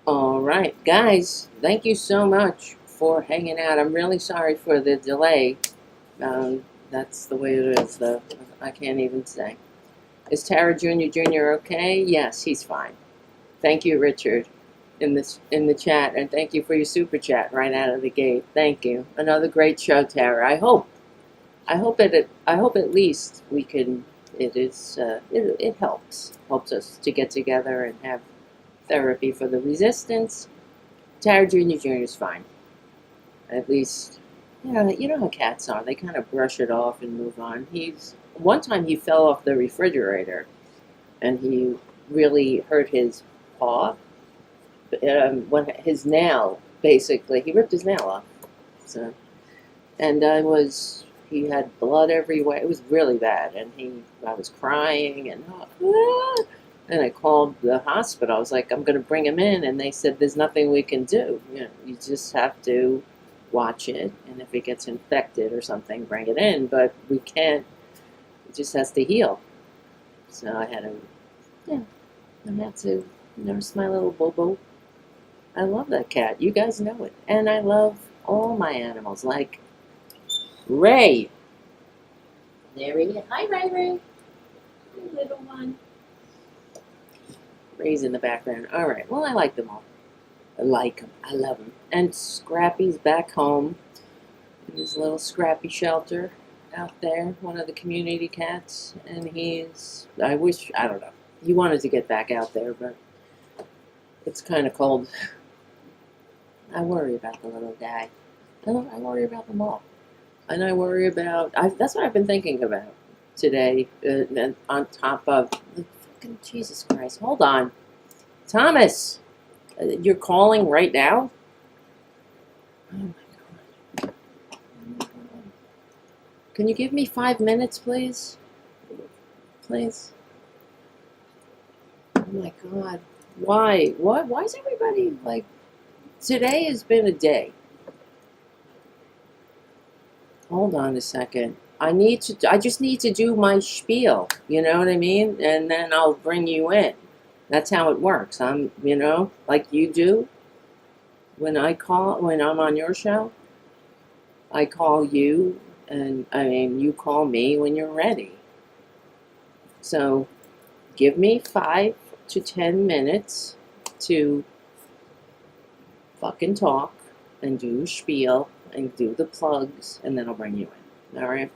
All right, guys, thank you so much for hanging out. I'm really sorry for the delay. That's the way it is, though. I can't even say. Is Tara Jr. okay? Yes, he's fine. Thank you, Richard, in the chat, and thank you for your super chat right out of the gate. Thank you. Another great show, Tara. I hope at least we can. It helps us to get together and have therapy for the resistance. Tara Jr. is fine. At least, you know how cats are. They kind of brush it off and move on. One time he fell off the refrigerator, and he really hurt his paw. When his nail, basically, he ripped his nail off. So, and he had blood everywhere. It was really bad, and I was crying, and I called the hospital. I was like, I'm going to bring him in, and they said, there's nothing we can do. You just have to watch it, and if it gets infected or something, bring it in, but we can't. It just has to heal. So I had to nurse my little Bobo. I love that cat. You guys know it. And I love all my animals, like Ray. There he is. Hi, Ray. Hey, little one. Ray's in the background. All right. Well, I like them all. I like them. I love them. And Scrappy's back home in his little Scrappy shelter out there, one of the community cats. And I don't know. He wanted to get back out there, but it's kind of cold. I worry about the little guy. I worry about them all. And I worry about, that's what I've been thinking about today, and on top of, fucking Jesus Christ, hold on. Thomas, you're calling right now? Oh my God. Can you give me 5 minutes, please? Please? Oh my God. Why? What? Why is everybody like, today has been a day. Hold on a second. I just need to do my spiel. You know what I mean? And then I'll bring you in. That's how it works. Like you do. When I'm on your show, I call you, and you call me when you're ready. So, give me 5 to 10 minutes to fucking talk and do a spiel and do the plugs, and then I'll bring you in. All right?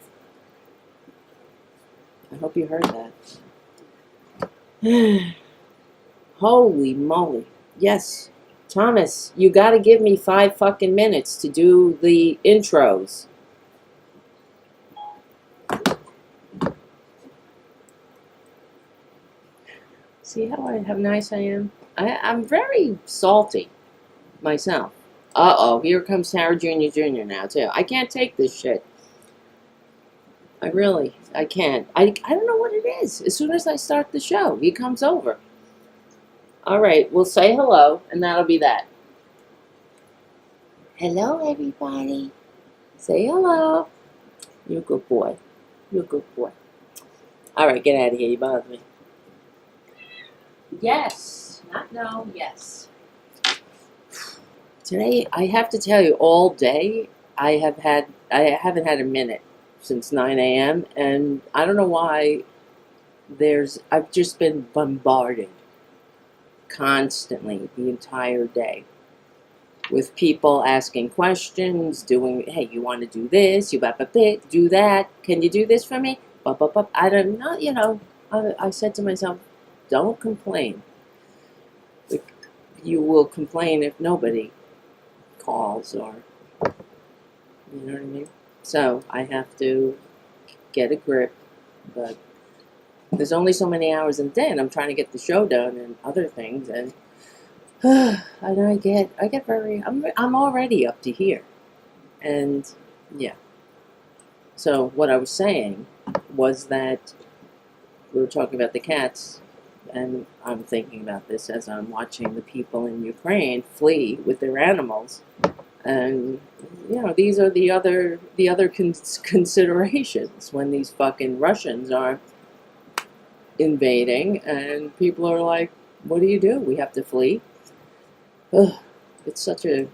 I hope you heard that. Holy moly. Yes. Thomas, you gotta give me 5 fucking minutes to do the intros. See how nice I am? I'm very salty myself. Uh-oh, here comes Tara Jr. now, too. I can't take this shit. I can't. I don't know what it is. As soon as I start the show, he comes over. All right, we'll say hello, and that'll be that. Hello, everybody. Say hello. You're a good boy. You're a good boy. All right, get out of here. You bother me. Yes. Not no, yes. Today, I have to tell you, all day, I haven't had a minute since 9 a.m., and I don't know why. I've just been bombarded constantly the entire day with people asking questions, hey, you want to do this, do that, can you do this for me? I don't know, I said to myself, don't complain. You will complain if nobody calls, or, you know what I mean? So I have to get a grip, but there's only so many hours in a day, and I'm trying to get the show done and other things, and I'm already up to here, and yeah. So what I was saying was that we were talking about the cats, and I'm thinking about this as I'm watching the people in Ukraine flee with their animals, and you know, these are the other considerations when these fucking Russians are invading, and people are like, what do? We have to flee. Ugh, it's such a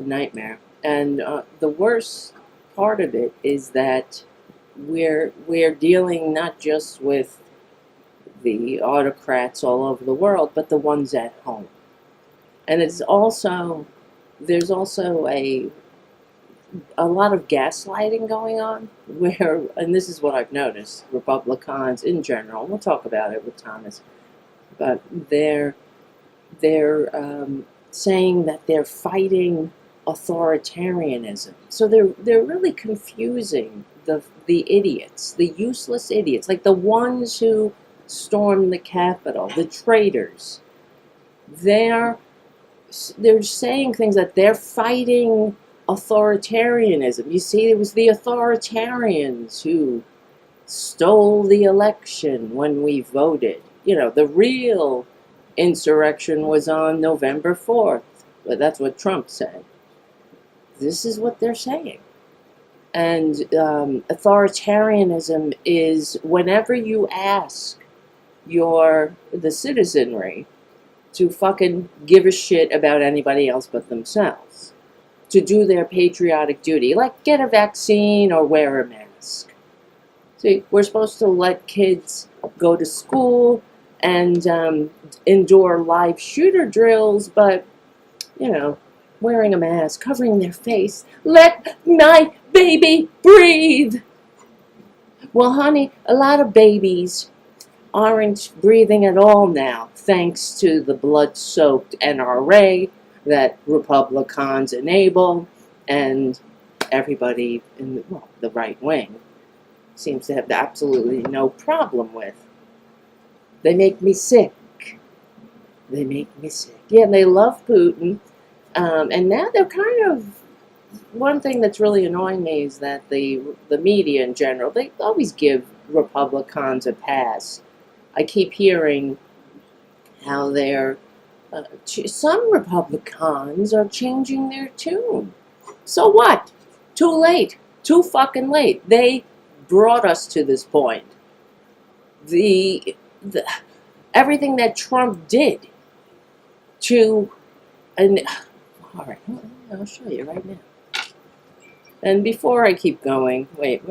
nightmare. And the worst part of it is that we're dealing not just with the autocrats all over the world, but the ones at home. And there's also a lot of gaslighting going on, where, and this is what I've noticed, Republicans in general, we'll talk about it with Thomas, but they're saying that they're fighting authoritarianism. So they're really confusing the idiots, the useless idiots, like the ones who stormed the Capitol, the traitors. They're saying things that they're fighting authoritarianism. You see, it was the authoritarians who stole the election when we voted. You know, the real insurrection was on November 4th. But that's what Trump said. This is what they're saying. And authoritarianism is whenever you ask the citizenry to fucking give a shit about anybody else but themselves, to do their patriotic duty, like get a vaccine or wear a mask. See, we're supposed to let kids go to school and endure live shooter drills, but, you know, wearing a mask, covering their face, let my baby breathe. Well, honey, a lot of babies aren't breathing at all now, thanks to the blood-soaked NRA that Republicans enable, and everybody in the right wing seems to have absolutely no problem with. They make me sick. They make me sick. Yeah, and they love Putin, and now they're kind of, one thing that's really annoying me is that the media in general, they always give Republicans a pass. I keep hearing how they're, some Republicans are changing their tune. So what? Too late. Too fucking late. They brought us to this point. Everything that Trump did to, and all right, I'll show you right now. And before I keep going, wait,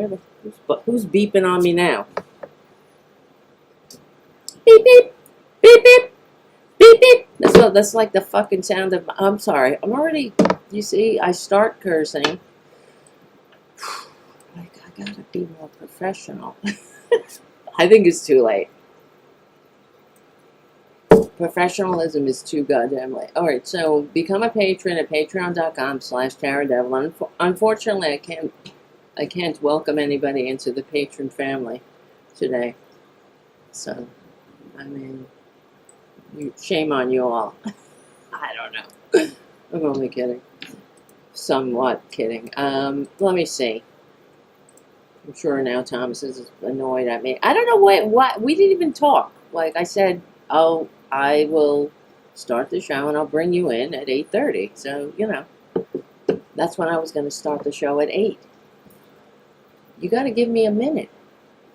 who's beeping on me now? Beep beep, beep beep, beep beep. That's like the fucking sound of. I'm sorry. I'm already. You see, I start cursing. I gotta be more professional. I think it's too late. Professionalism is too goddamn late. All right, so become a patron at patreon.com/TaraDevil. Unfortunately, I can't welcome anybody into the patron family today. So, I mean, shame on you all. I don't know. I'm only kidding. Somewhat kidding. Let me see. I'm sure now Thomas is annoyed at me. I don't know what we didn't even talk. Like I said, oh, I will start the show and I'll bring you in at 8:30. So, you know, that's when I was going to start the show at 8. You got to give me a minute.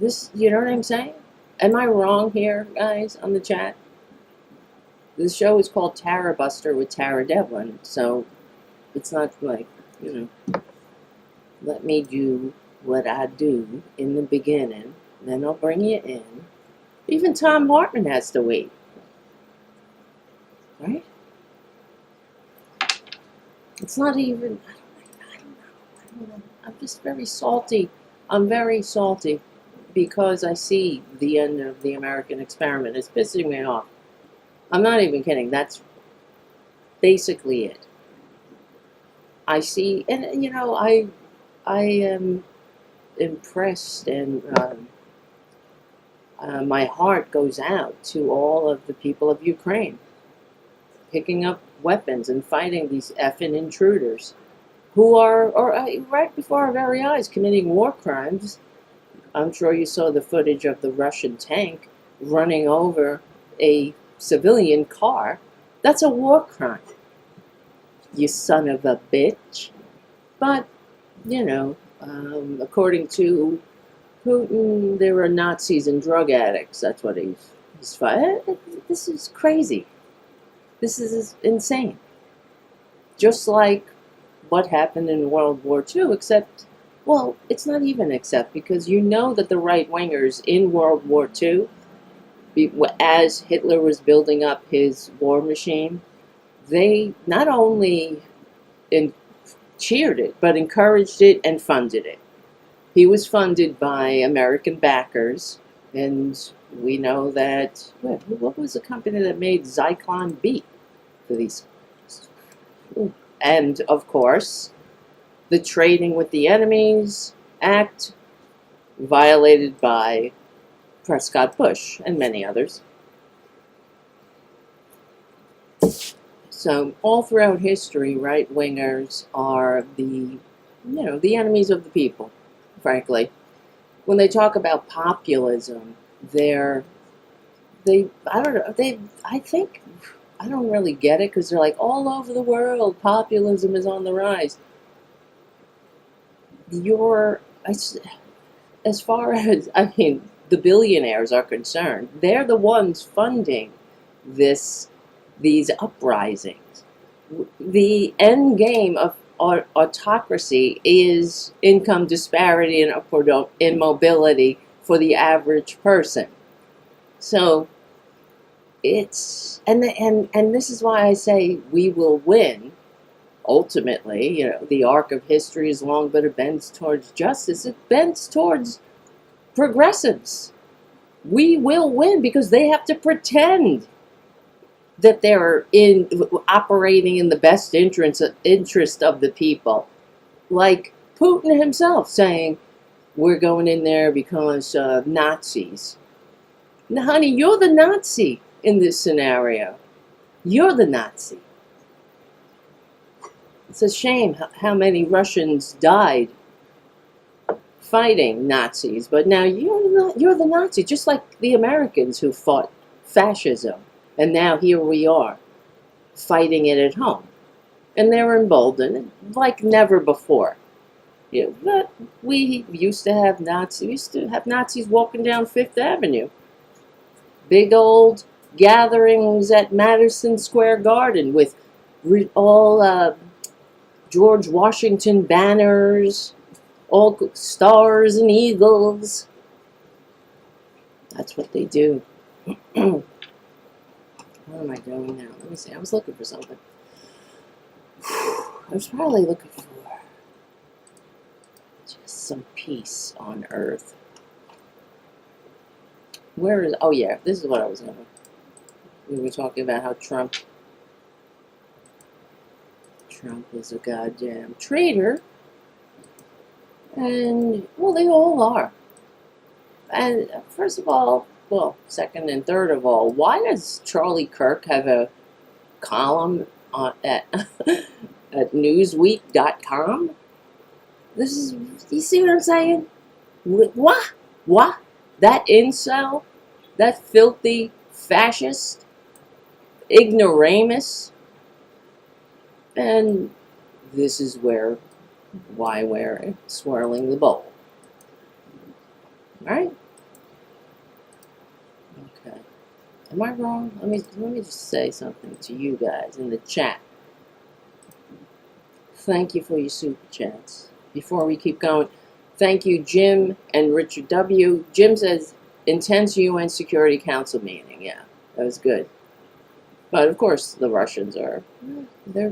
You know what I'm saying? Am I wrong here, guys, on the chat? The show is called Tarabuster with Tara Devlin, so it's not like, you know, let me do what I do in the beginning, then I'll bring you in. Even Tom Hartman has to wait. Right? It's not even, I don't know. I'm just very salty. I'm very salty because I see the end of the American experiment. It's pissing me off. I'm not even kidding. That's basically it. I see, and you know, I am impressed, and my heart goes out to all of the people of Ukraine picking up weapons and fighting these effing intruders who are right before our very eyes committing war crimes. I'm sure you saw the footage of the Russian tank running over a civilian car. That's a war crime. You son of a bitch. But, you know, according to Putin, there are Nazis and drug addicts. That's what he's fighting. This is crazy. This is insane. Just like what happened in World War II, except, well, it's not even except, because you know that the right-wingers in World War II, as Hitler was building up his war machine, they not only cheered it, but encouraged it and funded it. He was funded by American backers, and we know that, what was the company that made Zyklon B for these? And, of course, the Trading with the Enemies Act, violated by Prescott Bush and many others. So all throughout history, right-wingers are the enemies of the people, frankly. When they talk about populism, I don't really get it, because they're like, all over the world, populism is on the rise. As far as, the billionaires are concerned, they're the ones funding these uprisings. The end game of autocracy is income disparity and upward immobility for the average person. So and this is why I say we will win. Ultimately, the arc of history is long, but it bends towards justice. It bends towards progressives. We will win because they have to pretend that they're operating in the best interest of the people. Like Putin himself saying, we're going in there because Nazis. Now, honey, you're the Nazi in this scenario. You're the Nazi. It's a shame how many Russians died fighting Nazis, but now you're the Nazi, just like the Americans who fought fascism. And now here we are, fighting it at home. And they're emboldened like never before. But we used to have Nazis walking down Fifth Avenue. Big old gatherings at Madison Square Garden with all George Washington banners, all stars and eagles. That's what they do. What am I doing now? Let me see. I was looking for something. I was probably looking for just some peace on Earth. Oh yeah, this is what I was going to. We were talking about how Trump is a goddamn traitor. And, well, they all are. And first of all, well, second and third of all, why does Charlie Kirk have a column at Newsweek.com? You see what I'm saying? What? That incel? That filthy fascist? Ignoramus? And this is why we're swirling the bowl. Right? Okay. Am I wrong? Let me just say something to you guys in the chat. Thank you for your super chats. Before we keep going, thank you, Jim and Richard W. Jim says, intense UN Security Council meeting. Yeah, that was good. But of course, the Russians are, I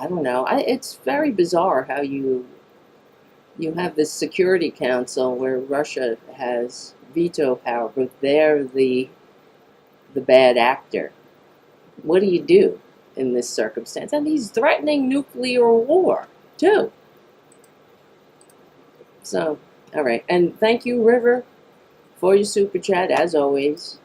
don't know. It's very bizarre how you have this Security Council where Russia has veto power, but they're the bad actor. What do you do in this circumstance? And he's threatening nuclear war, too. So, all right. And thank you, River, for your super chat, as always.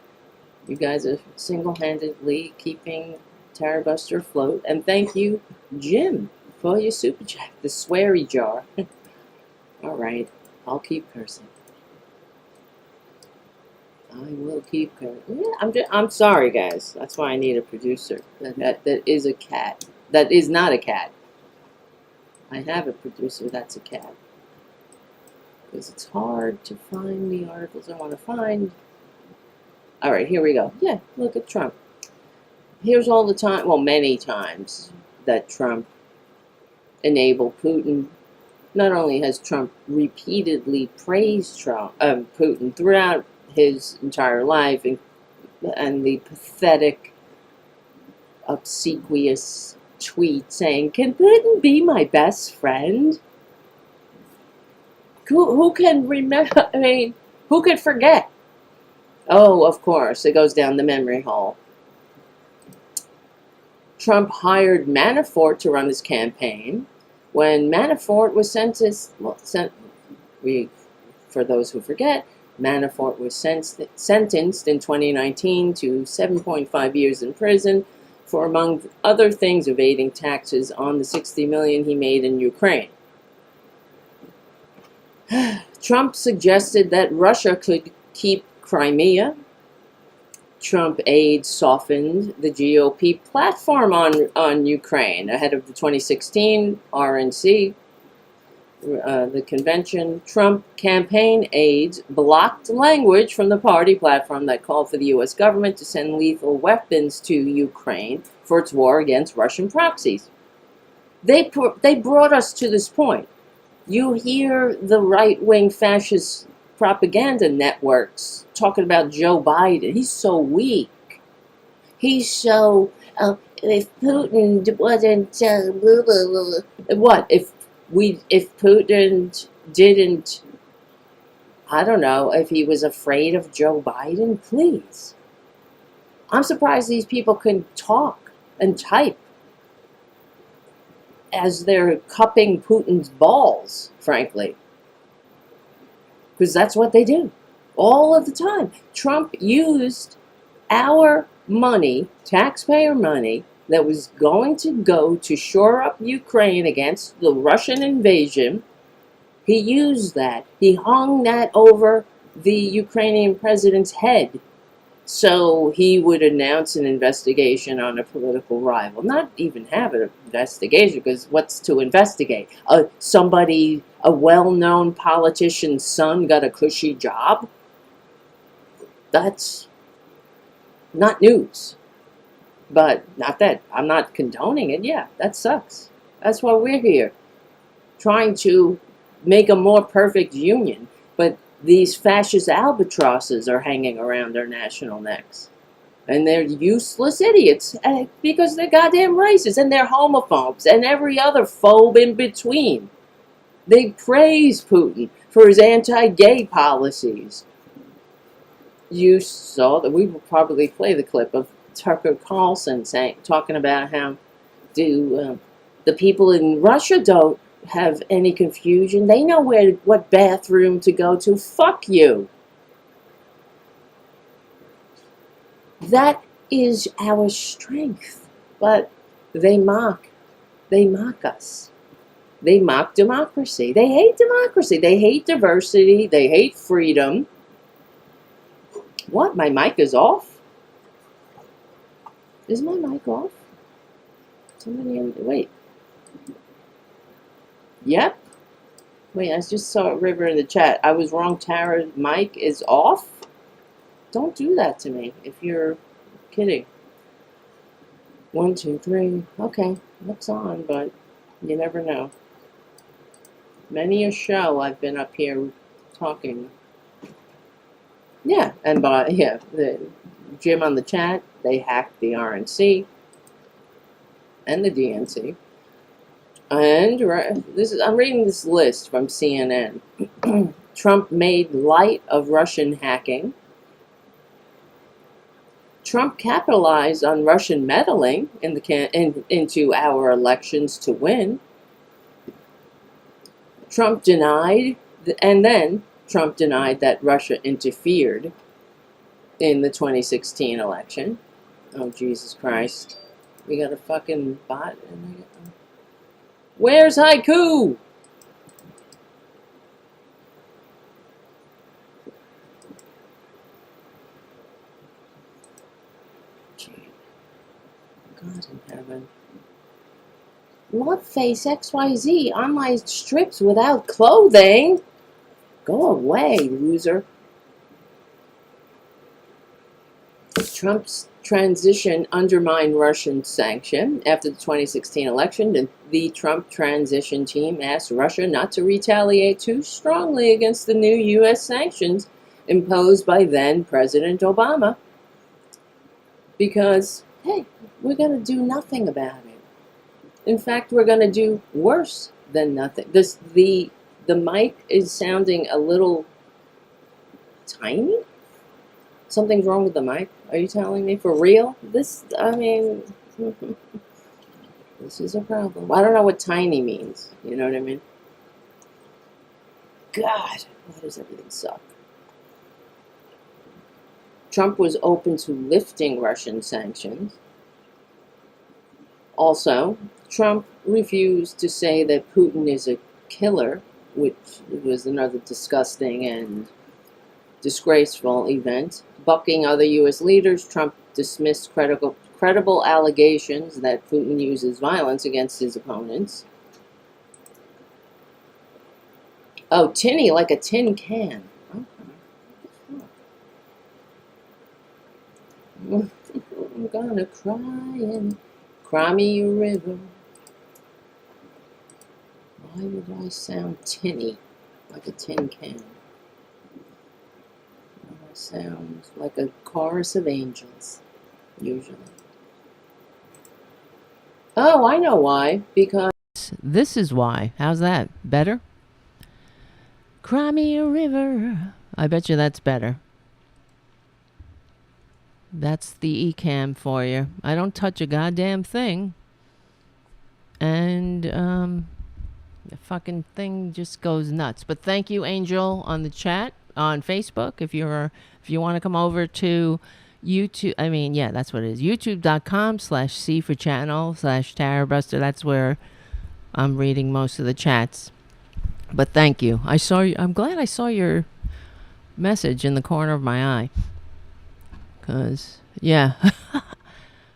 You guys are single-handedly keeping Tarabuster afloat. And thank you, Jim, for your super chat, the sweary jar. All right, I'll keep cursing. I will keep cursing. Yeah, I'm sorry, guys. That's why I need a producer. That is a cat. that is not a cat. I have a producer that's a cat. Because it's hard to find the articles I want to find. All right, here we go. Yeah, look at Trump. Here's all the time, well, many times that Trump enabled Putin. Not only has Trump repeatedly praised Putin throughout his entire life, and the pathetic, obsequious tweet saying, "Can Putin be my best friend?" Who can remember? I mean, who could forget? Oh, of course, it goes down the memory hole. Trump hired Manafort to run his campaign. When Manafort was sentenced, for those who forget, Manafort was sentenced in 2019 to 7.5 years in prison for, among other things, evading taxes on the $60 million he made in Ukraine. Trump suggested that Russia could keep Crimea. Trump aides softened the GOP platform on Ukraine ahead of the 2016 RNC, the convention. Trump campaign aides blocked language from the party platform that called for the U.S. government to send lethal weapons to Ukraine for its war against Russian proxies. They brought us to this point. You hear the right-wing fascist propaganda networks talking about Joe Biden. He's so weak. He's so, if Putin wasn't, blah, blah, blah. What, if Putin didn't, I don't know, if he was afraid of Joe Biden, please. I'm surprised these people can talk and type as they're cupping Putin's balls, frankly. Because that's what they do all of the time. Trump used our money, taxpayer money, that was going to go to shore up Ukraine against the Russian invasion. He used that. He hung that over the Ukrainian president's head so he would announce an investigation on a political rival. Not even have an investigation, because what's to investigate? Somebody, a well-known politician's son got a cushy job? That's not news. But not that I'm not condoning it. Yeah, that sucks. That's why we're here, trying to make a more perfect union. But these fascist albatrosses are hanging around our national necks. And they're useless idiots because they're goddamn racist and they're homophobes and every other phobe in between. They praise Putin for his anti-gay policies. You saw that. We will probably play the clip of Tucker Carlson talking about how the people in Russia don't have any confusion. They know what bathroom to go to. Fuck you. That is our strength. But they mock us. They mock democracy. They hate democracy. They hate diversity. They hate freedom. What? My mic is off? Is my mic off? Somebody wait. Yep. Wait, I just saw a River in the chat. I was wrong. Tara's mic is off? Don't do that to me if you're kidding. 1, 2, 3. Okay, looks on, but you never know. Many a show I've been up here talking. Yeah, and the Jim on the chat, they hacked the RNC and the DNC. And I'm reading this list from CNN. Trump made light of Russian hacking. Trump capitalized on Russian meddling into our elections to win. Trump denied, and then Trump denied that Russia interfered in the 2016 election. Oh, Jesus Christ. We got a fucking bot. Where's Haiku? God in heaven. Love face XYZ on my strips without clothing. Go away, loser. Trump's transition undermined Russian sanction. After the 2016 election, the Trump transition team asked Russia not to retaliate too strongly against the new U.S. sanctions imposed by then President Obama. Because, hey, we're going to do nothing about it. In fact, we're going to do worse than nothing. The mic is sounding a little tiny. Something's wrong with the mic. Are you telling me for real? This is a problem. I don't know what tiny means. You know what I mean? God, why does everything suck? Trump was open to lifting Russian sanctions. Also, Trump refused to say that Putin is a killer, which was another disgusting and disgraceful event. Bucking other U.S. leaders, Trump dismissed credible allegations that Putin uses violence against his opponents. Oh, tinny, like a tin can. Okay. I'm gonna cry and cry me a river. Why would I sound tinny, like a tin can? Sounds like a chorus of angels, usually. Oh, I know why. Because this is why. How's that? Better? Cry me a river. I bet you that's better. That's the eCam for you. I don't touch a goddamn thing. And, the fucking thing just goes nuts. But thank you, Angel, on the chat. On Facebook, if you want to come over to YouTube, that's what it is. YouTube.com/C for channel /Tarabuster. That's where I'm reading most of the chats. But thank you. I'm glad I saw your message in the corner of my eye. 'Cause, yeah.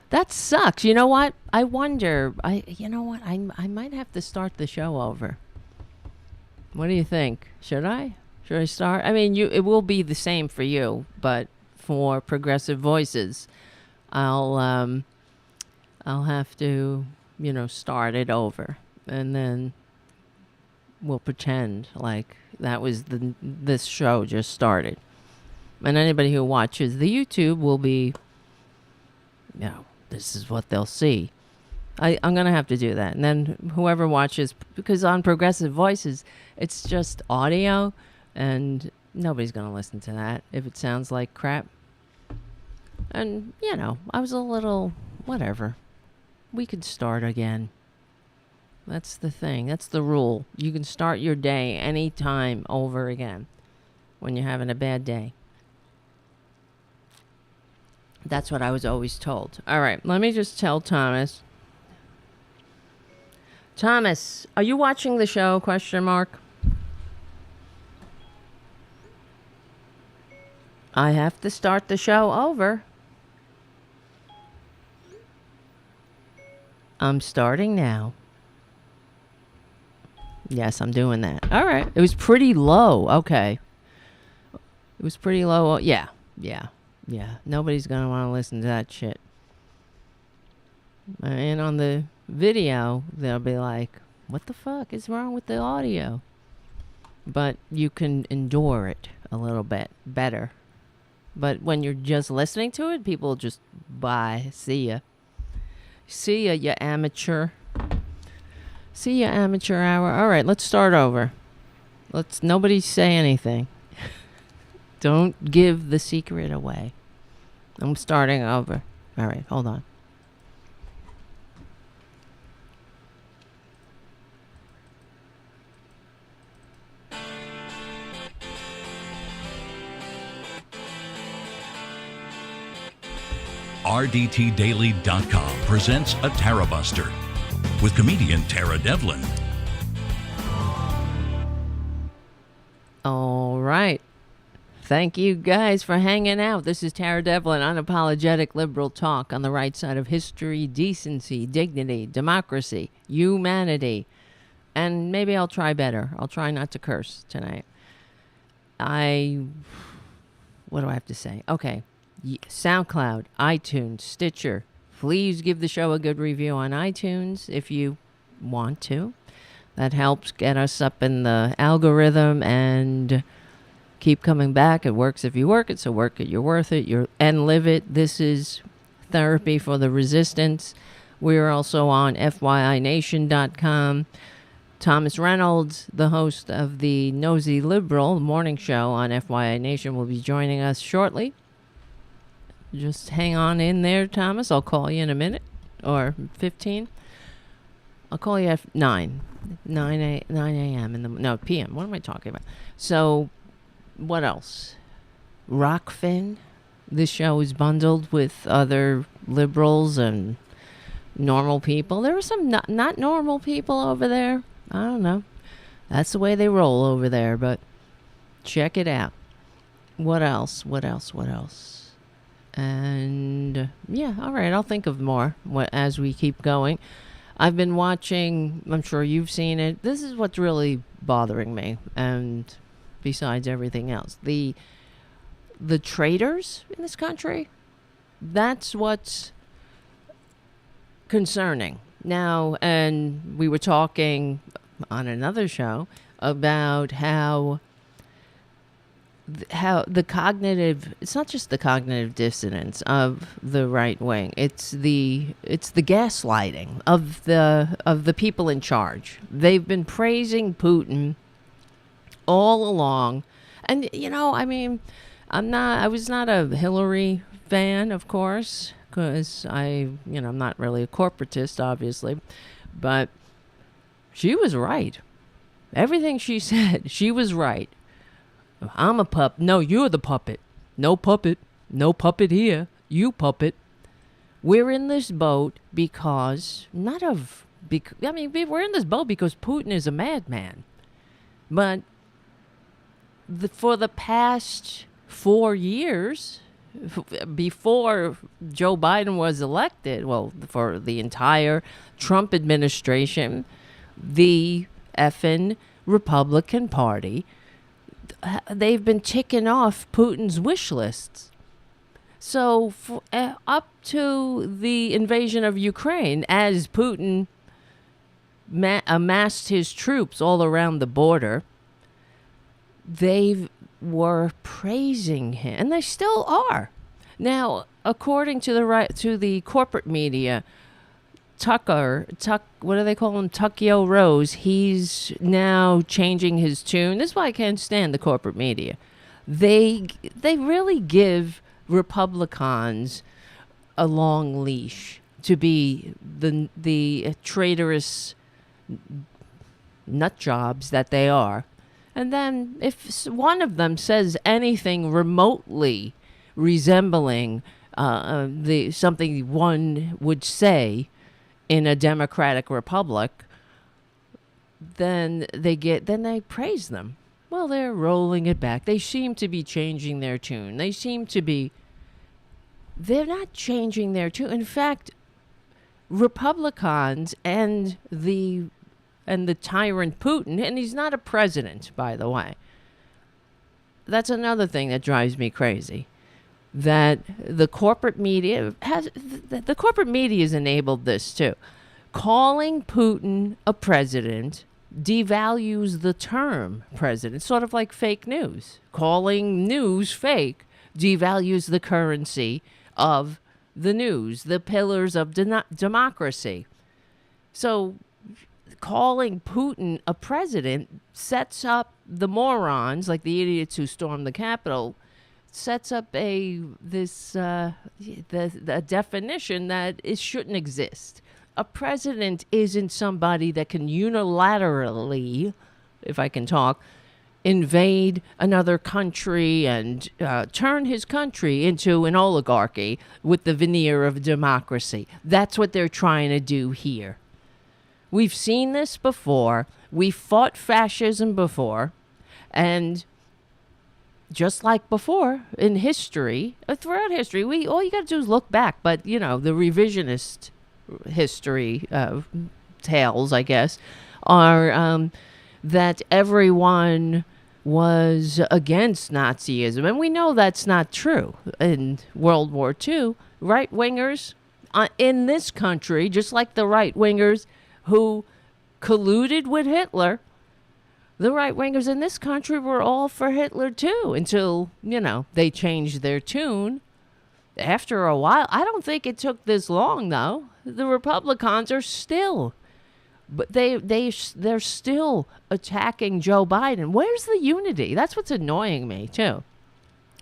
That sucks. You know what? I wonder. I might have to start the show over. What do you think? Should I? Should I start? It will be the same for you, but for Progressive Voices, I'll have to, start it over, and then we'll pretend like that was this show just started, and anybody who watches the YouTube will be, this is what they'll see. I'm gonna have to do that, and then whoever watches, because on Progressive Voices, it's just audio. And nobody's going to listen to that if it sounds like crap. And, I was a little, whatever. We could start again. That's the thing. That's the rule. You can start your day anytime over again when you're having a bad day. That's what I was always told. All right, let me just tell Thomas. Thomas, are you watching the show? ? I have to start the show over. I'm starting now. Yes, I'm doing that. All right. It was pretty low. Okay. It was pretty low. Yeah. Nobody's going to want to listen to that shit. And on the video, they'll be like, what the fuck is wrong with the audio? But you can endure it a little bit better. But when you're just listening to it, people just, bye, see ya. See ya, you amateur. See ya, amateur hour. All right, let's start over. Nobody say anything. Don't give the secret away. I'm starting over. All right, hold on. RDTDaily.com presents a Tarabuster with comedian Tara Devlin. All right. Thank you guys for hanging out. This is Tara Devlin, unapologetic liberal talk on the right side of history, decency, dignity, democracy, humanity. And maybe I'll try better. I'll try not to curse tonight. What do I have to say? Okay. SoundCloud, iTunes, Stitcher. Please give the show a good review on iTunes if you want to. That helps get us up in the algorithm and keep coming back. It works if you work it, so work it. You're worth it. And live it. This is therapy for the resistance. We're also on FYINation.com. Thomas Reynolds, the host of the Nosy Liberal morning show on FYI Nation, will be joining us shortly. Just hang on in there, Thomas. I'll call you in a minute or 15. I'll call you at 9 a.m. p.m. What am I talking about? So, what else? ROKFIN. This show is bundled with other liberals and normal people. There are some not normal people over there. I don't know. That's the way they roll over there, but check it out. What else? And yeah, all right, I'll think of more as we keep going. I've been watching, I'm sure you've seen it. This is what's really bothering me, and besides everything else. The traitors in this country, that's what's concerning. Now, and we were talking on another show about how the cognitive, it's not just the cognitive dissonance of the right wing, it's the gaslighting of the people in charge. They've been praising Putin all along. And I was not a Hillary fan, of course, because I'm not really a corporatist, obviously, but she was right. Everything she said, she was right. I'm a pup. No, you're the puppet. No puppet. No puppet here. You puppet. We're in this boat because we're in this boat because Putin is a madman. But for the past 4 years, before Joe Biden was elected, well, for the entire Trump administration, the effing Republican Party, they've been ticking off Putin's wish lists. So up to the invasion of Ukraine, as Putin amassed his troops all around the border, they were praising him, and they still are. Now, according to the corporate media, what do they call him? Tuckio Rose. He's now changing his tune. This is why I can't stand the corporate media. They really give Republicans a long leash to be the traitorous nut jobs that they are. And then if one of them says anything remotely resembling something one would say in a democratic republic, then they praise them. Well, they're rolling it back. They seem to be changing their tune. They're not changing their tune. In fact, Republicans and the tyrant Putin, and he's not a president, by the way. That's another thing that drives me crazy. That the corporate media has enabled this too. Calling Putin a president devalues the term president, sort of like fake news. Calling news fake devalues the currency of the news, the pillars of democracy. So calling Putin a president sets up the morons, like the idiots who stormed the Capitol, sets up a definition that it shouldn't exist. A president isn't somebody that can unilaterally, if I can talk, invade another country and turn his country into an oligarchy with the veneer of democracy. That's what they're trying to do here. We've seen this before. We fought fascism before, and just like before in history, throughout history, all you got to do is look back. But the revisionist history tales, I guess, are that everyone was against Nazism, and we know that's not true. In World War II, right wingers in this country, just like the right wingers who colluded with Hitler. The right wingers in this country were all for Hitler too, until, they changed their tune. After a while, I don't think it took this long though. The Republicans are still, but they're still attacking Joe Biden. Where's the unity? That's what's annoying me too.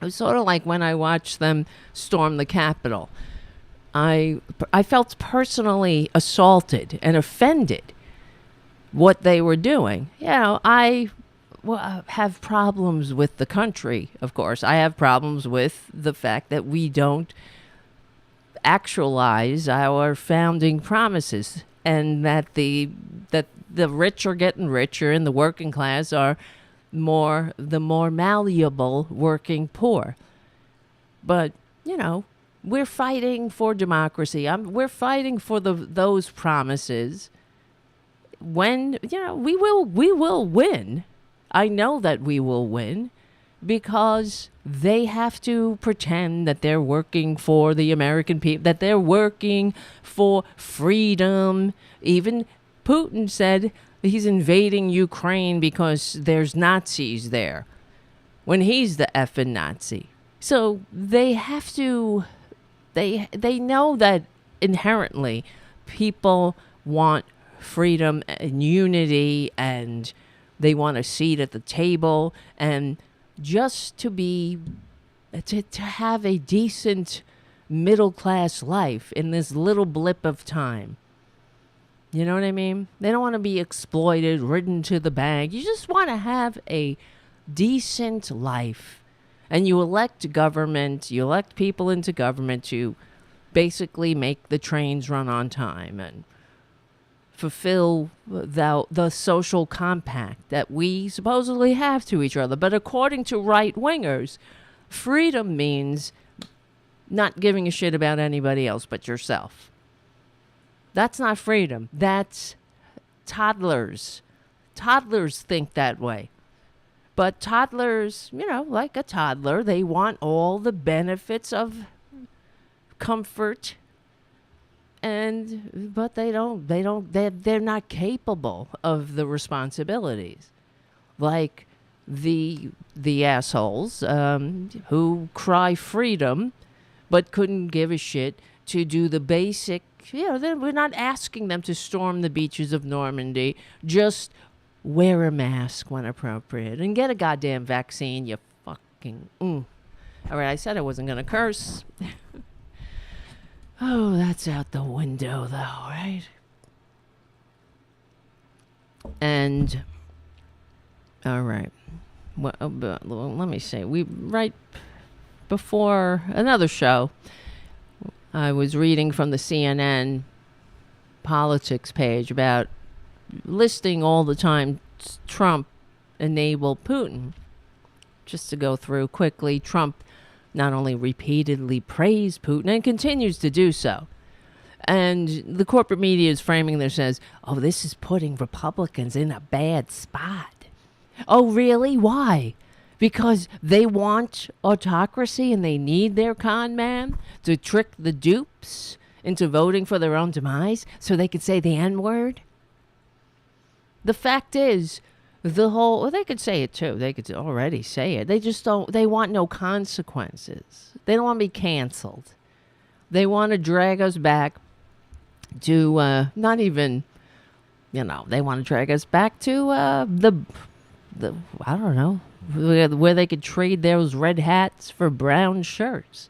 It was sort of like when I watched them storm the Capitol. I felt personally assaulted and offended what they were doing. I have problems with the country, of course. I have problems with the fact that we don't actualize our founding promises, and that the rich are getting richer and the working class are the more malleable working poor. But, we're fighting for democracy. We're fighting for those promises. When we will win. I know that we will win, because they have to pretend that they're working for the American people, that they're working for freedom. Even Putin said he's invading Ukraine because there's Nazis there, when he's the effing Nazi. So they have to. They know that inherently people want freedom and unity, and they want a seat at the table, and just to have a decent middle class life in this little blip of time. You know what I mean? They don't want to be exploited, ridden to the bank. You just want to have a decent life. And you elect government, you elect people into government to basically make the trains run on time and fulfill the social compact that we supposedly have to each other. But according to right-wingers, freedom means not giving a shit about anybody else but yourself. That's not freedom. That's toddlers. Toddlers think that way. But toddlers, like a toddler, they want all the benefits of comfort. But they're not capable of the responsibilities, like the assholes who cry freedom, but couldn't give a shit to do the basic. We're not asking them to storm the beaches of Normandy. Just wear a mask when appropriate and get a goddamn vaccine. You fucking. All right, I said I wasn't gonna curse. Oh, that's out the window, though, right? And, all right. Well, let me see. Right before another show, I was reading from the CNN politics page about listing all the time Trump enabled Putin. Just to go through quickly, Trump not only repeatedly praised Putin and continues to do so. And the corporate media is framing this as, oh, this is putting Republicans in a bad spot. Oh, really? Why? Because they want autocracy and they need their con man to trick the dupes into voting for their own demise so they could say the N-word? The fact is, they could say it too. They could already say it. They just don't, they want no consequences. They don't want to be canceled. They want to drag us back to, not even, they want to drag us back to the I don't know, where they could trade those red hats for brown shirts.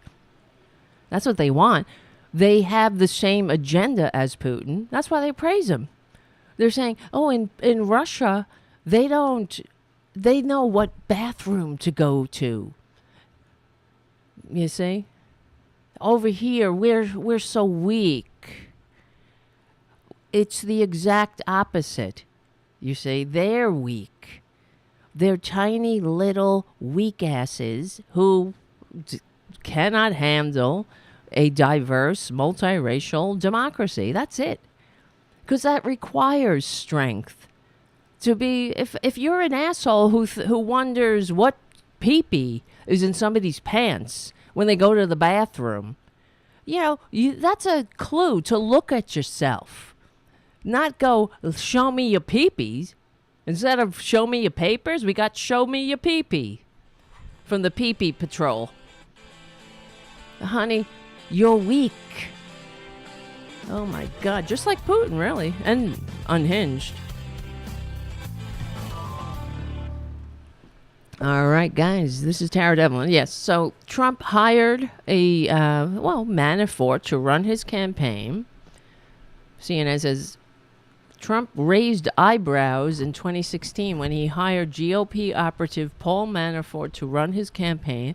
That's what they want. They have the same agenda as Putin. That's why they praise him. They're saying, oh, in Russia, they know what bathroom to go to. You see? Over here, we're so weak. It's the exact opposite. You see, they're weak. They're tiny little weak asses who cannot handle a diverse, multiracial democracy. That's it. Because that requires strength. To be, if you're an asshole who wonders what pee-pee is in somebody's pants when they go to the bathroom, that's a clue to look at yourself. Not go, show me your pee-pees. Instead of show me your papers, we got show me your pee-pee from the pee-pee patrol. Honey, you're weak. Oh my God, just like Putin, really, and unhinged. All right, guys, this is Tara Devlin. Yes, so Trump hired a, Manafort to run his campaign. CNN says Trump raised eyebrows in 2016 when he hired GOP operative Paul Manafort to run his campaign.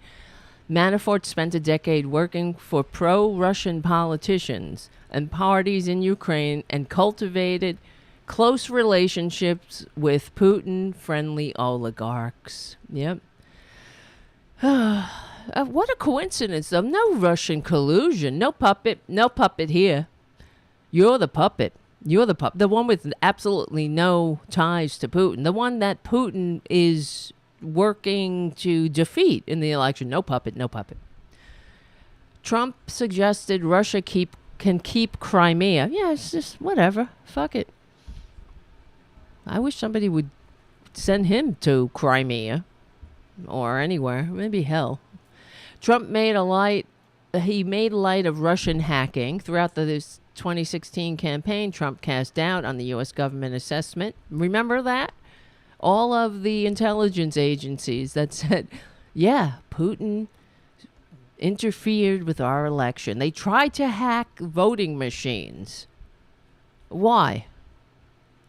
Manafort spent a decade working for pro-Russian politicians and parties in Ukraine and cultivated close relationships with Putin-friendly oligarchs. Yep. What a coincidence, though. No Russian collusion. No puppet here. You're the puppet. You're the puppet. The one with absolutely no ties to Putin. The one that Putin is working to defeat in the election. No puppet. Trump suggested Russia can keep Crimea. Yeah, it's just whatever. Fuck it. I wish somebody would send him to Crimea or anywhere, maybe hell. Trump made light of Russian hacking throughout this 2016 campaign. Trump cast doubt on the U.S. government assessment. Remember that? All of the intelligence agencies that said, yeah, Putin interfered with our election. They tried to hack voting machines. Why?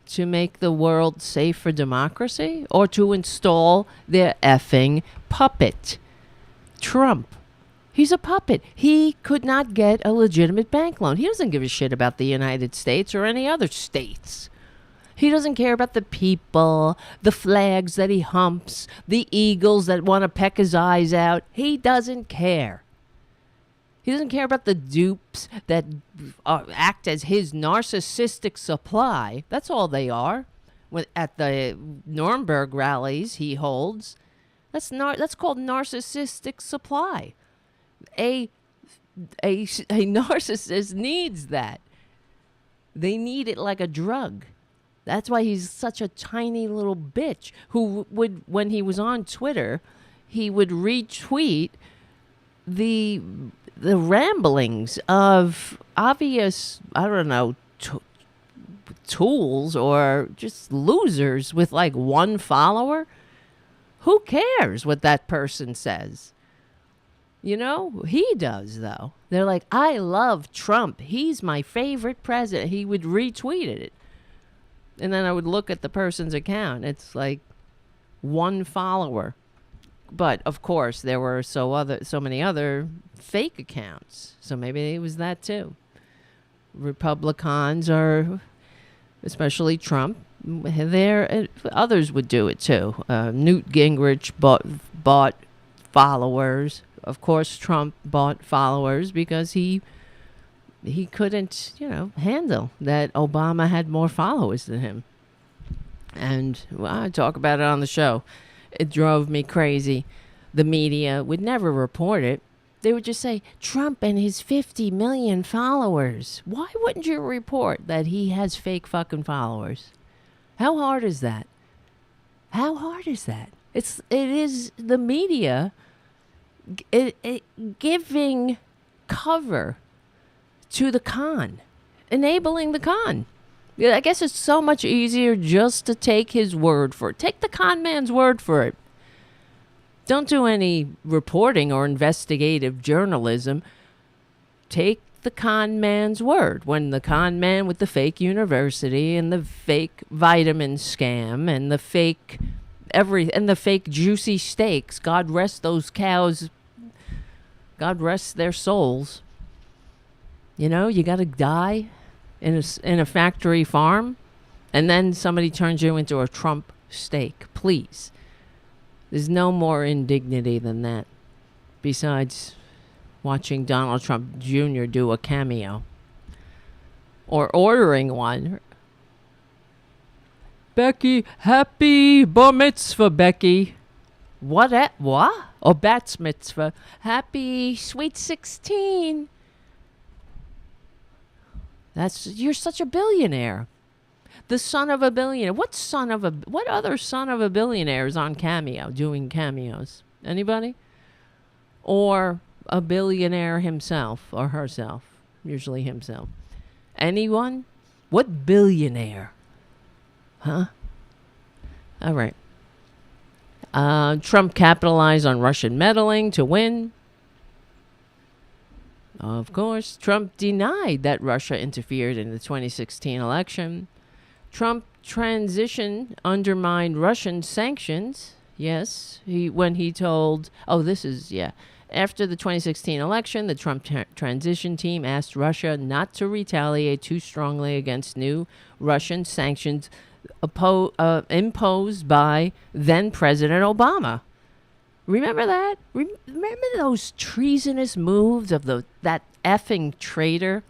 To make the world safe for democracy? Or to install their effing puppet? Trump. He's a puppet. He could not get a legitimate bank loan. He doesn't give a shit about the United States or any other states. He doesn't care about the people, the flags that he humps, the eagles that want to peck his eyes out. He doesn't care. He doesn't care about the dupes that act as his narcissistic supply. That's all they are. At the Nuremberg rallies he holds, that's called narcissistic supply. A narcissist needs that. They need it like a drug. That's why he's such a tiny little bitch who would, when he was on Twitter, he would retweet the ramblings of obvious, I don't know, tools or just losers with like one follower. Who cares what that person says? You know, he does, though. They're like, I love Trump. He's my favorite president. He would retweet it. And then I would look at the person's account. It's like one follower. But, of course, there were so many other fake accounts. So maybe it was that, too. Republicans are, especially Trump, others would do it, too. Newt Gingrich bought followers. Of course, Trump bought followers because he couldn't, handle that Obama had more followers than him. And I talk about it on the show. It drove me crazy. The media would never report it. They would just say, Trump and his 50 million followers. Why wouldn't you report that he has fake fucking followers? How hard is that? How hard is that? It is the media giving cover to the con, enabling the con. I guess it's so much easier just to take his word for it. Take the con man's word for it. Don't do any reporting or investigative journalism. Take the con man's word. When the con man with the fake university and the fake vitamin scam and the fake juicy steaks, God rest those cows, God rest their souls. You got to die in a factory farm, and then somebody turns you into a Trump steak. Please. There's no more indignity than that. Besides watching Donald Trump Jr. do a cameo. Or ordering one. Becky, happy bar mitzvah, Becky. What? Oh, bat's mitzvah. Happy sweet 16. You're such a billionaire. The son of a billionaire. What other son of a billionaire is on Cameo, doing cameos? Anybody? Or a billionaire himself or herself. Usually himself. Anyone? What billionaire? Huh? All right. Trump capitalized on Russian meddling to win. Of course, Trump denied that Russia interfered in the 2016 election. Trump transition undermined Russian sanctions. Yes, when he told, after the 2016 election, the Trump transition team asked Russia not to retaliate too strongly against new Russian sanctions imposed by then President Obama. Remember that? Remember those treasonous moves of that effing traitor?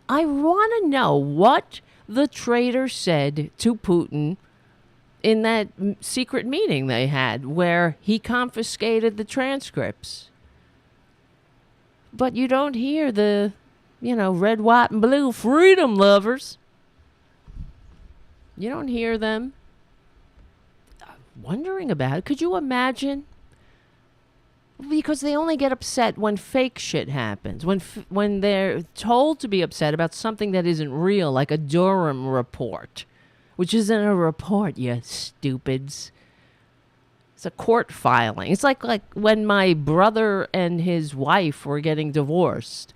I want to know what the traitor said to Putin in that secret meeting they had where he confiscated the transcripts. But you don't hear the, red, white, and blue freedom lovers. You don't hear them wondering about it. Could you imagine? Because they only get upset when fake shit happens. When they're told to be upset about something that isn't real, like a Durham report. Which isn't a report, you stupids. It's a court filing. It's like when my brother and his wife were getting divorced.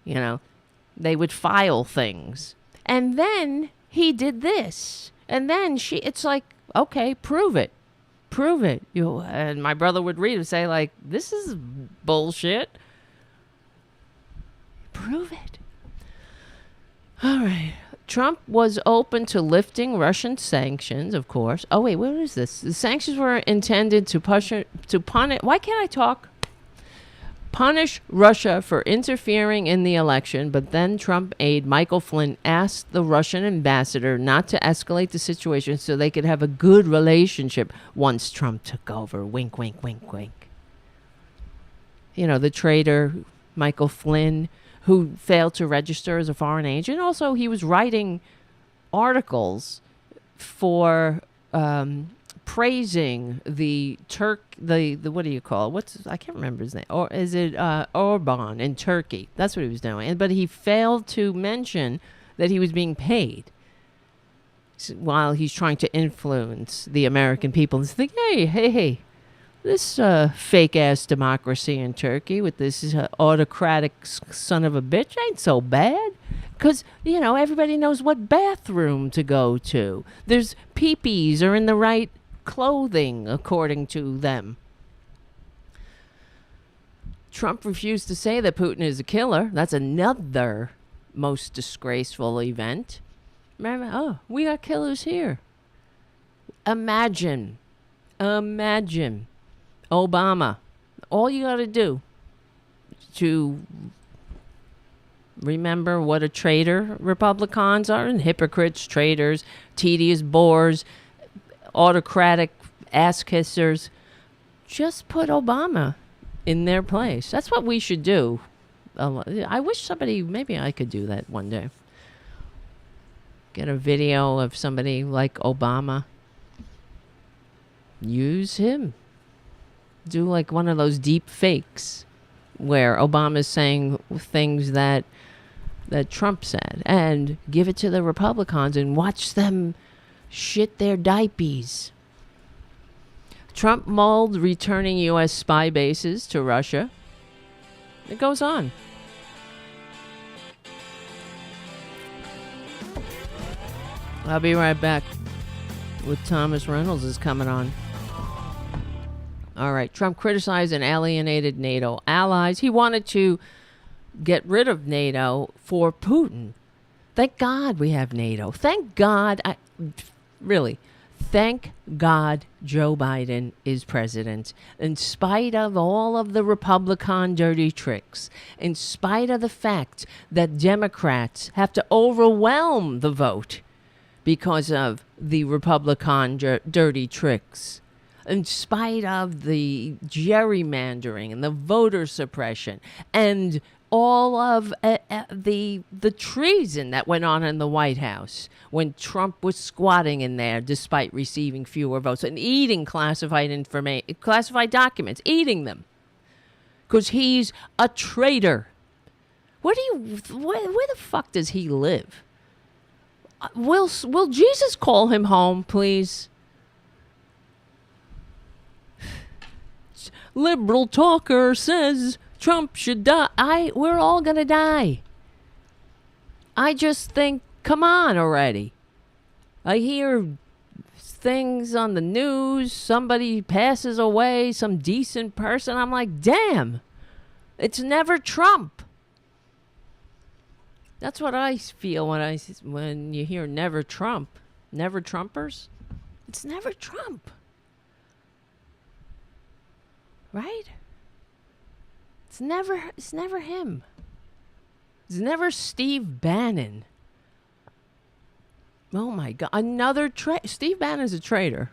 They would file things. And then he did this. And then it's like, okay, prove it. Prove it. And my brother would read and say, like, this is bullshit. Prove it. All right. Trump was open to lifting Russian sanctions, of course. Oh, wait, what is this? The sanctions were intended to punish. Why can't I talk? Punish Russia for interfering in the election, but then Trump aide Michael Flynn asked the Russian ambassador not to escalate the situation so they could have a good relationship once Trump took over. Wink, wink, wink, wink. The traitor, Michael Flynn, who failed to register as a foreign agent. Also, he was writing articles for praising the what do you call it? I can't remember his name. Or is it Orban in Turkey? That's what he was doing. But he failed to mention that he was being paid while he's trying to influence the American people and think, hey, this fake-ass democracy in Turkey with this autocratic son of a bitch ain't so bad. Because, everybody knows what bathroom to go to. There's peepees are in the right clothing, according to them. Trump refused to say that Putin is a killer. That's another most disgraceful event. Remember, we got killers here. Imagine Obama. All you got to do to remember what a traitor Republicans are, and hypocrites, traitors, tedious bores, autocratic ass kissers. Just put Obama in their place. That's what we should do. I wish maybe I could do that one day. Get a video of somebody like Obama. Use him. Do like one of those deep fakes where Obama's saying things that Trump said, and give it to the Republicans and watch them shit their diapers. Trump mulled returning U.S. spy bases to Russia. It goes on. I'll be right back with Thomas Reynolds is coming on. All right. Trump criticized and alienated NATO allies. He wanted to get rid of NATO for Putin. Thank God we have NATO. Thank God. Thank God Joe Biden is president, in spite of all of the Republican dirty tricks, in spite of the fact that Democrats have to overwhelm the vote because of the Republican dirty tricks, in spite of the gerrymandering and the voter suppression and all of the treason that went on in the White House when Trump was squatting in there despite receiving fewer votes and eating classified documents, eating them because he's a traitor. Where the fuck does he live? Will Jesus call him home, please? Liberal talker says Trump should die. We're all going to die. I just think, come on already. I hear things on the news. Somebody passes away, some decent person. I'm like, damn, it's never Trump. That's what I feel when you hear never Trump. Never Trumpers. It's never Trump. Right? It's never him. It's never Steve Bannon. Oh my God. Another Steve Bannon's a traitor.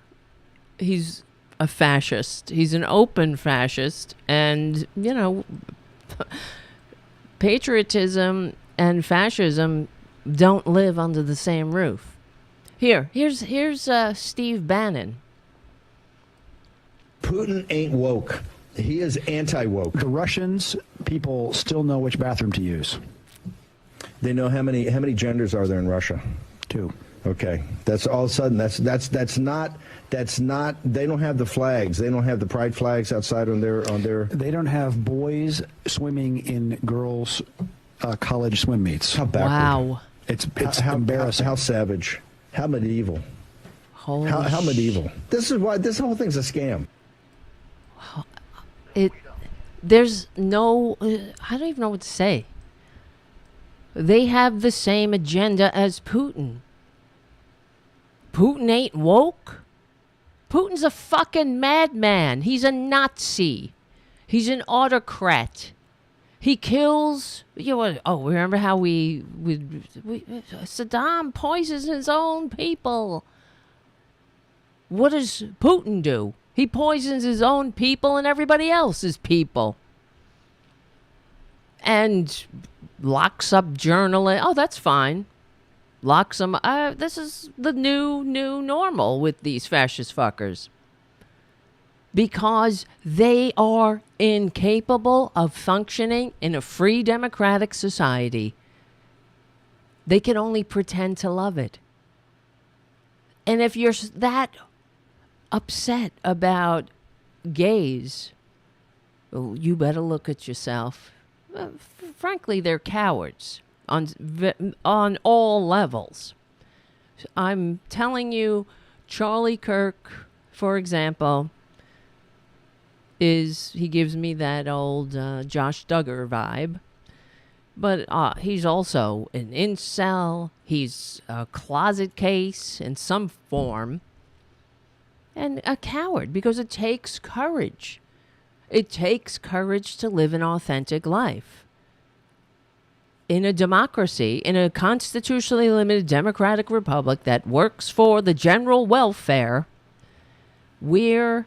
He's a fascist. He's an open fascist. And, patriotism and fascism don't live under the same roof. Here's Steve Bannon. Putin ain't woke. He is anti-woke. The Russians, people still know which bathroom to use. They know how many genders are there in Russia? 2. Okay, that's all of a sudden that's not. They don't have the flags. They don't have the pride flags outside on their. They don't have boys swimming in girls' college swim meets. How backward. Wow. It's embarrassing. How savage. How medieval. How medieval. This is why this whole thing's a scam. There's no, I don't even know what to say. They have the same agenda as Putin. Putin ain't woke. Putin's a fucking madman. He's a Nazi. He's an autocrat. He kills, remember how we Saddam poisons his own people. What does Putin do? He poisons his own people and everybody else's people. And locks up journalists. Oh, that's fine. Locks them. This is the new normal with these fascist fuckers. Because they are incapable of functioning in a free democratic society. They can only pretend to love it. And if you're that upset about gays, well, you better look at yourself. Frankly, they're cowards on all levels. I'm telling you, Charlie Kirk, for example, he gives me that old Josh Duggar vibe. But he's also an incel. He's a closet case in some form. And a coward, because it takes courage. It takes courage to live an authentic life. In a democracy, in a constitutionally limited democratic republic that works for the general welfare, we are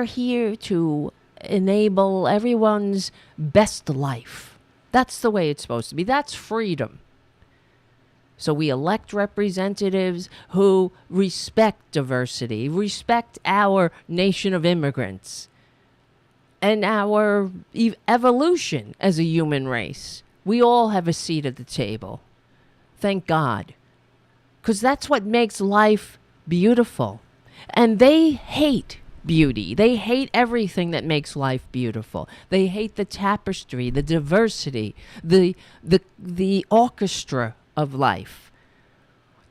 here to enable everyone's best life. That's the way it's supposed to be. That's freedom. So we elect representatives who respect diversity, respect our nation of immigrants, and our evolution as a human race. We all have a seat at the table. Thank God. Because that's what makes life beautiful. And they hate beauty. They hate everything that makes life beautiful. They hate the tapestry, the diversity, the orchestra of life.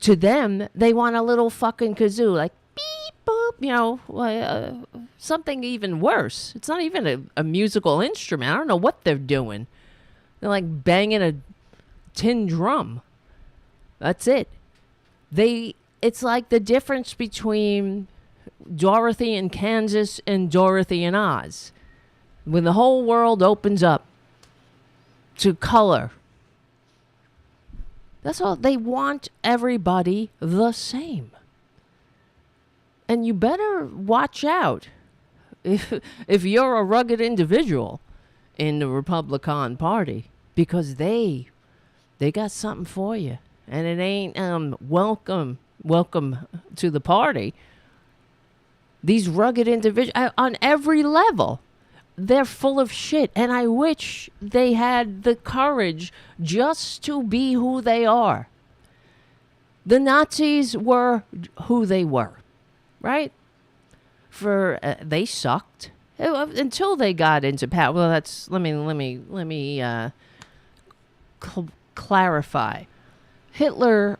To them, they want a little fucking kazoo, like beep boop, something even worse. It's not even a musical instrument. I don't know what they're doing. They're like banging a tin drum. That's it. They It's like the difference between Dorothy in Kansas and Dorothy in Oz. When the whole world opens up to color, that's all. They want everybody the same. And you better watch out if you're a rugged individual in the Republican Party, because they got something for you. And it ain't welcome to the party. These rugged individuals on every level, they're full of shit. And I wish they had the courage just to be who they are. The Nazis were who they were, right? They sucked until they got into power. Well, that's let me clarify. Hitler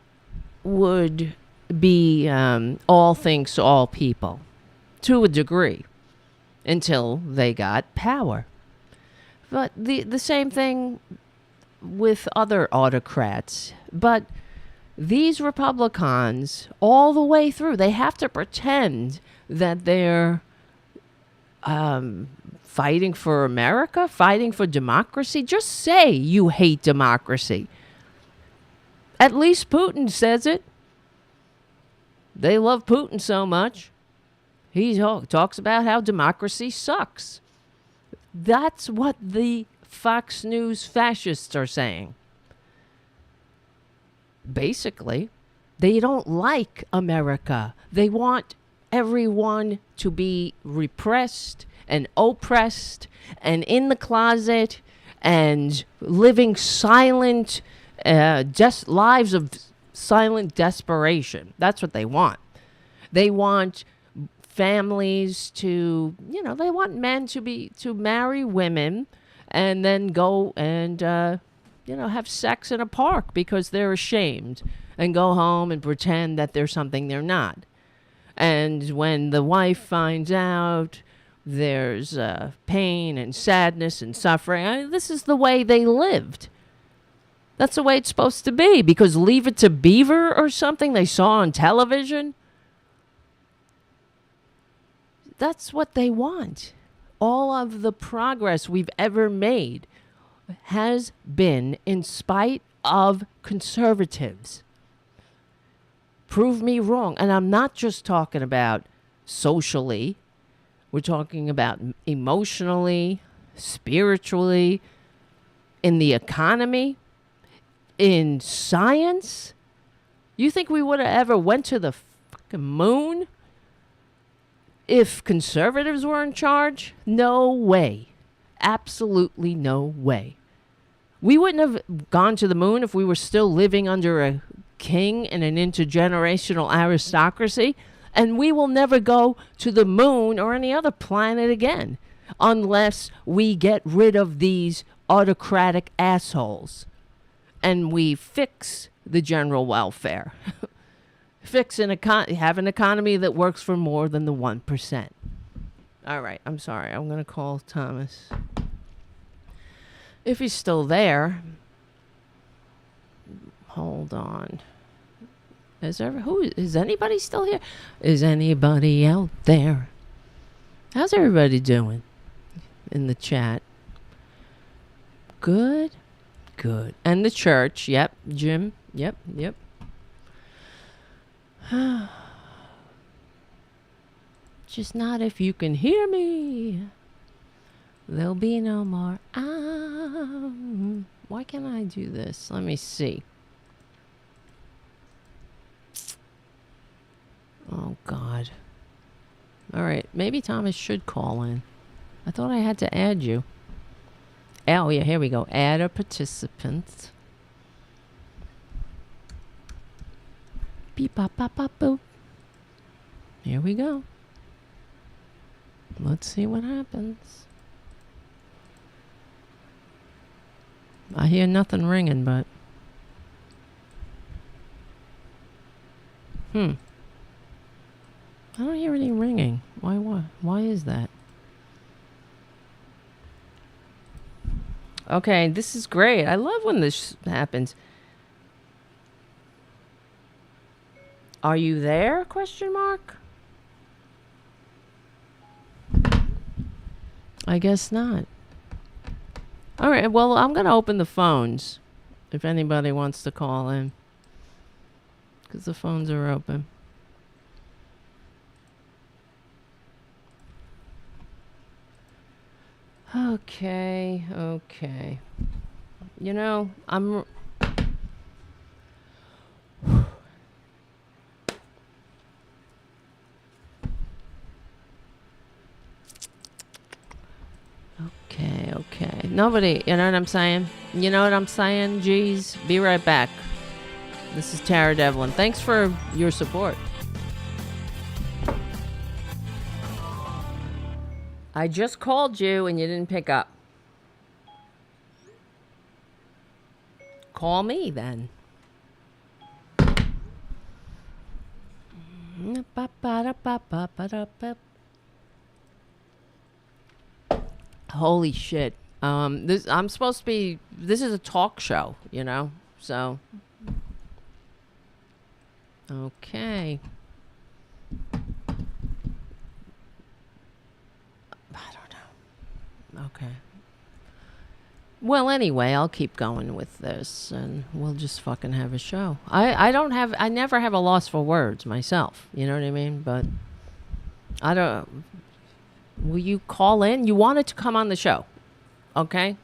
would be all things to all people to a degree until they got power. But the same thing with other autocrats. But these Republicans, all the way through, they have to pretend that they're fighting for America, fighting for democracy. Just say you hate democracy. At least Putin says it. They love Putin so much. He talks about how democracy sucks. That's what the Fox News fascists are saying. Basically, they don't like America. They want everyone to be repressed and oppressed and in the closet and living silent lives of silent desperation. That's what they want. They want families to, they want men to marry women and then go and, have sex in a park because they're ashamed, and go home and pretend that they're something they're not. And when the wife finds out, there's pain and sadness and suffering. This is the way they lived. That's the way it's supposed to be, because Leave It to Beaver or something they saw on television, that's what they want. All of the progress we've ever made has been in spite of conservatives. Prove me wrong. And I'm not just talking about socially. We're talking about emotionally, spiritually, in the economy, in science. You think we would have ever went to the fucking moon if conservatives were in charge? No way. Absolutely no way. We wouldn't have gone to the moon if we were still living under a king and an intergenerational aristocracy. And we will never go to the moon or any other planet again unless we get rid of these autocratic assholes and we fix the general welfare. Have an economy that works for more than the 1%. All right, I'm sorry. I'm going to call Thomas. If he's still there. Hold on. Is anybody still here? Is anybody out there? How's everybody doing in the chat? Good. And the church, yep. Jim, yep. Just not if you can hear me. There'll be no more. Why can't I do this? Let me see. Oh, God. All right. Maybe Thomas should call in. I thought I had to add you. Oh, yeah. Here we go. Add a participant. Beep, bop, bop, bop, boop. Here we go. Let's see what happens. I hear nothing ringing, but... I don't hear any ringing. Why is that? Okay, this is great. I love when this happens. Are you there? Question mark. I guess not. All right. Well, I'm going to open the phones if anybody wants to call in. Because the phones are open. Okay. You know, I'm... Okay. Nobody, you know what I'm saying? You know what I'm saying? Geez, be right back. This is Tara Devlin. Thanks for your support. I just called you and you didn't pick up. Call me then. Holy shit. I'm supposed to be, this is a talk show, you know? So, okay. I don't know. Okay. Well, anyway, I'll keep going with this and we'll just fucking have a show. I never have a loss for words myself. You know what I mean? But I don't, will you call in? You wanted to come on the show. Okay.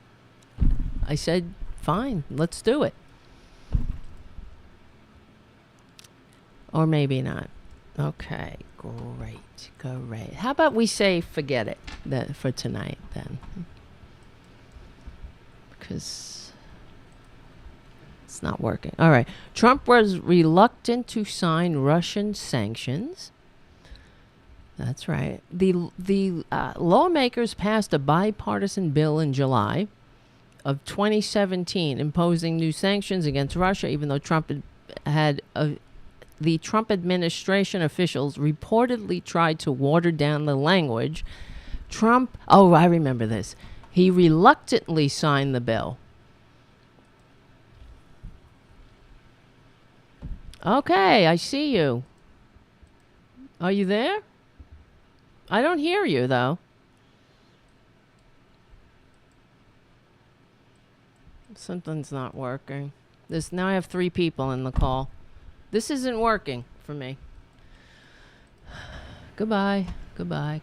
I said, fine, let's do it. Or maybe not. Okay, great. How about we say forget it for tonight then? Because it's not working. All right. Trump was reluctant to sign Russian sanctions. That's right. The lawmakers passed a bipartisan bill in July of 2017 imposing new sanctions against Russia, even though the Trump administration officials reportedly tried to water down the language. I remember this. He reluctantly signed the bill. Okay, I see you. Are you there? I don't hear you, though. Something's not working. Now I have 3 people in the call. This isn't working for me. Goodbye. I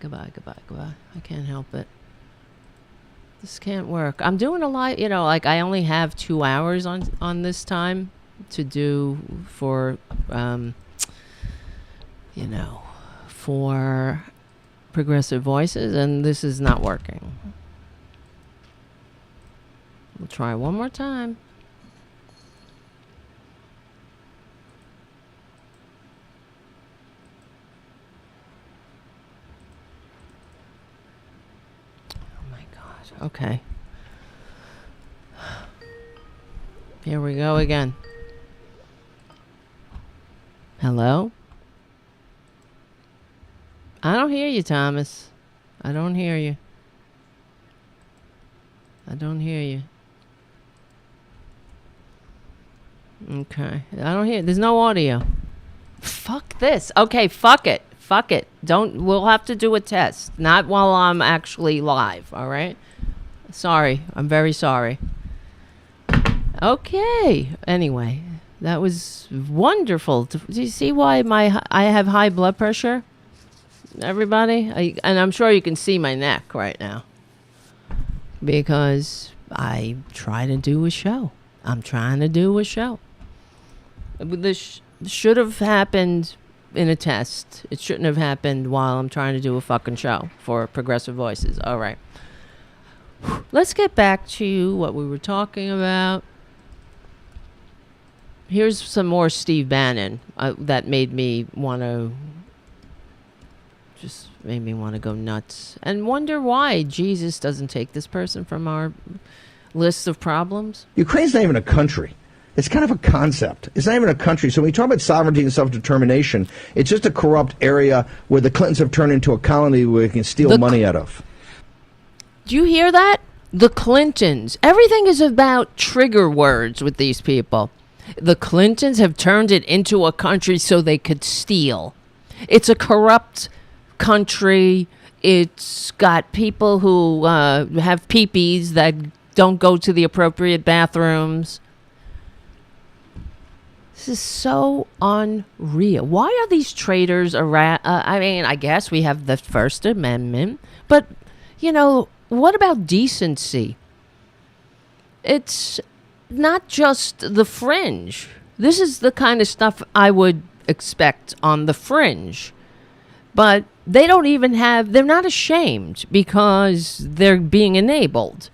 can't help it. This can't work. I'm doing a lot, you know, like I only have 2 hours on this time to do for, for Progressive Voices, and this is not working. We'll try one more time. Oh my God. Okay. Here we go again. Hello? I don't hear you, Thomas. I don't hear you. Okay. I don't hear. There's no audio. Fuck this. Okay, fuck it. We'll have to do a test. Not while I'm actually live, all right? Sorry. I'm very sorry. Okay. Anyway, that was wonderful. Do you see why I have high blood pressure? Everybody? And I'm sure you can see my neck right now. Because I try to do a show. I'm trying to do a show. This should have happened in a test. It shouldn't have happened while I'm trying to do a fucking show for Progressive Voices. All right. Let's get back to what we were talking about. Here's some more Steve Bannon that made me want to go nuts and wonder why Jesus doesn't take this person from our list of problems. Ukraine's not even a country. It's kind of a concept. It's not even a country. So when we talk about sovereignty and self-determination, it's just a corrupt area where the Clintons have turned into a colony where we can steal money out of. Do you hear that? The Clintons. Everything is about trigger words with these people. The Clintons have turned it into a country so they could steal. It's a corrupt country. It's got people who have peepees that don't go to the appropriate bathrooms. This is so unreal. Why are these traitors around? I mean, I guess we have the First Amendment, but, you know, what about decency? It's not just the fringe. This is the kind of stuff I would expect on the fringe. But they don't even have, they're not ashamed because they're being enabled.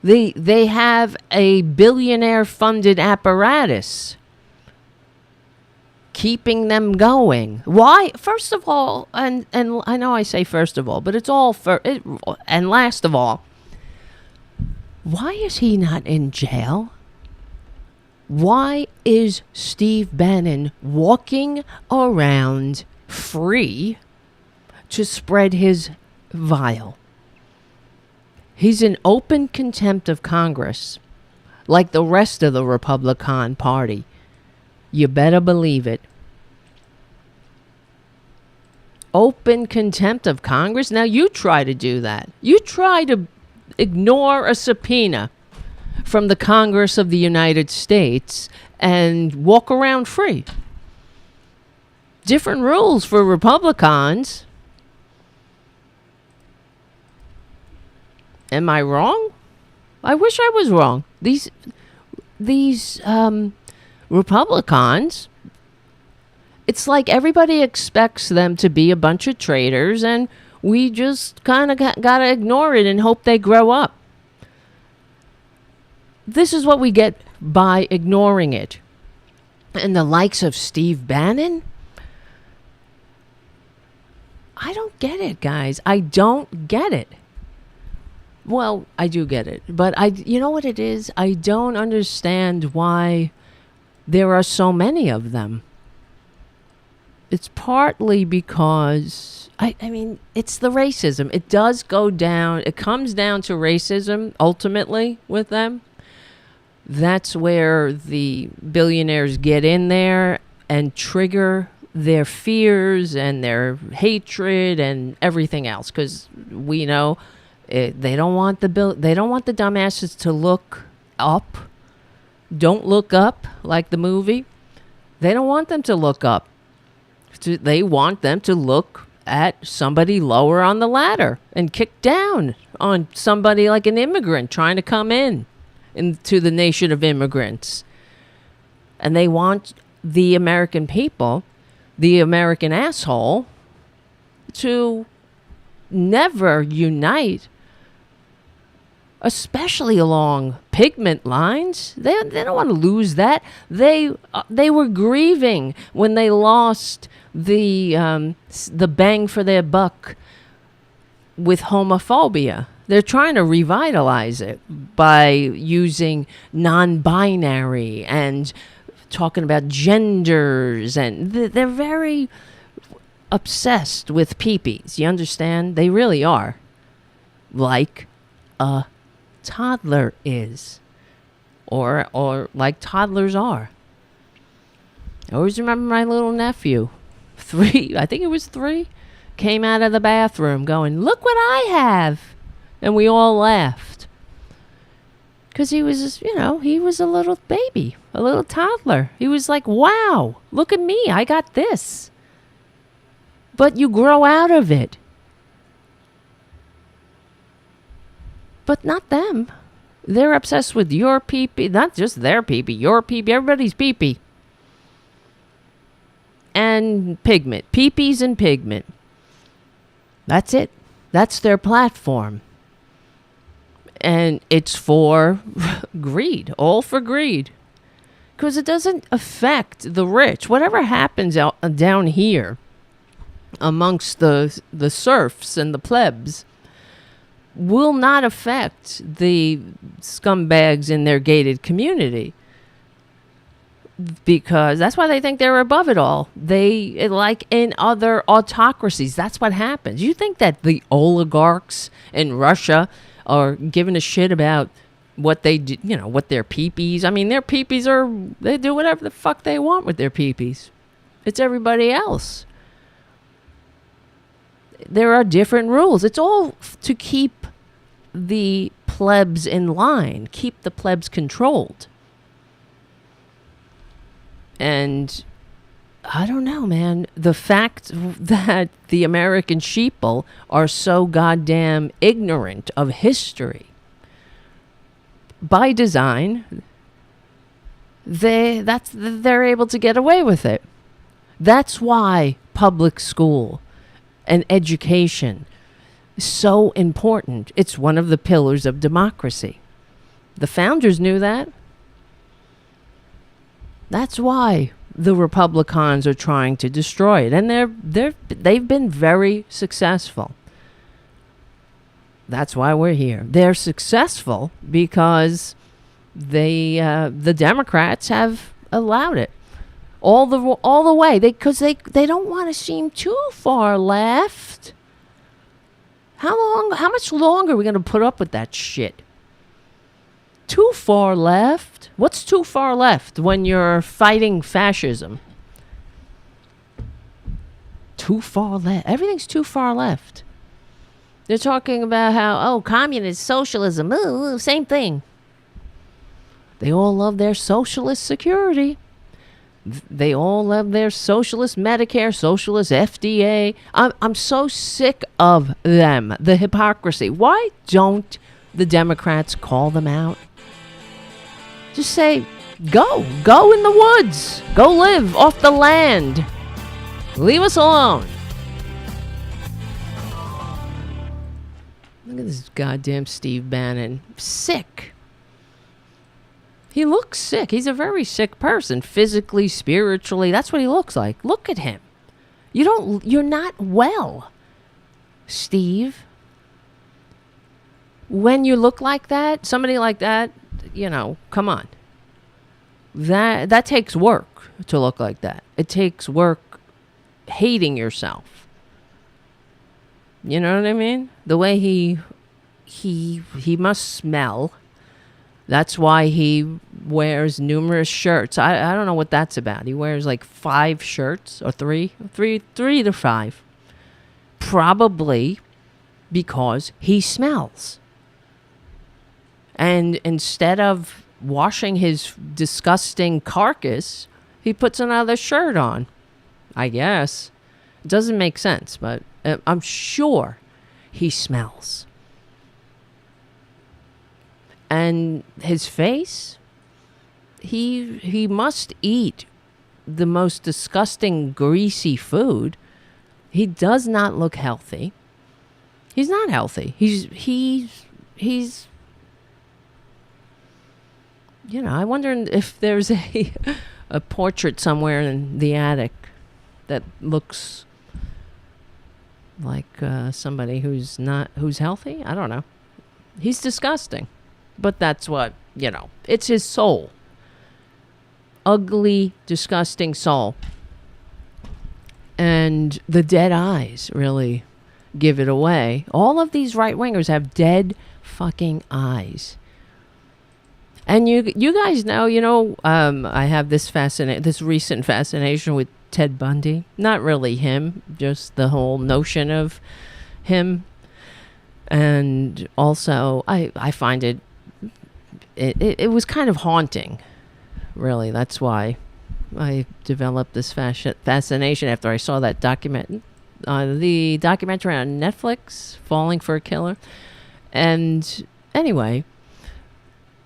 They have a billionaire-funded apparatus keeping them going. Why? First of all, and I know I say first of all, but it's all and last of all, why is he not in jail? Why is Steve Bannon walking around free to spread his vile? He's in open contempt of Congress, like the rest of the Republican Party. You better believe it. Open contempt of Congress? Now you try to do that. You try to ignore a subpoena from the Congress of the United States and walk around free. Different rules for Republicans. Am I wrong? I wish I was wrong. These Republicans, it's like everybody expects them to be a bunch of traitors, and we just kind of got to ignore it and hope they grow up. This is what we get by ignoring it. And the likes of Steve Bannon? I don't get it, guys. I don't get it. Well, I do get it, but you know what it is? I don't understand why there are so many of them. It's partly because, I mean, it's the racism. It does go down, it comes down to racism, ultimately, with them. That's where the billionaires get in there and trigger their fears and their hatred and everything else, because we know they don't want the dumbasses to look up. Don't look up, like the movie. They don't want them to look up. They want them to look at somebody lower on the ladder and kick down on somebody like an immigrant trying to come into the nation of immigrants. And they want the American people, the American asshole, to never unite, especially along pigment lines. They don't want to lose that. They were grieving when they lost the bang for their buck with homophobia. They're trying to revitalize it by using non-binary and talking about genders, and they're very obsessed with peepees. You understand? They really are. Like a toddler is, or like toddlers are. I always remember my little nephew, 3, I think it was 3, came out of the bathroom going, "Look what I have," and we all laughed because he was, he was a little baby, a little toddler. He was like, "Wow, look at me, I got this." But you grow out of it. But not them. They're obsessed with your pee-pee. Not just their pee-pee, your pee-pee, everybody's pee-pee. And pigment. Pee-pees and pigment. That's it. That's their platform. And it's for greed. All for greed. Because it doesn't affect the rich. Whatever happens down here amongst the serfs and the plebs will not affect the scumbags in their gated community, because that's why they think they're above it all. They, like in other autocracies, that's what happens. You think that the oligarchs in Russia are giving a shit about what they do, what their peepees. I mean, their peepees they do whatever the fuck they want with their peepees. It's everybody else. There are different rules. It's all to keep the plebs in line, keep the plebs controlled. And I don't know, man. The fact that the American sheeple are so goddamn ignorant of history, by design, they're able to get away with it. That's why public school and education is so important. It's one of the pillars of democracy. The founders knew that. That's why the Republicans are trying to destroy it, and they've been very successful. That's why we're here. They're successful because the Democrats have allowed it all the way. Because they don't want to seem too far left. How much longer are we going to put up with that shit? Too far left? What's too far left when you're fighting fascism? Too far left. Everything's too far left. They're talking about how, communist, socialism, same thing. They all love their socialist security. They all love their socialist Medicare, socialist FDA. I'm so sick of them, the hypocrisy. Why don't the Democrats call them out? Just say, go in the woods. Go live off the land. Leave us alone. Look at this goddamn Steve Bannon. Sick. He looks sick. He's a very sick person, physically, spiritually. That's what he looks like. Look at him. You're not well, Steve. When you look like that, somebody like that, come on. That takes work to look like that. It takes work hating yourself. You know what I mean? The way he must smell. That's why he wears numerous shirts. I don't know what that's about. He wears like 5 shirts or 3 to 5. Probably because he smells. And instead of washing his disgusting carcass, he puts another shirt on. I guess. It doesn't make sense, but I'm sure he smells. And his face, he must eat the most disgusting, greasy food. He does not look healthy. He's not healthy. He's I wonder if there's a portrait somewhere in the attic that looks like somebody who's healthy. I don't know. He's disgusting. But that's what, it's his soul. Ugly, disgusting soul. And the dead eyes really give it away. All of these right-wingers have dead fucking eyes. And you guys know, I have this recent fascination with Ted Bundy. Not really him, just the whole notion of him. And also, I find it was kind of haunting, really. That's why I developed this fascination after I saw that the documentary on Netflix, Falling for a Killer. And anyway,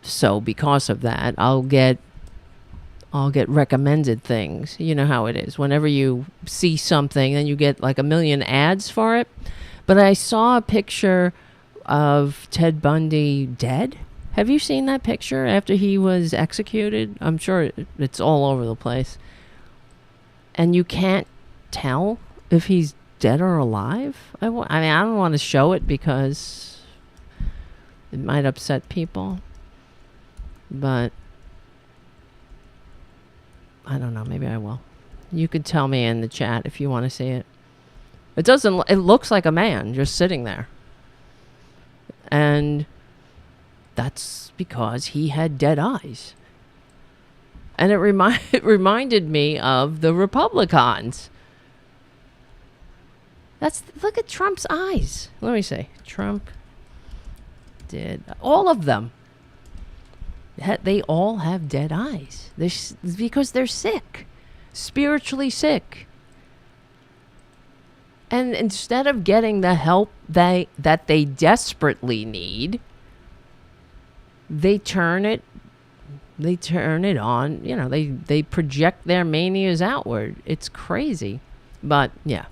so because of that, I'll get recommended things. You know how it is. Whenever you see something, then you get like a million ads for it. But I saw a picture of Ted Bundy dead. Have you seen that picture after he was executed? I'm sure it's all over the place. And you can't tell if he's dead or alive. I don't want to show it because it might upset people. But I don't know. Maybe I will. You could tell me in the chat if you want to see it. It looks like a man just sitting there. And That's because he had dead eyes. And it reminded me of the Republicans. Look at Trump's eyes. Let me see. Trump did all of them. They all have dead eyes. Because they're sick, spiritually sick. And instead of getting the help that they desperately need, they turn it on. You know, they project their manias outward. It's crazy. But yeah.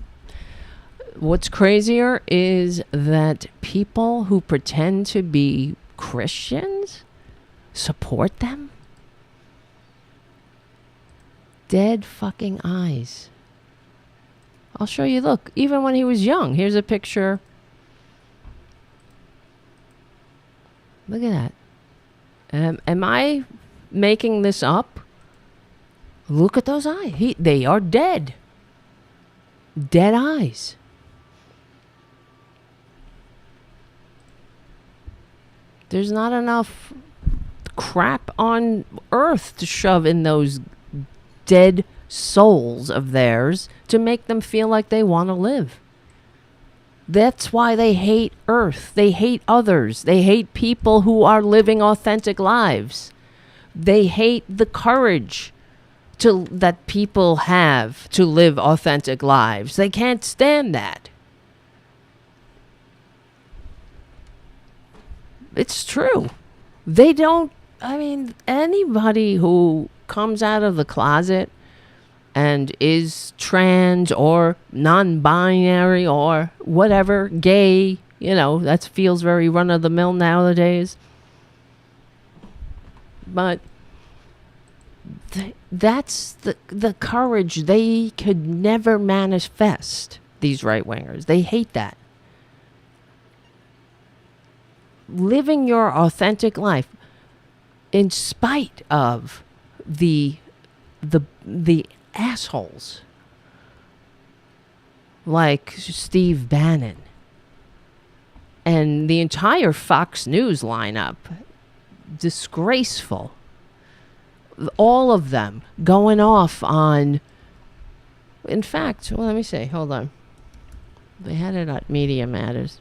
What's crazier is that people who pretend to be Christians support them. Dead fucking eyes. I'll show you. Look, even when he was young. Here's a picture. Look at that. Am I making this up? Look at those eyes. They are dead. Dead eyes. There's not enough crap on earth to shove in those dead souls of theirs to make them feel like they want to live. That's why they hate earth. They hate others. They hate people who are living authentic lives. They hate the courage that people have to live authentic lives. They can't stand that. It's true. They don't, anybody who comes out of the closet and is trans or non-binary or whatever, gay, that feels very run-of-the-mill nowadays. But that's the courage they could never manifest, these right-wingers. They hate that. Living your authentic life in spite of the assholes like Steve Bannon and the entire Fox News lineup. Disgraceful. All of them going off on... In fact, well, let me see. Hold on. They had it at Media Matters.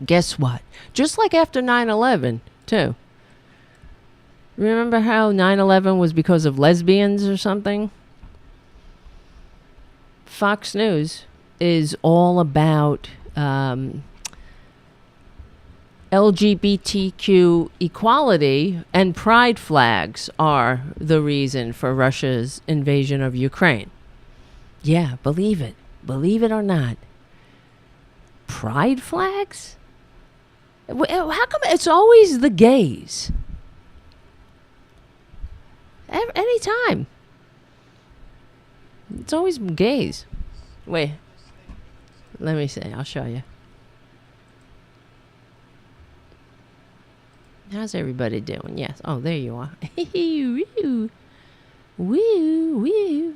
Guess what? Just like after 9/11, too. Remember how 9/11 was because of lesbians or something? Fox News is all about LGBTQ equality, and pride flags are the reason for Russia's invasion of Ukraine. Yeah, believe it. Believe it or not. Pride flags? How come it's always the gays? Anytime. It's always gays. Wait. Let me see. I'll show you. How's everybody doing? Yes. Oh, there you are. Woo. Woo. Woo.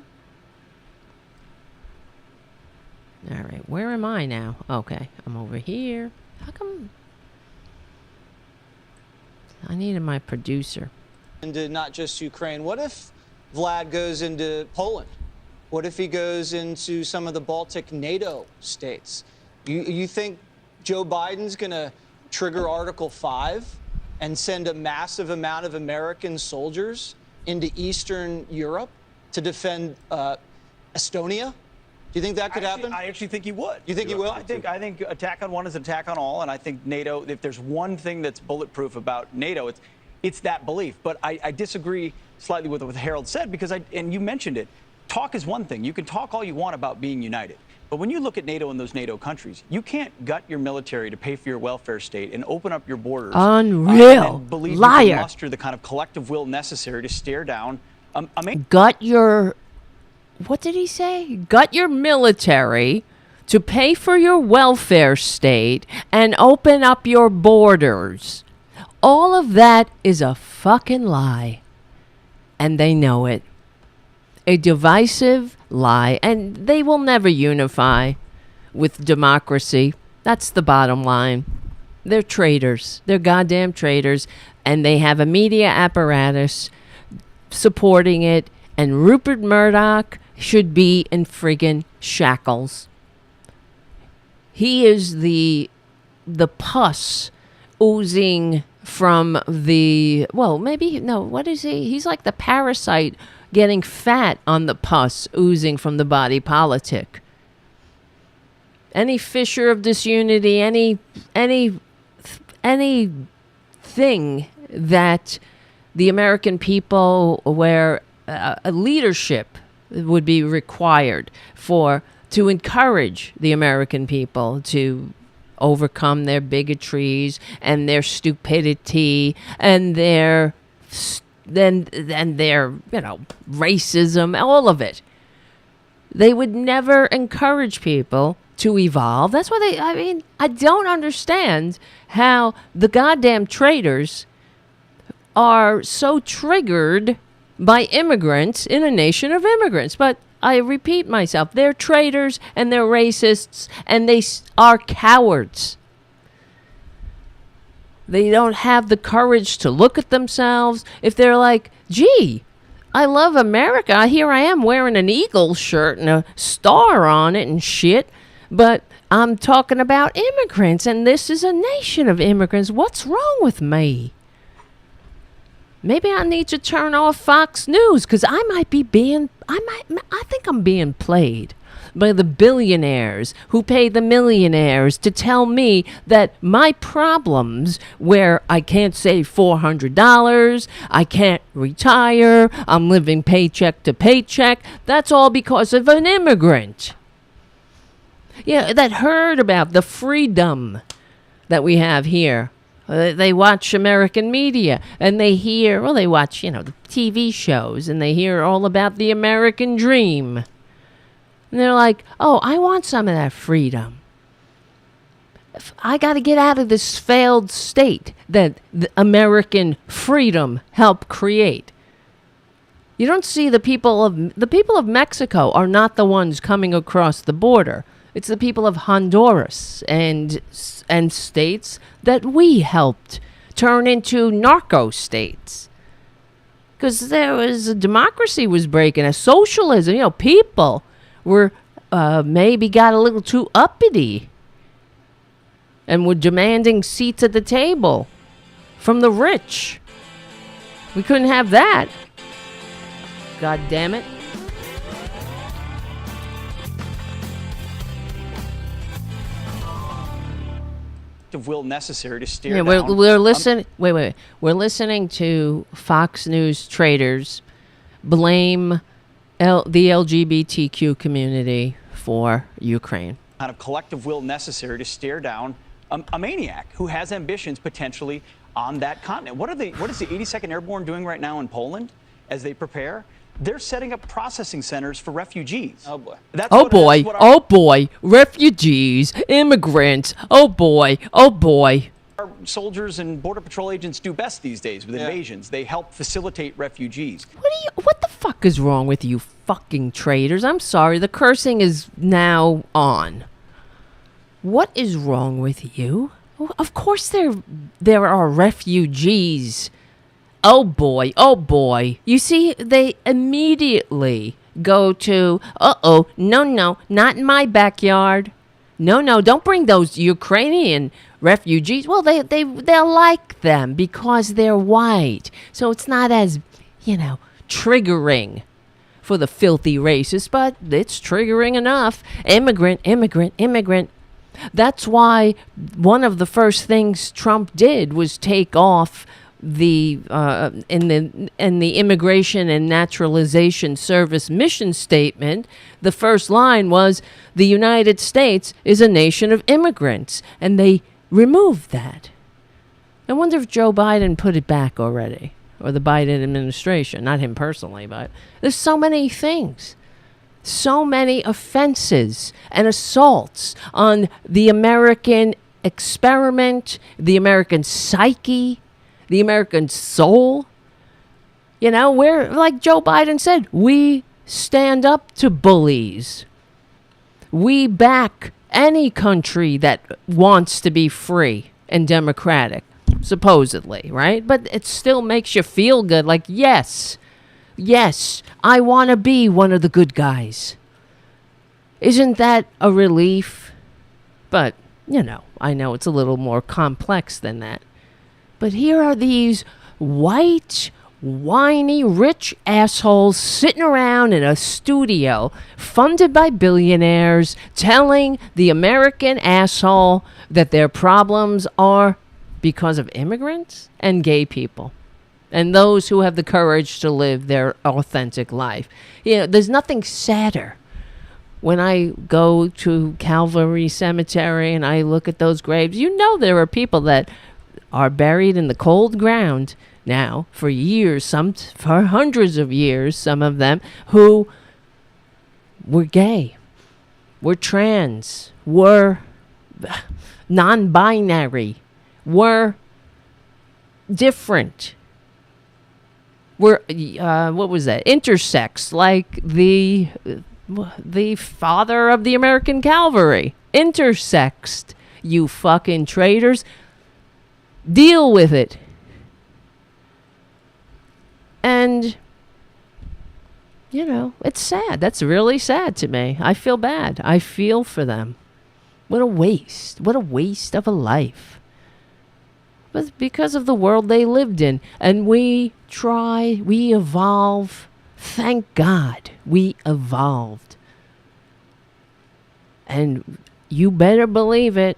All right. Where am I now? Okay. I'm over here. How come... I needed my producer. Into not just Ukraine. What if Vlad goes into Poland? What if he goes into some of the Baltic NATO states? You think Joe Biden's going to trigger Article 5 and send a massive amount of American soldiers into Eastern Europe to defend Estonia? Do you think that could happen? I actually think he would. You think he will? I think attack on one is attack on all, and I think NATO, if there's one thing that's bulletproof about NATO, it's that belief. But I disagree slightly with what Harold said, because and you mentioned it, talk is one thing. You can talk all you want about being united. But when you look at NATO and those NATO countries, you can't gut your military to pay for your welfare state and open up your borders. Unreal. And believe Liar. you can muster the kind of collective will necessary to stare down gut your... What did he say? Gut your military to pay for your welfare state and open up your borders. All of that is a fucking lie. And they know it. A divisive lie. And they will never unify with democracy. That's the bottom line. They're traitors. They're goddamn traitors. And they have a media apparatus supporting it. And Rupert Murdoch should be in friggin' shackles. He is the pus oozing from the, well, maybe, no, what is he? He's like the parasite getting fat on the pus oozing from the body politic. Any fissure of disunity, anything that the American people, where a leadership would be required to encourage the American people to overcome their bigotries and their stupidity and their racism, all of it. They would never encourage people to evolve. That's why I don't understand how the goddamn traitors are so triggered by immigrants in a nation of immigrants. But I repeat myself, they're traitors and they're racists and they are cowards. They don't have the courage to look at themselves. If they're like, gee, I love America. Here I am wearing an Eagle shirt and a star on it and shit. But I'm talking about immigrants and this is a nation of immigrants. What's wrong with me? Maybe I need to turn off Fox News because I think I'm being played by the billionaires who pay the millionaires to tell me that my problems, where I can't save $400, I can't retire, I'm living paycheck to paycheck, that's all because of an immigrant. Yeah, that heard about the freedom that we have here. They watch American media and they watch, the TV shows and they hear all about the American dream. And they're like, oh, I want some of that freedom. I got to get out of this failed state that the American freedom helped create. You don't see the people of Mexico are not the ones coming across the border. It's the people of Honduras and states that we helped turn into narco states. Because there was a democracy was breaking, a socialism. People were maybe got a little too uppity and were demanding seats at the table from the rich. We couldn't have that. God damn it. Of will necessary to steer down. We're listening. Wait. We're listening to Fox News traitors blame the LGBTQ community for Ukraine. Kind of collective will necessary to stare down a maniac who has ambitions potentially on that continent. What is the 82nd Airborne doing right now in Poland as they prepare? They're setting up processing centers for refugees. Oh, boy. Oh, boy. Refugees, immigrants. Oh, boy. Our soldiers and Border Patrol agents do best these days with invasions. They help facilitate refugees. What the fuck is wrong with you fucking traitors? I'm sorry. The cursing is now on. What is wrong with you? Of course there are refugees. Oh boy. You see, they immediately go to, no, not in my backyard. No, don't bring those Ukrainian refugees. Well, they'll like them because they're white. So it's not as, triggering for the filthy racists, but it's triggering enough. Immigrant. That's why one of the first things Trump did was take off in the Immigration and Naturalization Service mission statement. The first line was, the United States is a nation of immigrants, and they removed that. I wonder if Joe Biden put it back already, or the Biden administration, not him personally, but there's so many things, so many offenses and assaults on the American experiment, the American psyche, the American soul. We're, like Joe Biden said, we stand up to bullies. We back any country that wants to be free. and democratic, supposedly, right? But it still makes you feel good. Like, yes, I want to be one of the good guys. Isn't that a relief? But, I know it's a little more complex than that. But here are these white, whiny, rich assholes sitting around in a studio funded by billionaires telling the American asshole that their problems are because of immigrants and gay people and those who have the courage to live their authentic life. There's nothing sadder. When I go to Calvary Cemetery and I look at those graves, there are people that are buried in the cold ground now for years, for hundreds of years, some of them, who were gay, were trans, were non-binary, were different, were, intersex, like the father of the American Cavalry, intersexed, you fucking traitors. Deal with it. And, it's sad. That's really sad to me. I feel bad. I feel for them. What a waste. What a waste of a life. But because of the world they lived in. And we evolve. Thank God we evolved. And you better believe it.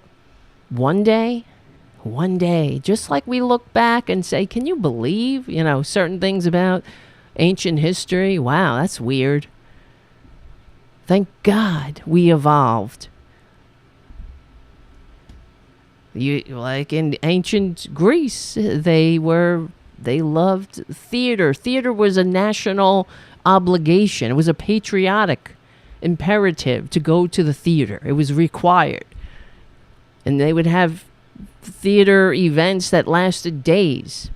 One day, just like we look back and say, can you believe, certain things about ancient history? Wow, that's weird. Thank God we evolved. Like in ancient Greece, they loved theater. Theater was a national obligation. It was a patriotic imperative to go to the theater. It was required. And they would have theater events that lasted days,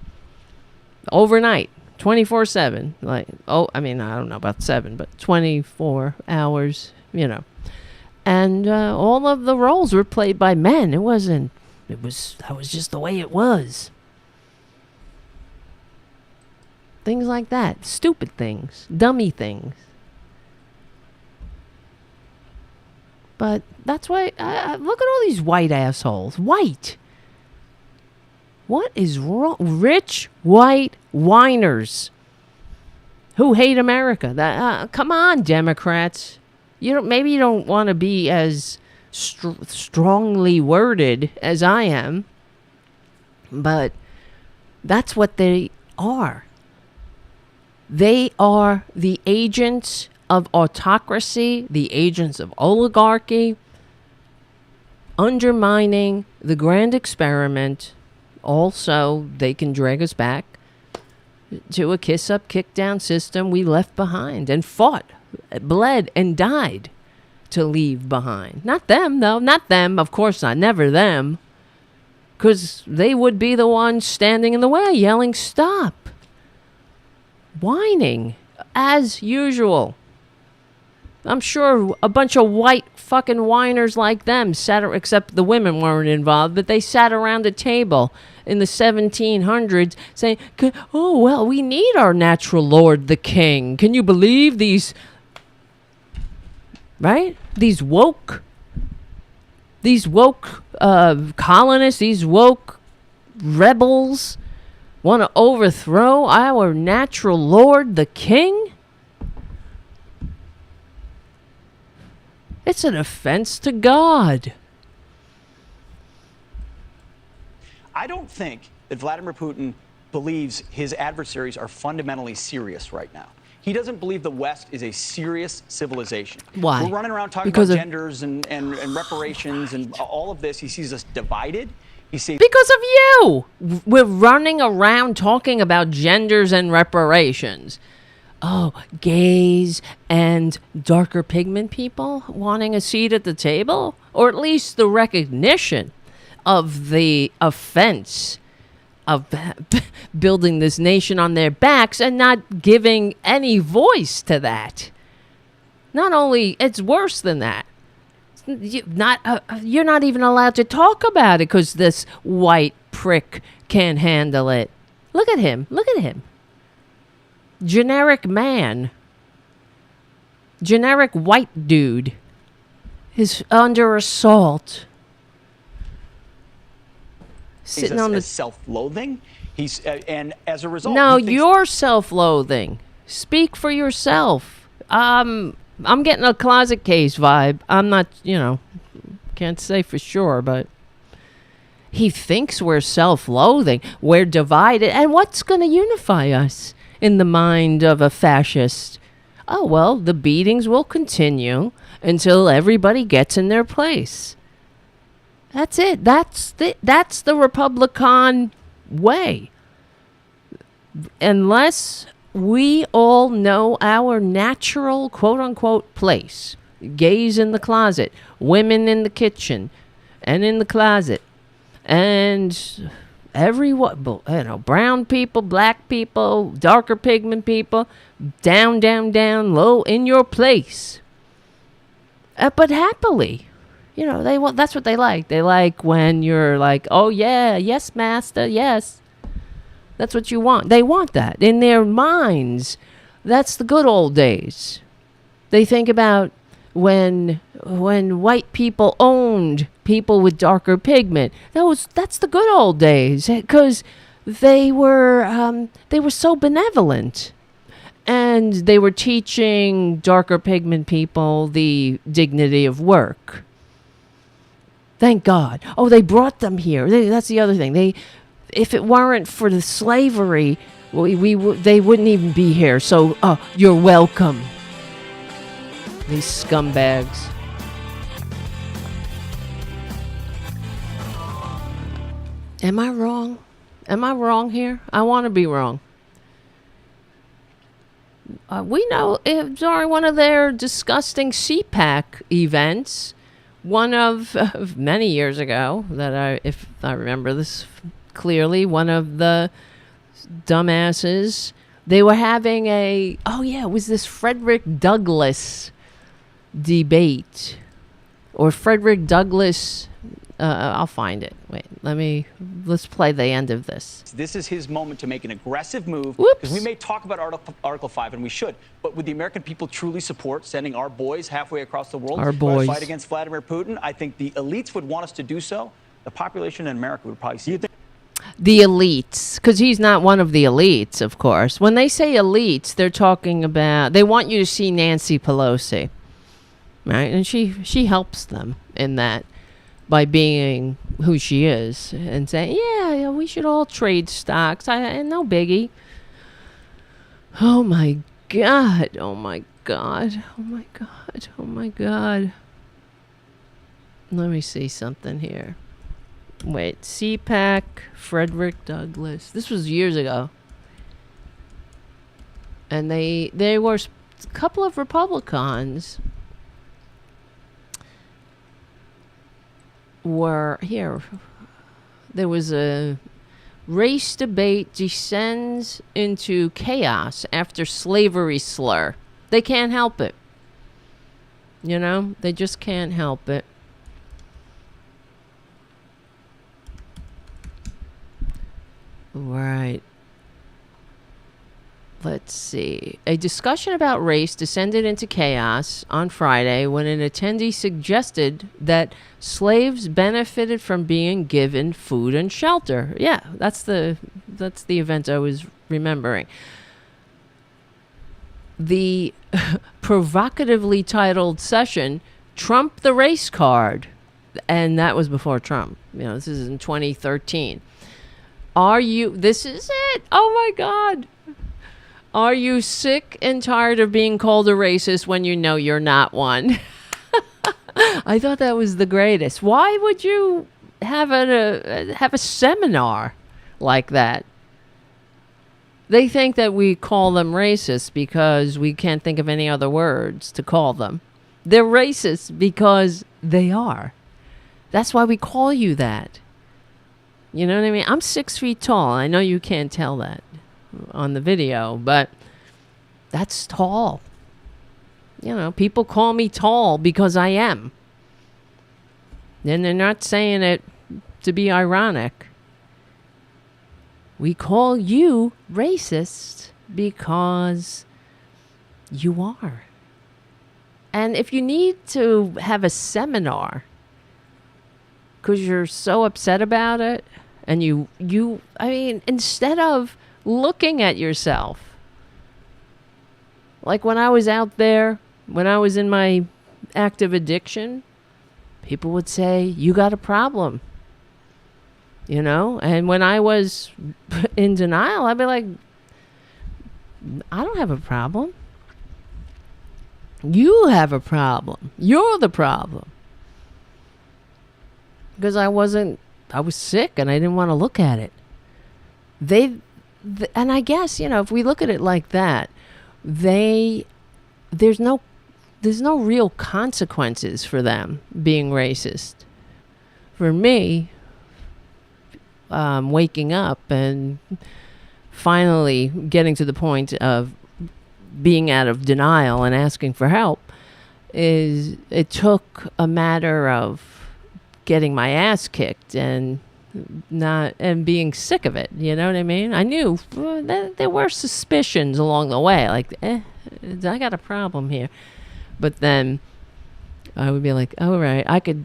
overnight, 24/7. I don't know about 7, but 24 hours, And all of the roles were played by men. That was just the way it was. Things like that. Stupid things. Dummy things. But that's why, look at all these white assholes. White. What is wrong? Rich, white whiners who hate America. Come on, Democrats. Maybe you don't want to be as strongly worded as I am, but that's what they are. They are the agents of autocracy, the agents of oligarchy, undermining the grand experiment. Also, they can drag us back to a kiss-up, kick-down system we left behind and fought, bled, and died to leave behind. Not them, though. Not them. Of course not. Never them. Because they would be the ones standing in the way, yelling, stop. Whining, as usual. I'm sure a bunch of white fucking whiners like them except the women weren't involved, but they sat around a table in the 1700s saying, oh, well, we need our natural lord, the king. Can you believe these, right? These woke colonists, these woke rebels want to overthrow our natural lord, the king? It's an offense to God. I don't think that Vladimir Putin believes his adversaries are fundamentally serious right now. He doesn't believe the West is a serious civilization. Why? We're running around talking about genders and reparations and all of this. He sees us divided. Because of you. We're running around talking about genders and reparations. Oh, gays and darker pigment people wanting a seat at the table? Or at least the recognition of the offense of building this nation on their backs and not giving any voice to that. Not only, it's worse than that. you're not even allowed to talk about it because this white prick can't handle it. Look at him. Look at him. Generic man. Generic white dude is under assault. Sitting on the self-loathing. He's and as a result, no, you're self-loathing. Speak for yourself. I'm getting a closet case vibe. I'm not, can't say for sure, but he thinks we're self-loathing. We're divided. And what's going to unify us in the mind of a fascist? Oh, well, the beatings will continue until everybody gets in their place. That's it. That's the Republican way. Unless we all know our natural, quote-unquote, place. Gays in the closet, women in the kitchen, and in the closet. And everyone, brown people, black people, darker pigment people, down, low, in your place. But happily. That's what they like. They like when you're like, oh, yeah, yes, master, yes. That's what you want. They want that. In their minds, that's the good old days. They think about when white people owned people with darker pigment. That's the good old days because they were so benevolent. And they were teaching darker pigment people the dignity of work. Thank God. Oh, they brought them here. That's the other thing. If it weren't for the slavery, they wouldn't even be here. So, you're welcome. These scumbags. Am I wrong? Am I wrong here? I want to be wrong. We know during one of their disgusting CPAC events, one of many years ago, if I remember this clearly, one of the dumbasses, they were having it was this Frederick Douglass debate. Or Frederick Douglass, I'll find it. Wait, let's play the end of this. This is his moment to make an aggressive move. Whoops. Because we may talk about Article 5, and we should, but would the American people truly support sending our boys halfway across the world to fight against Vladimir Putin? I think the elites would want us to do so. The population in America would probably see it. The elites, because he's not one of the elites, of course. When they say elites, they're talking about, they want you to see Nancy Pelosi, right? And she helps them in that by being who she is and saying, yeah, we should all trade stocks. And no biggie. Oh my God. Oh my God. Oh my God. Oh my God. Let me see something here. Wait, CPAC, Frederick Douglass. This was years ago. And they were a couple of Republicans were here. There was a race debate descends into chaos after slavery slur. They can't help it. They just can't help it. Right. Let's see. A discussion about race descended into chaos on Friday when an attendee suggested that slaves benefited from being given food and shelter. Yeah, that's the event I was remembering. The provocatively titled session, Trump the Race Card. And that was before Trump. This is in 2013. This is it. Oh my God. Are you sick and tired of being called a racist when you know you're not one? I thought that was the greatest. Why would you have a seminar like that? They think that we call them racist because we can't think of any other words to call them. They're racist because they are. That's why we call you that. You know what I mean? I'm 6 feet tall. I know you can't tell that on the video, but that's tall. People call me tall because I am. And they're not saying it to be ironic. We call you racist because you are. And if you need to have a seminar because you're so upset about it, and I mean, instead of looking at yourself, like when I was out there, when I was in my active addiction, people would say, you got a problem. You know? And when I was in denial, I'd be like, I don't have a problem. You have a problem. You're the problem. Because I was sick and I didn't want to look at it. And I guess, you know, if we look at it like that, there's no real consequences for them being racist. For me, waking up and finally getting to the point of being out of denial and asking for help, it took a matter of getting my ass kicked and being sick of it. You know what I mean? I knew there were suspicions along the way, like, I got a problem here. But then I would be like, oh, right, I could,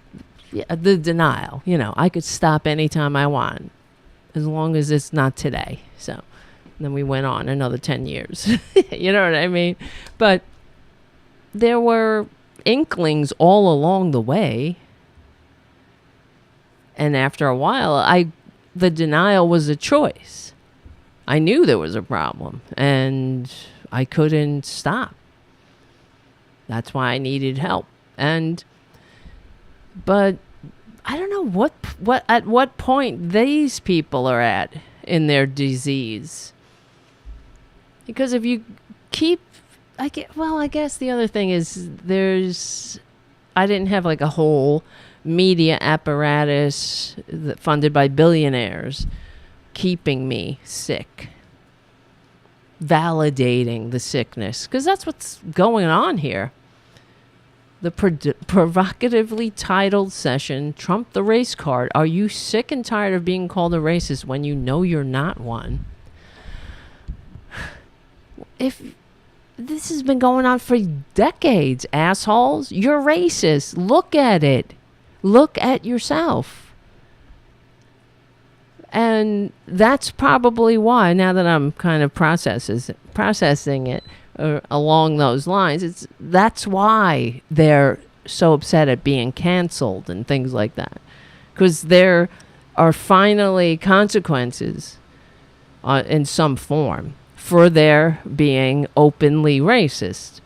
the denial, you know, I could stop anytime I want, as long as it's not today. So then we went on another 10 years. You know what I mean? But there were inklings all along the way. And after a while, the denial was a choice. I knew there was a problem, and I couldn't stop. That's why I needed help. But I don't know at what point these people are at in their disease. Because if you keep, I guess the other thing is I didn't have like a whole media apparatus funded by billionaires keeping me sick, validating the sickness, because that's what's going on here. The provocatively titled session, Trump the Race Card. Are you sick and tired of being called a racist when you know you're not one? If this has been going on for decades, assholes, you're racist. Look at it. Look at yourself. And that's probably why, now that I'm kind of processing it along those lines, that's why they're so upset at being canceled and things like that. Because there are finally consequences in some form for their being openly racist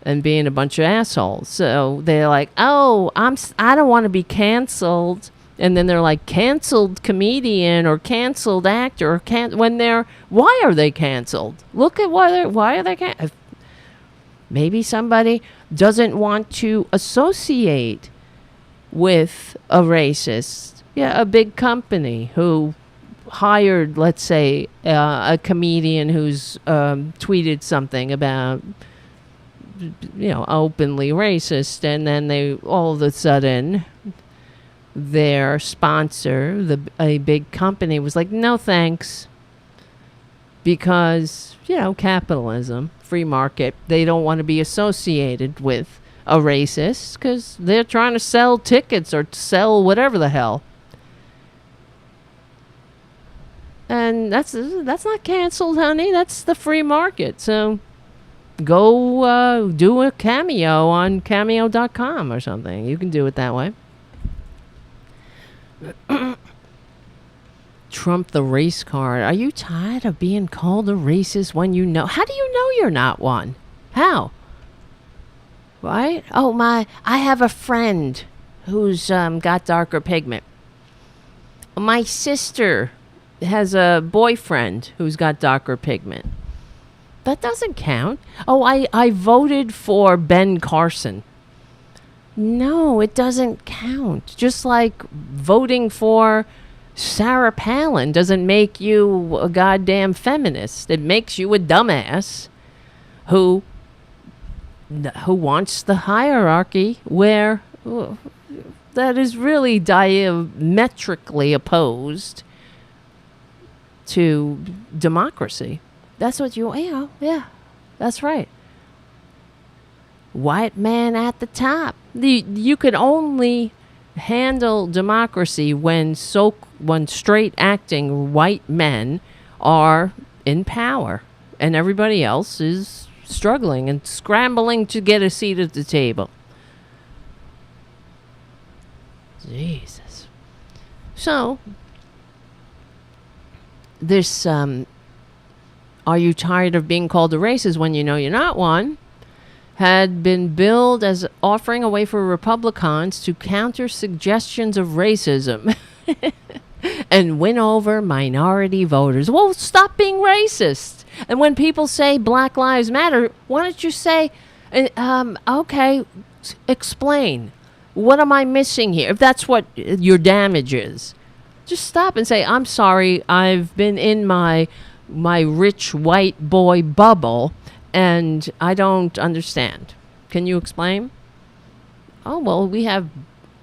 and being a bunch of assholes. So they're like, oh, I don't want to be canceled. And then they're like, canceled comedian or canceled actor. Why are they canceled? Look at why are they canceled? Maybe somebody doesn't want to associate with a racist. Yeah, a big company who hired, let's say, a comedian who's tweeted something about, you know, openly racist, and then they all of a sudden their sponsor, a big company, was like, no thanks, because, you know, capitalism, free market, they don't want to be associated with a racist because they're trying to sell tickets or sell whatever the hell. And that's not canceled, honey. That's the free market. So go do a cameo on cameo.com or something. You can do it that way. Trump the race card. Are you tired of being called a racist when you know? How do you know you're not one? How? Right? Oh, I have a friend who's got darker pigment. My sister has a boyfriend who's got darker pigment. That doesn't count. Oh, I voted for Ben Carson. No, it doesn't count. Just like voting for Sarah Palin doesn't make you a goddamn feminist. It makes you a dumbass who wants the hierarchy where that is really diametrically opposed to democracy. That's what yeah, that's right. White man at the top. You could only handle democracy when straight acting white men are in power and everybody else is struggling and scrambling to get a seat at the table. Jesus. So, this, are you tired of being called a racist when you know you're not one? Had been billed as offering a way for Republicans to counter suggestions of racism and win over minority voters. Well, stop being racist. And when people say Black Lives Matter, why don't you say, okay, explain. What am I missing here? If that's what your damage is, just stop and say, I'm sorry, I've been in my rich white boy bubble and I don't understand. Can you explain? Oh, well, we have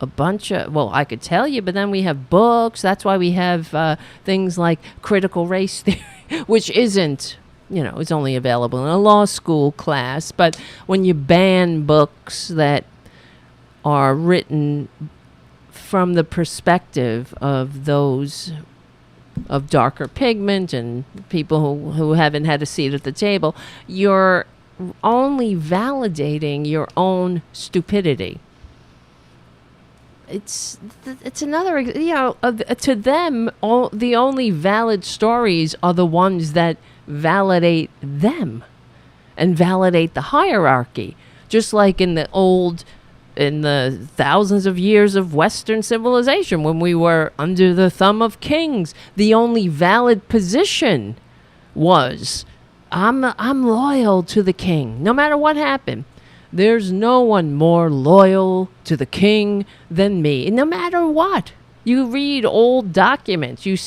a bunch of, well, I could tell you, but then we have books. That's why we have things like critical race theory, which isn't, it's only available in a law school class. But when you ban books that are written from the perspective of those of darker pigment and people who haven't had a seat at the table, you're only validating your own stupidity. It's another, to them, the only valid stories are the ones that validate them and validate the hierarchy. Just like in the thousands of years of Western civilization, when we were under the thumb of kings, the only valid position was, I'm loyal to the king, no matter what happened. There's no one more loyal to the king than me, no matter what. You read old documents, you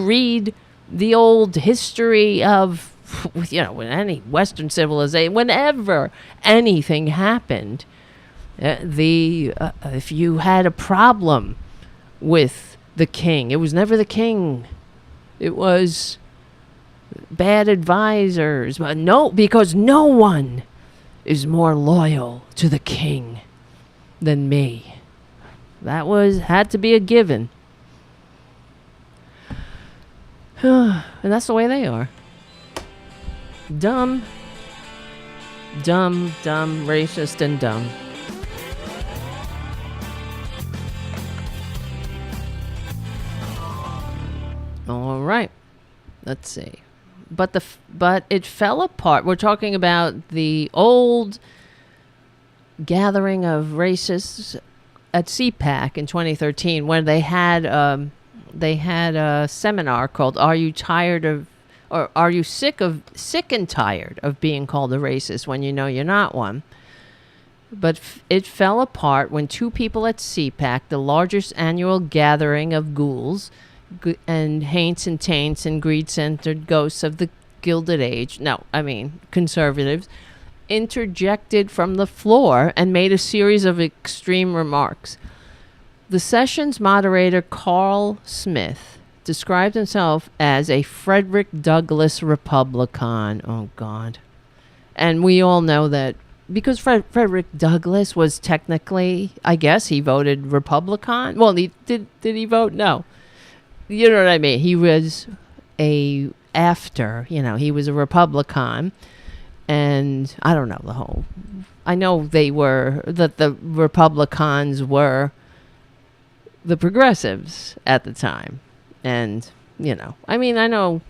read the old history of, when any Western civilization, whenever anything happened, if you had a problem with the king, it was never the king. It was bad advisors. But no, because no one is more loyal to the king than me. That had to be a given. And that's the way they are. Dumb, racist, and dumb. All right. Let's see. But it fell apart. We're talking about the old gathering of racists at CPAC in 2013, when they had a seminar called "Are you tired of, or are you sick and tired of being called a racist when you know you're not one?" But it fell apart when two people at CPAC, the largest annual gathering of ghouls and haints and taints and greed-centered ghosts of the Gilded Age, conservatives, interjected from the floor and made a series of extreme remarks. The session's moderator, Carl Smith, described himself as a Frederick Douglass Republican. Oh, God. And we all know that because Frederick Douglass was technically, I guess, he voted Republican. Well, did he vote? No. You know what I mean? He was he was a Republican, and I don't know I know that the Republicans were the progressives at the time. And, I know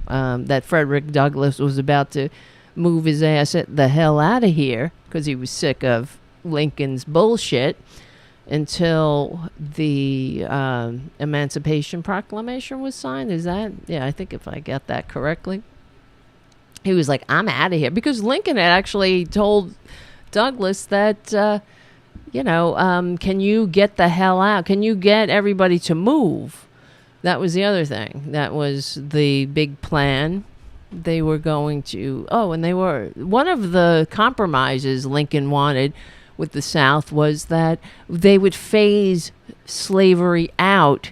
that Frederick Douglass was about to move his ass the hell out of here because he was sick of Lincoln's bullshit, until the Emancipation Proclamation was signed. I think if I got that correctly. He was like, I'm out of here. Because Lincoln had actually told Douglass that, can you get the hell out? Can you get everybody to move? That was the other thing. That was the big plan. They were going to, one of the compromises Lincoln wanted with the South was that they would phase slavery out,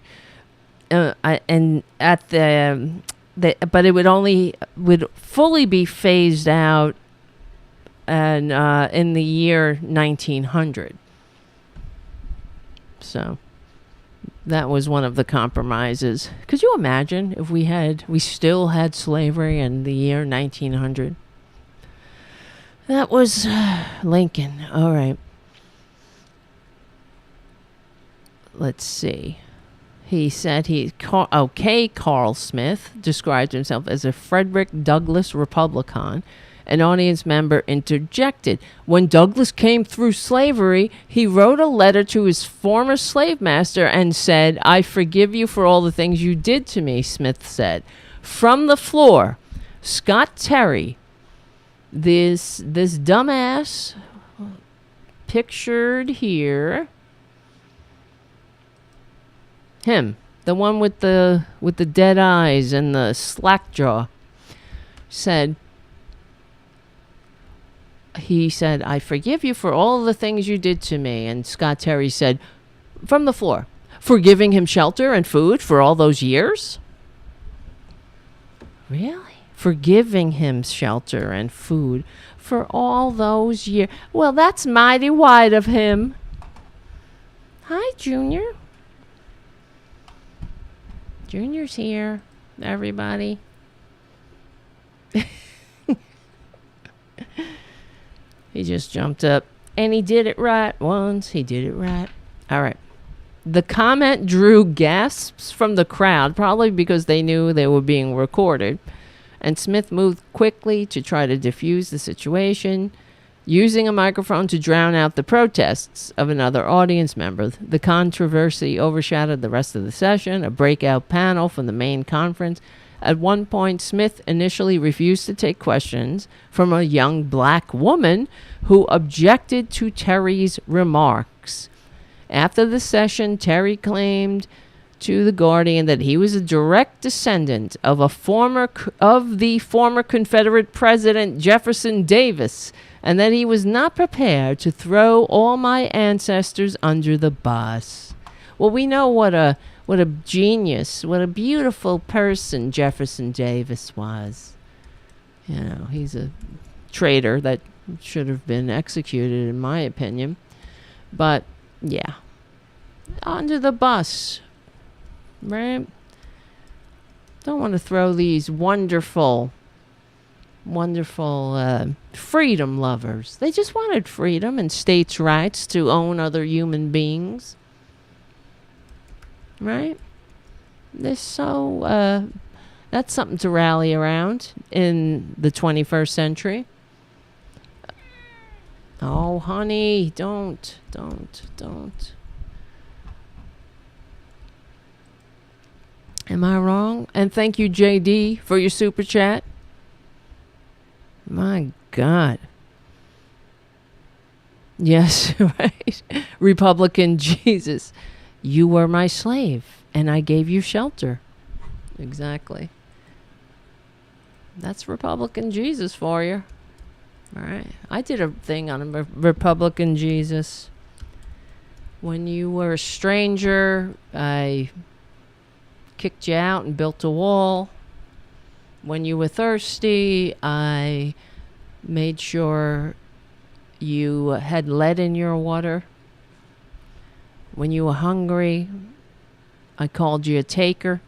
and at but it would fully be phased out and in the year 1900. So that was one of the compromises. Could you imagine if we still had slavery in the year 1900? That was Lincoln. All right. Let's see. He said Carl Smith described himself as a Frederick Douglass Republican. An audience member interjected. When Douglass came through slavery, he wrote a letter to his former slave master and said, "I forgive you for all the things you did to me," Smith said. From the floor, Scott Terry, this dumbass pictured here, him, the one with the dead eyes and the slack jaw, he said, "I forgive you for all the things you did to me." And Scott Terry said, from the floor, "For giving him shelter and food for all those years?" Really? For giving him shelter and food for all those years. Well, that's mighty white of him. Hi, Junior. Junior's here, everybody. He just jumped up, and he did it right once. He did it right. All right. The comment drew gasps from the crowd, probably because they knew they were being recorded. And Smith moved quickly to try to diffuse the situation, using a microphone to drown out the protests of another audience member. The controversy overshadowed the rest of the session, a breakout panel from the main conference. At one point, Smith initially refused to take questions from a young black woman who objected to Terry's remarks. After the session, Terry claimed to the Guardian that he was a direct descendant of the former Confederate President Jefferson Davis, and that he was not prepared to throw all my ancestors under the bus. Well, we know what a genius, what a beautiful person Jefferson Davis was. You know, he's a traitor that should have been executed, in my opinion. But, yeah. Under the bus. Right? Don't want to throw these wonderful freedom lovers. They just wanted freedom and states' rights to own other human beings. Right? That's something to rally around in the 21st century. Oh, honey, don't. Am I wrong? And thank you, JD, for your super chat. My God. Yes, right. Republican Jesus. You were my slave, and I gave you shelter. Exactly. That's Republican Jesus for you. All right. I did a thing on a Republican Jesus. When you were a stranger, I kicked you out and built a wall. When you were thirsty, I made sure you had lead in your water. When you were hungry, I called you a taker.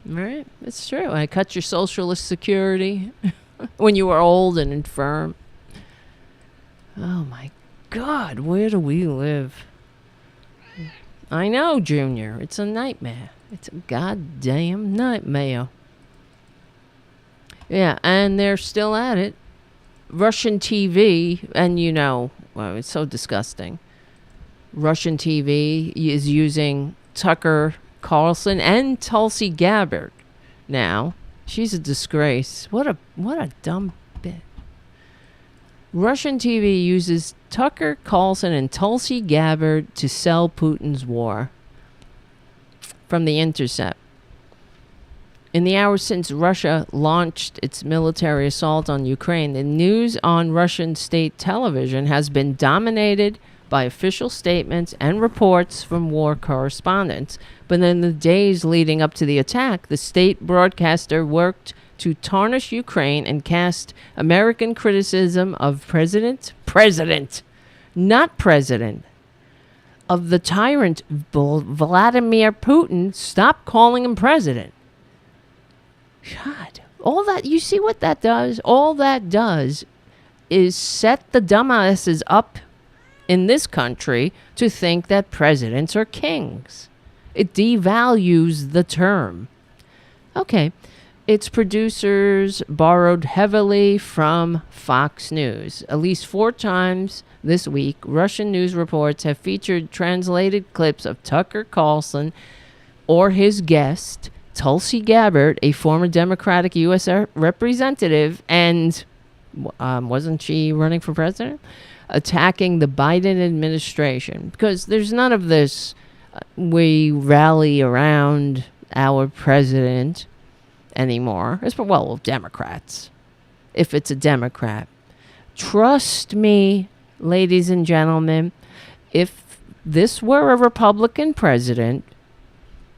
Right? It's true. I cut your socialist security when you were old and infirm. Oh my God, where do we live? I know, Junior. It's a nightmare. It's a goddamn nightmare. Yeah, and they're still at it. Russian TV, and you know, well, it's so disgusting. Russian TV is using Tucker Carlson and Tulsi Gabbard now. She's a disgrace. What a dumb bit. Russian TV uses Tucker Carlson and Tulsi Gabbard to sell Putin's war. From The Intercept. In the hours since Russia launched its military assault on Ukraine, the news on Russian state television has been dominated by official statements and reports from war correspondents. But in the days leading up to the attack, the state broadcaster worked to tarnish Ukraine and cast American criticism of not president, of the tyrant Vladimir Putin. Stop calling him president. God, all that, you see what that does? All that does is set the dumbasses up in this country to think that presidents are kings. It devalues the term. Okay, its producers borrowed heavily from Fox News. At least 4 times this week, Russian news reports have featured translated clips of Tucker Carlson or his guest, Tulsi Gabbard, a former Democratic U.S. representative, and wasn't she running for president? Attacking the Biden administration. Because there's none of this, we rally around our president anymore. Well, Democrats. If it's a Democrat. Trust me, ladies and gentlemen, if this were a Republican president,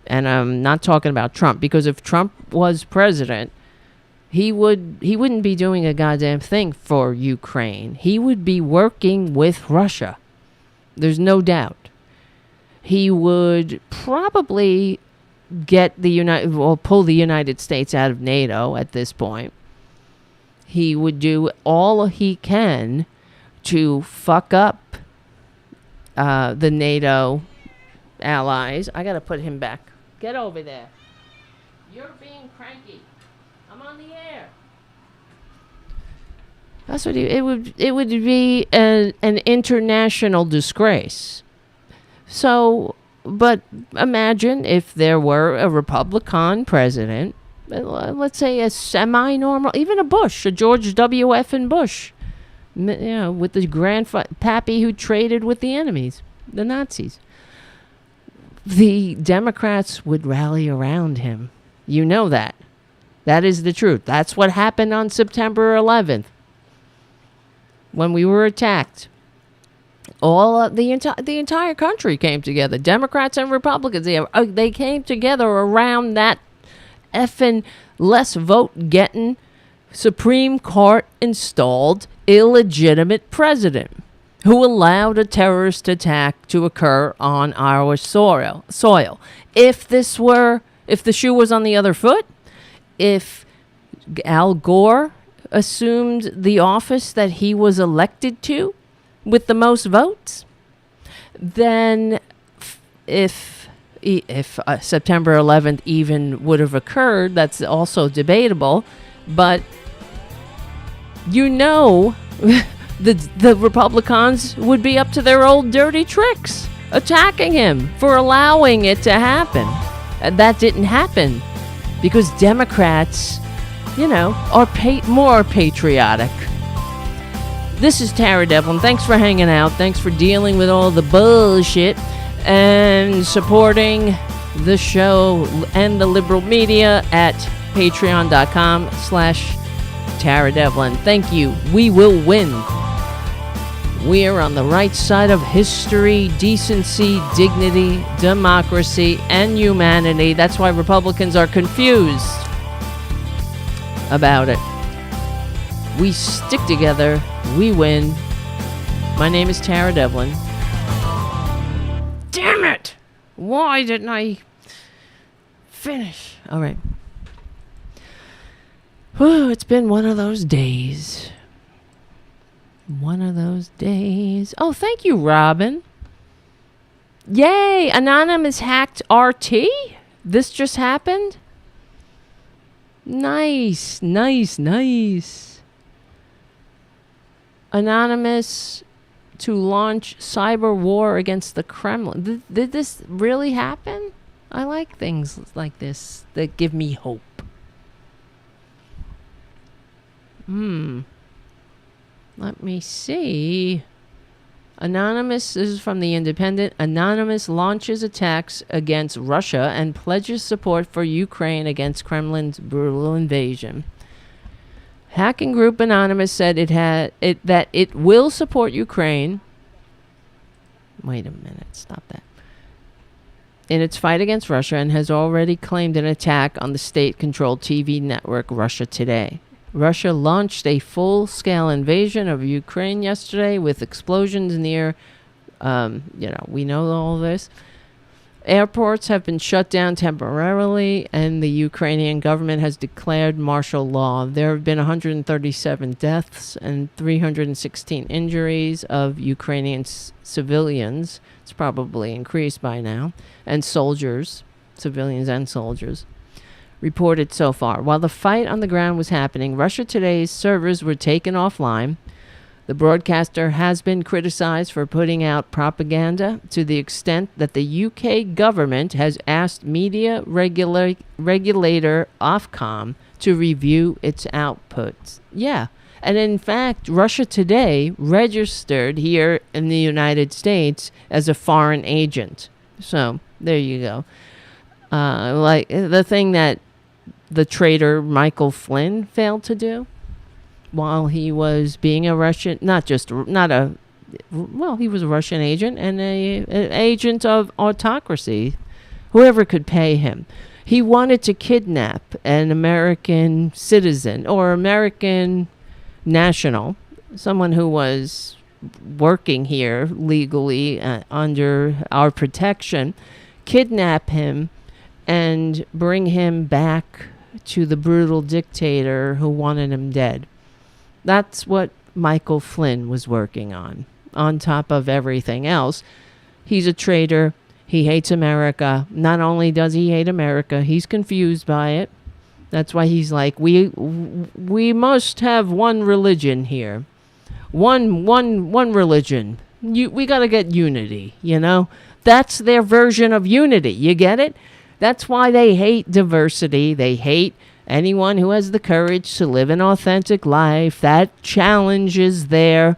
and I'm not talking about Trump, because if Trump was president, he wouldn't be doing a goddamn thing for Ukraine. He would be working with Russia. There's no doubt. He would probably get pull the United States out of NATO at this point. He would do all he can to fuck up the NATO allies. I gotta put him back. Get over there. You're being cranky. I'm on the air. That's what it would be an international disgrace. So, but imagine if there were a Republican president, let's say a semi-normal, even a Bush, a George W. F. and Bush, with the grandpappy who traded with the enemies, the Nazis. The Democrats would rally around him. You know that. That is the truth. That's what happened on September 11th when we were attacked. The entire country came together. Democrats and Republicans. They came together around that effing less vote getting Supreme Court installed illegitimate president who allowed a terrorist attack to occur on our soil. If the shoe was on the other foot, if Al Gore assumed the office that he was elected to with the most votes, then if September 11th even would have occurred, that's also debatable, but the Republicans would be up to their old dirty tricks, attacking him for allowing it to happen. And that didn't happen because Democrats, are more patriotic. This is Tara Devlin. Thanks for hanging out. Thanks for dealing with all the bullshit and supporting the show and the liberal media at patreon.com/Tara Devlin. Thank you. We will win. We are on the right side of history, decency, dignity, democracy, and humanity. That's why Republicans are confused about it. We stick together. We win. My name is Tara Devlin. Damn it! Why didn't I finish? All right. Whew, it's been one of those days. One of those days. Oh, thank you, Robyn. Yay! Anonymous hacked RT? This just happened? Nice. Anonymous to launch cyber war against the Kremlin. Did this really happen? I like things like this that give me hope. Let me see. Anonymous, this is from The Independent. Anonymous launches attacks against Russia and pledges support for Ukraine against Kremlin's brutal invasion. Hacking group Anonymous said that it will support Ukraine. Wait a minute, stop that. In its fight against Russia, and has already claimed an attack on the state-controlled TV network Russia Today. Russia launched a full-scale invasion of Ukraine yesterday with explosions near, we know all this. Airports have been shut down temporarily, and the Ukrainian government has declared martial law. There have been 137 deaths and 316 injuries of Ukrainian civilians. It's probably increased by now. And soldiers, civilians and soldiers, reported so far. While the fight on the ground was happening, Russia Today's servers were taken offline. The broadcaster has been criticized for putting out propaganda to the extent that the UK government has asked media regulator Ofcom to review its outputs. Yeah. And in fact, Russia Today registered here in the United States as a foreign agent. So there you go. Like the thing that the traitor Michael Flynn failed to do while he was being a Russian, he was a Russian agent and an agent of autocracy, whoever could pay him. He wanted to kidnap an American citizen or American national, someone who was working here legally under our protection, kidnap him and bring him back to the brutal dictator who wanted him dead. That's what Michael Flynn was working on top of everything else. He's a traitor. He hates America. Not only does he hate America, he's confused by it. That's why he's like, we must have one religion here. One religion. We got to get unity, That's their version of unity. You get it? That's why they hate diversity. They hate anyone who has the courage to live an authentic life that challenges their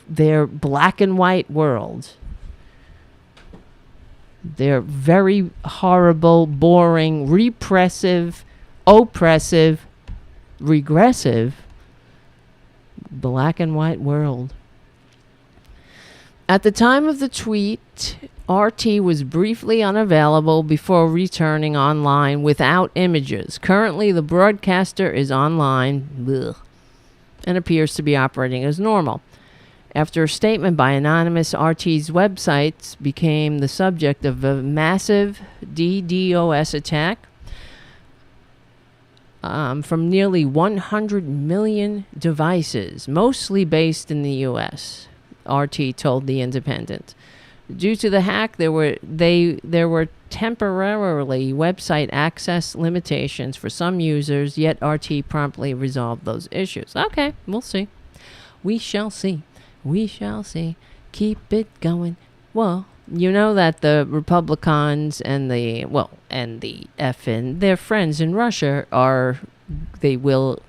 black and white world. Their very horrible, boring, repressive, oppressive, regressive black and white world. At the time of the tweet, RT was briefly unavailable before returning online without images. Currently, the broadcaster is online and appears to be operating as normal. After a statement by Anonymous, RT's websites became the subject of a massive DDoS attack from nearly 100 million devices, mostly based in the U.S., RT told The Independent. Due to the hack, there were temporarily website access limitations for some users, yet RT promptly resolved those issues. Okay, we'll see. We shall see. We shall see. Keep it going. Well, you know that the Republicans and the FN, their friends in Russia they will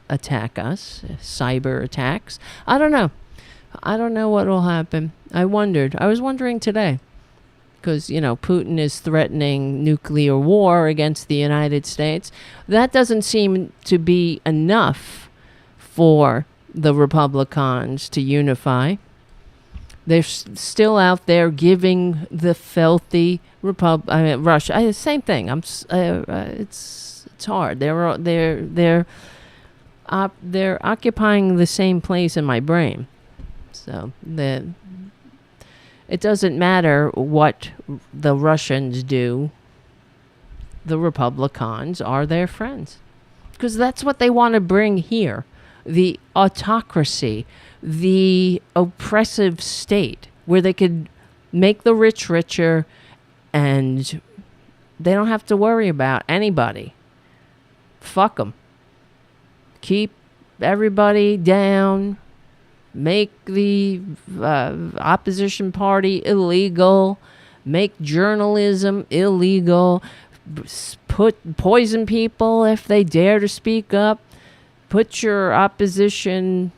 attack us, cyber attacks. I don't know what will happen. I was wondering today, because, Putin is threatening nuclear war against the United States. That doesn't seem to be enough for the Republicans to unify. They're still out there giving the filthy Russia. Same thing. It's hard. They're occupying the same place in my brain. So it doesn't matter what the Russians do. The Republicans are their friends, because that's what they want to bring here. The autocracy, the oppressive state, where they could make the rich richer and they don't have to worry about anybody. Fuck them. Keep everybody down. Make the opposition party illegal. Make journalism illegal. Poison people if they dare to speak up. Put your opposition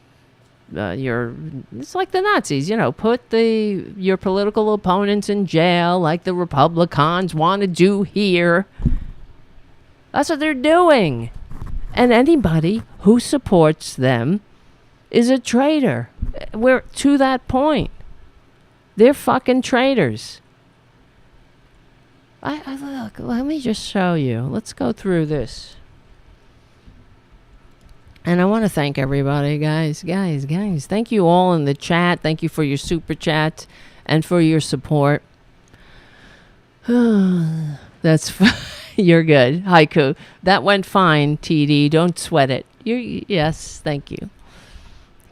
it's like the Nazis, put your political opponents in jail like the Republicans want to do here. That's what they're doing. And anybody who supports them is a traitor. We're to that point. They're fucking traitors. Look, let me just show you. Let's go through this. And I want to thank everybody, guys. Thank you all in the chat. Thank you for your super chat and for your support. That's you're good. Haiku. That went fine, TD. Don't sweat it. Yes, thank you.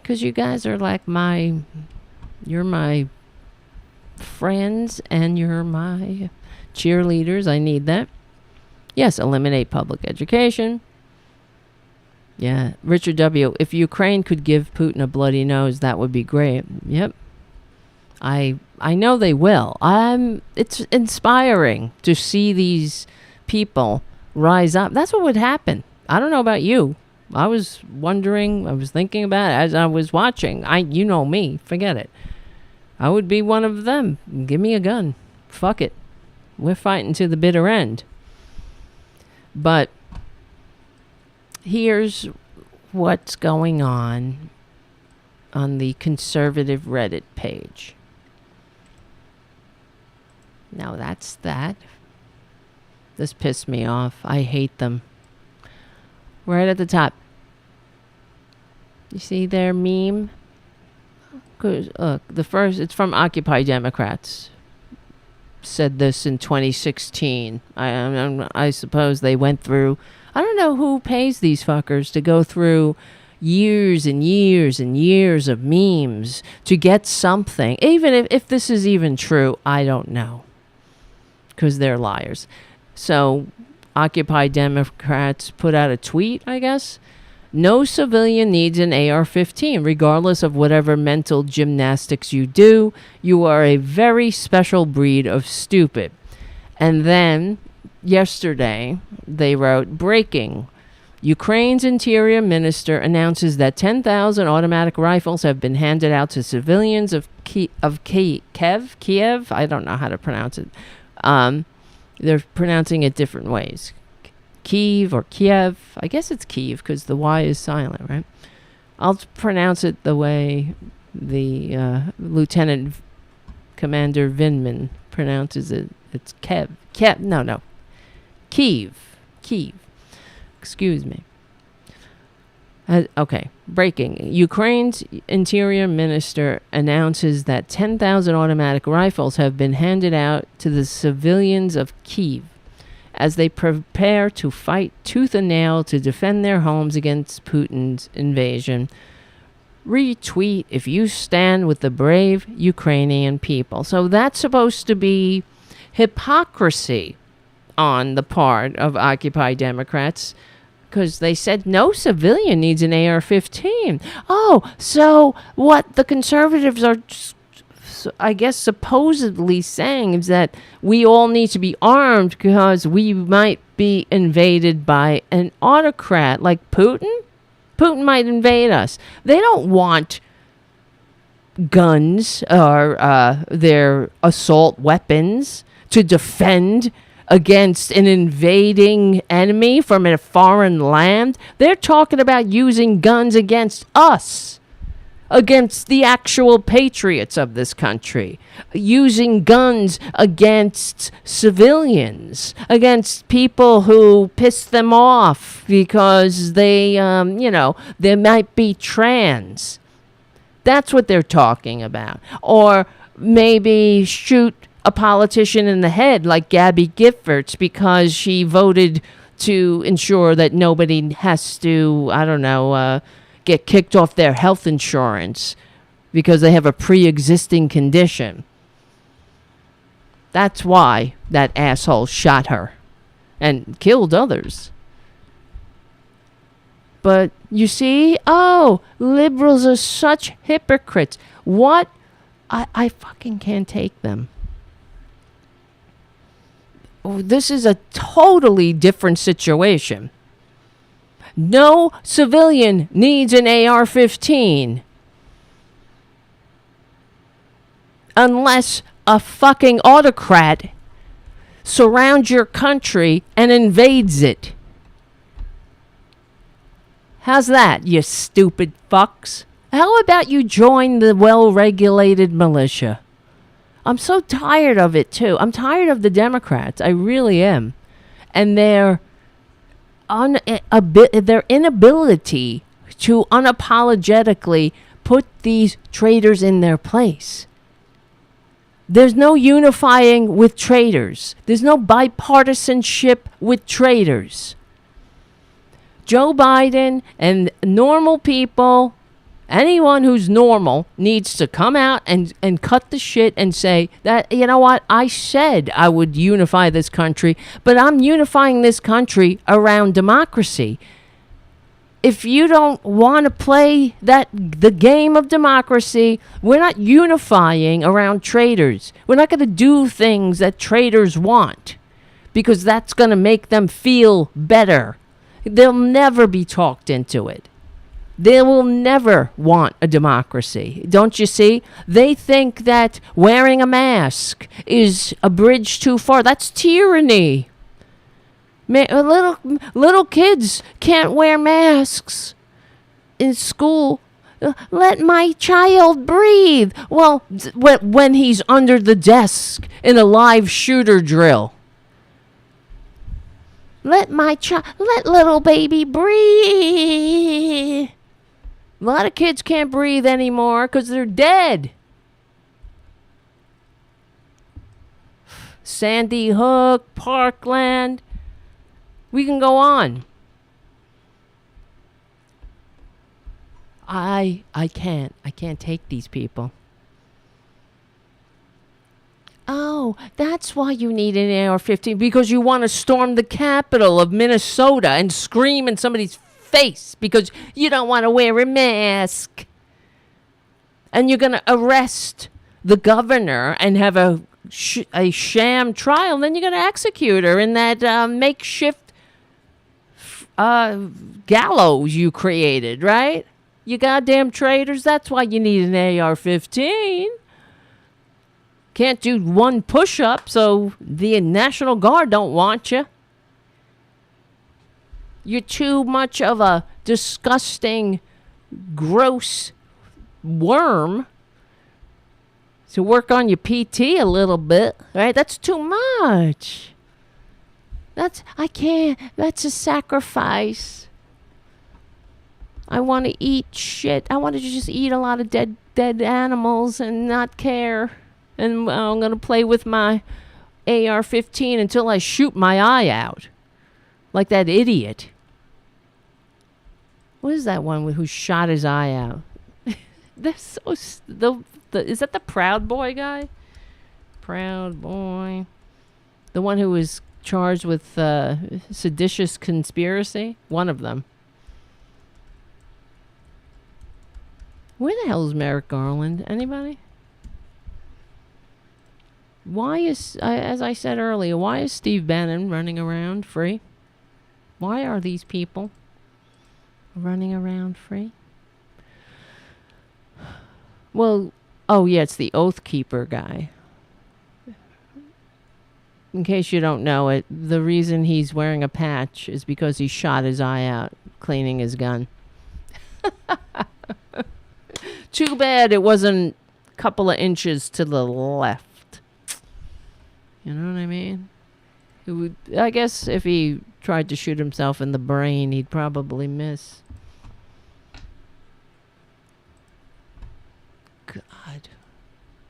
Because you guys are like you're my friends and you're my cheerleaders. I need that. Yes, eliminate public education. Yeah, Richard W. If Ukraine could give Putin a bloody nose, that would be great. Yep. I know they will. It's inspiring to see these people rise up. That's what would happen. I don't know about you. I was thinking about it as I was watching. You know me, forget it. I would be one of them. Give me a gun. Fuck it. We're fighting to the bitter end. But here's what's going on the conservative Reddit page. Now that's that. This pissed me off. I hate them. Right at the top. You see their meme? Look, it's from Occupy Democrats. Said this in 2016. I suppose they went through. I don't know who pays these fuckers to go through years and years and years of memes to get something. Even if this is even true, I don't know. Because they're liars. So, Occupy Democrats put out a tweet, I guess. No civilian needs an AR-15, regardless of whatever mental gymnastics you do. You are a very special breed of stupid. And then, yesterday, they wrote, breaking. Ukraine's interior minister announces that 10,000 automatic rifles have been handed out to civilians of Kiev. I don't know how to pronounce it. They're pronouncing it different ways. Kiev or Kiev. I guess it's Kiev because the Y is silent, right? I'll pronounce it the way the Lieutenant Commander Vindman pronounces it. It's Kiev. No. Kiev. Excuse me. Okay. Breaking. Ukraine's interior minister announces that 10,000 automatic rifles have been handed out to the civilians of Kyiv as they prepare to fight tooth and nail to defend their homes against Putin's invasion. Retweet if you stand with the brave Ukrainian people. So that's supposed to be hypocrisy on the part of Occupy Democrats, because they said no civilian needs an AR-15. Oh, so what the conservatives are, I guess, supposedly saying is that we all need to be armed because we might be invaded by an autocrat like Putin. Putin might invade us. They don't want guns or their assault weapons to defend against an invading enemy from a foreign land. They're talking about using guns against us, against the actual patriots of this country, using guns against civilians, against people who piss them off because they might be trans. That's what they're talking about. Or maybe shoot a politician in the head like Gabby Giffords because she voted to ensure that nobody has to, get kicked off their health insurance because they have a pre-existing condition. That's why that asshole shot her and killed others. But you see, liberals are such hypocrites. What? I fucking can't take them. This is a totally different situation. No civilian needs an AR-15. unless a fucking autocrat surrounds your country and invades it. How's that, you stupid fucks? How about you join the well-regulated militia? I'm so tired of it, too. I'm tired of the Democrats. I really am. And their inability to unapologetically put these traitors in their place. There's no unifying with traitors. There's no bipartisanship with traitors. Joe Biden and normal people, anyone who's normal, needs to come out and cut the shit and say that, you know what, I said I would unify this country, but I'm unifying this country around democracy. If you don't want to play the game of democracy, we're not unifying around traitors. We're not going to do things that traitors want because that's going to make them feel better. They'll never be talked into it. They will never want a democracy. Don't you see? They think that wearing a mask is a bridge too far. That's tyranny. Little kids can't wear masks in school. Let my child breathe. Well, when he's under the desk in a live shooter drill. Let little baby breathe. A lot of kids can't breathe anymore because they're dead. Sandy Hook, Parkland. We can go on. I can't take these people. Oh, that's why you need an AR-15, because you want to storm the capital of Minnesota and scream in somebody's face because you don't want to wear a mask. And you're going to arrest the governor and have a sham trial, and then you're going to execute her in that makeshift gallows you created, right? You goddamn traitors. That's why you need an AR-15. Can't do one push-up, so the National Guard don't want you. You're too much of a disgusting, gross worm to work on your PT a little bit, right? That's too much. I can't. That's a sacrifice. I want to eat shit. I want to just eat a lot of dead animals and not care. And I'm going to play with my AR-15 until I shoot my eye out. Like that idiot. What is that one who shot his eye out? They're so... is that the Proud Boy guy? Proud Boy. The one who was charged with seditious conspiracy? One of them. Where the hell is Merrick Garland? Anybody? Why is, as I said earlier, why is Steve Bannon running around free? Why are these people running around free? Well, oh yeah, it's the Oath Keeper guy. In case you don't know it, the reason he's wearing a patch is because he shot his eye out cleaning his gun. Too bad it wasn't a couple of inches to the left. You know what I mean? I guess if he tried to shoot himself in the brain, he'd probably miss.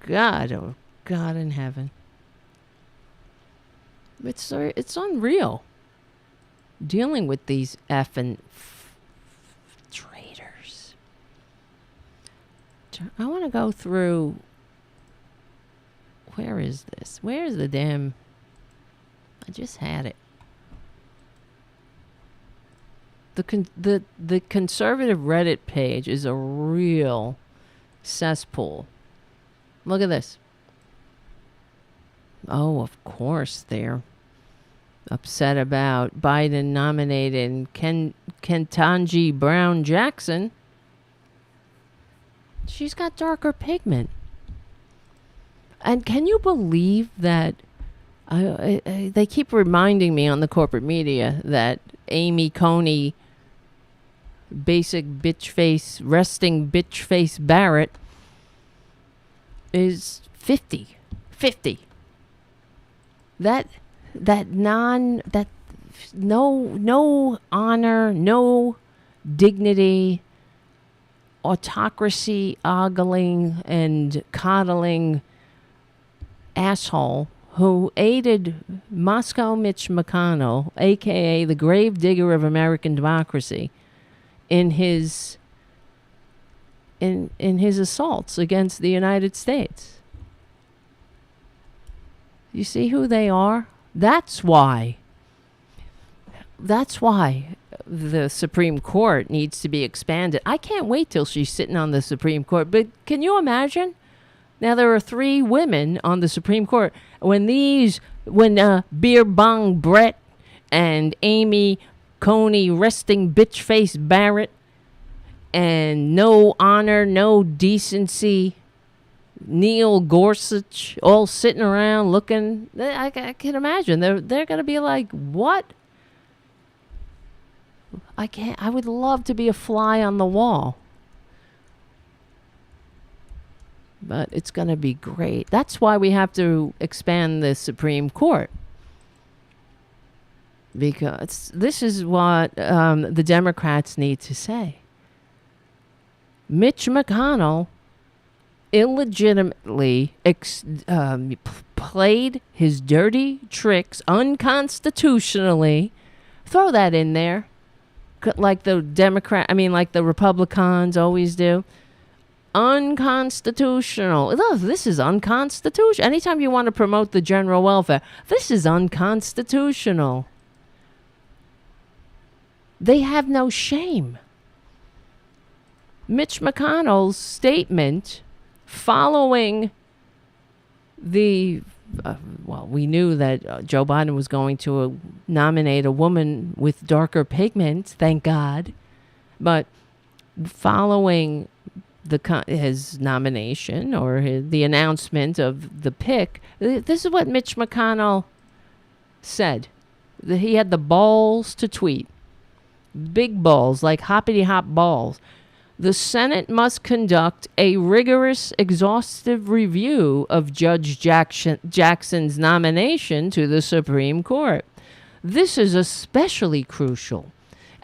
God, oh God in heaven. It's unreal. Dealing with these effing traitors. I want to go through. Where is this? Where is the damn... I just had it. The conservative Reddit page is a real cesspool. Look at this. Oh, of course they're upset about Biden nominating Ketanji Brown Jackson. She's got darker pigment. And can you believe that they keep reminding me on the corporate media that Amy Coney, basic bitch face, resting bitch face Barrett, is 50. That no honor, no dignity, autocracy ogling and coddling asshole who aided Moscow Mitch McConnell, aka the grave digger of American democracy, in his assaults against the United States. You see who they are? That's why the Supreme Court needs to be expanded. I can't wait till she's sitting on the Supreme Court. But can you imagine? Now there are 3 women on the Supreme Court. When Beer Bong Brett and Amy Coney resting bitch face Barrett and no honor, no decency, Neil Gorsuch all sitting around looking, I can imagine they're gonna be like, what? I would love to be a fly on the wall. But it's going to be great. That's why we have to expand the Supreme Court. Because this is what the Democrats need to say. Mitch McConnell illegitimately played his dirty tricks unconstitutionally. Throw that in there. Like the Republicans always do. Unconstitutional. Oh, this is unconstitutional. Anytime you want to promote the general welfare, this is unconstitutional. They have no shame. Mitch McConnell's statement following the we knew that Joe Biden was going to nominate a woman with darker pigment, thank God. But following his nomination or the announcement of the pick, this is what Mitch McConnell said. He had the balls to tweet. Big balls, like hoppity-hop balls. The Senate must conduct a rigorous, exhaustive review of Judge Jackson's nomination to the Supreme Court. This is especially crucial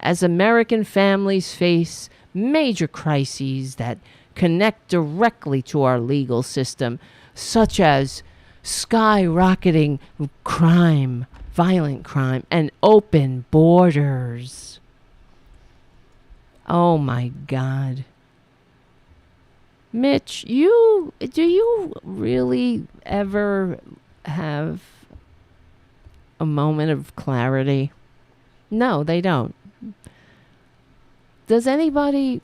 as American families face major crises that connect directly to our legal system, such as skyrocketing crime, violent crime, and open borders. Oh my God. Mitch, do you really ever have a moment of clarity? No, they don't. Does anybody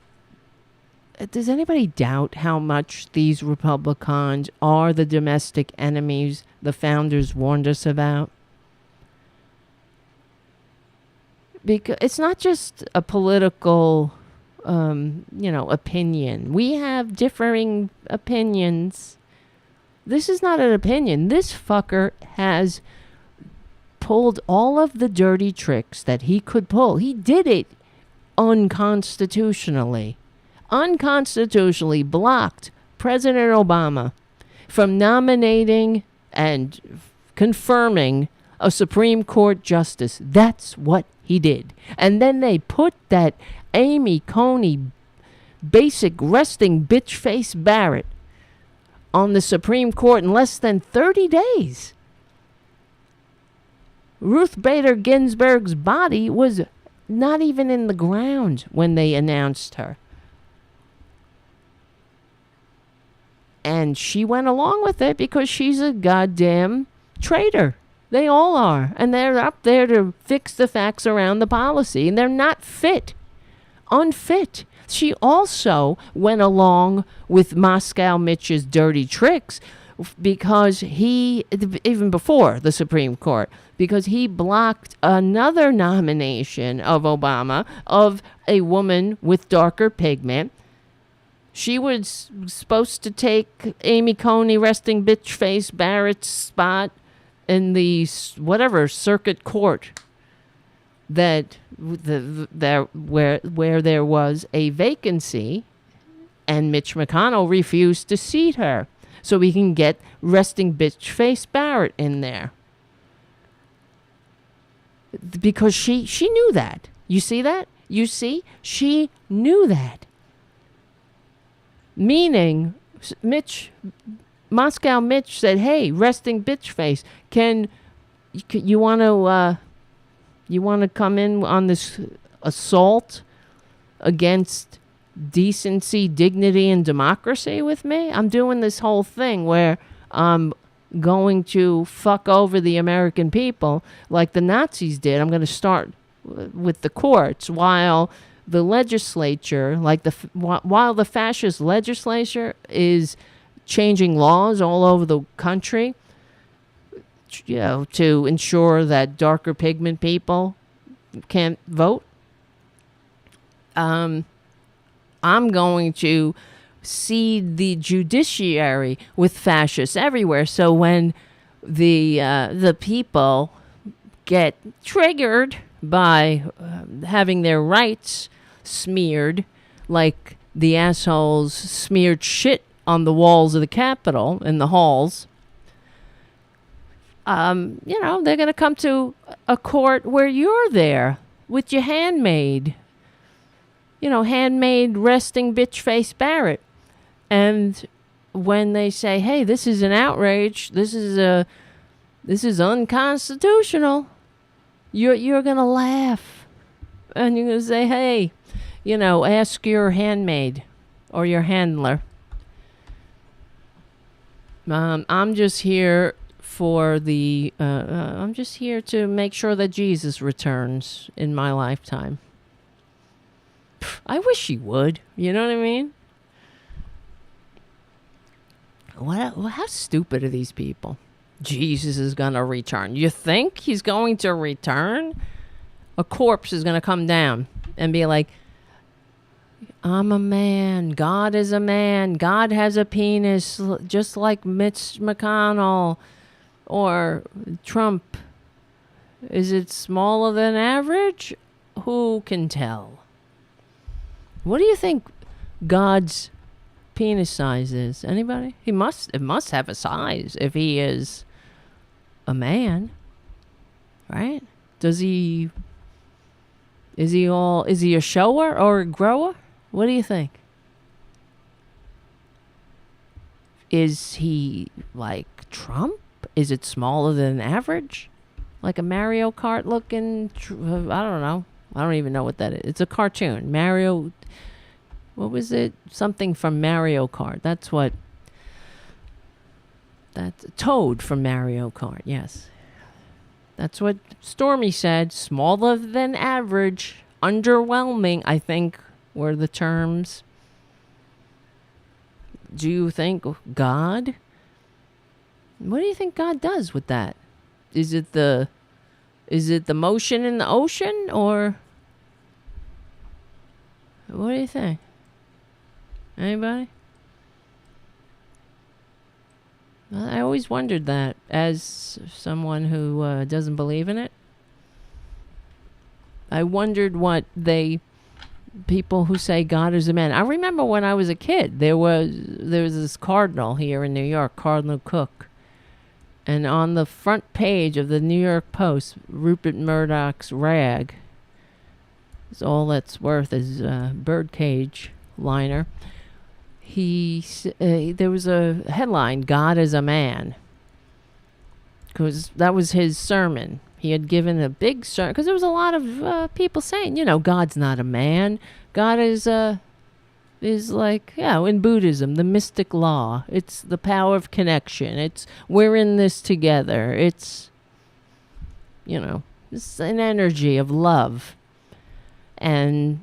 doubt how much these Republicans are the domestic enemies the founders warned us about? Because it's not just a political, opinion. We have differing opinions. This is not an opinion. This fucker has pulled all of the dirty tricks that he could pull. He did it unconstitutionally. Unconstitutionally blocked President Obama from nominating and confirming a Supreme Court justice. That's what he did. And then they put that Amy Coney basic resting bitch face Barrett on the Supreme Court in less than 30 days. Ruth Bader Ginsburg's body was not even in the ground when they announced her. And she went along with it because she's a goddamn traitor. They all are. And they're up there to fix the facts around the policy. And they're not fit. Unfit. She also went along with Moscow Mitch's dirty tricks because he, even before the Supreme Court, because he blocked another nomination of Obama of a woman with darker pigment She was supposed to take Amy Coney, resting bitch face Barrett's spot in the whatever circuit court that where there was a vacancy, and Mitch McConnell refused to seat her so we can get resting bitch face Barrett in there. Because she knew that. You see that? You see? She knew that. Meaning, Moscow Mitch said, "Hey, resting bitch face, you want to come in on this assault against decency, dignity, and democracy with me? I'm doing this whole thing where I'm going to fuck over the American people like the Nazis did. I'm going to start with the courts while the legislature, while the fascist legislature is changing laws all over the country, to ensure that darker pigment people can't vote. I'm going to seed the judiciary with fascists everywhere. So when the people get triggered by having their rights smeared, like the assholes smeared shit on the walls of the Capitol and the halls, they're going to come to a court where you're there with your handmaid, handmaid resting bitch face Barrett. And when they say, "Hey, this is an outrage. This is unconstitutional," you're going to laugh. And you're going to say, "Hey, ask your handmaid or your handler." I'm just here I'm just here to make sure that Jesus returns in my lifetime. I wish he would. You know what I mean? How stupid are these people? Jesus is going to return. You think he's going to return? A corpse is going to come down and be like, "I'm a man. God is a man. God has a penis, just like Mitch McConnell or Trump. Is it smaller than average? Who can tell?" What do you think God's penis size is? Anybody? It must have a size if he is a man, right? Is he a shower or a grower? What do you think? Is he like Trump? Is it smaller than average? Like a Mario Kart looking, I don't know. I don't even know what that is. It's a cartoon. Mario, what was it? Something from Mario Kart. That's Toad from Mario Kart, yes. That's what Stormy said. Smaller than average. Underwhelming, I think, were the terms. Do you think God? What do you think God does with that? Is it the motion in the ocean, or what do you think? Anybody? I always wondered that, as someone who doesn't believe in it. I wondered what people who say God is a man. I remember when I was a kid, there was this cardinal here in New York, Cardinal Cook. And on the front page of the New York Post, Rupert Murdoch's rag, is all that's worth is birdcage liner. There was a headline, "God is a man," because that was his sermon. He had given a big sermon, because there was a lot of people saying, God's not a man. God is like, in Buddhism, the mystic law. It's the power of connection. We're in this together. It's an energy of love. And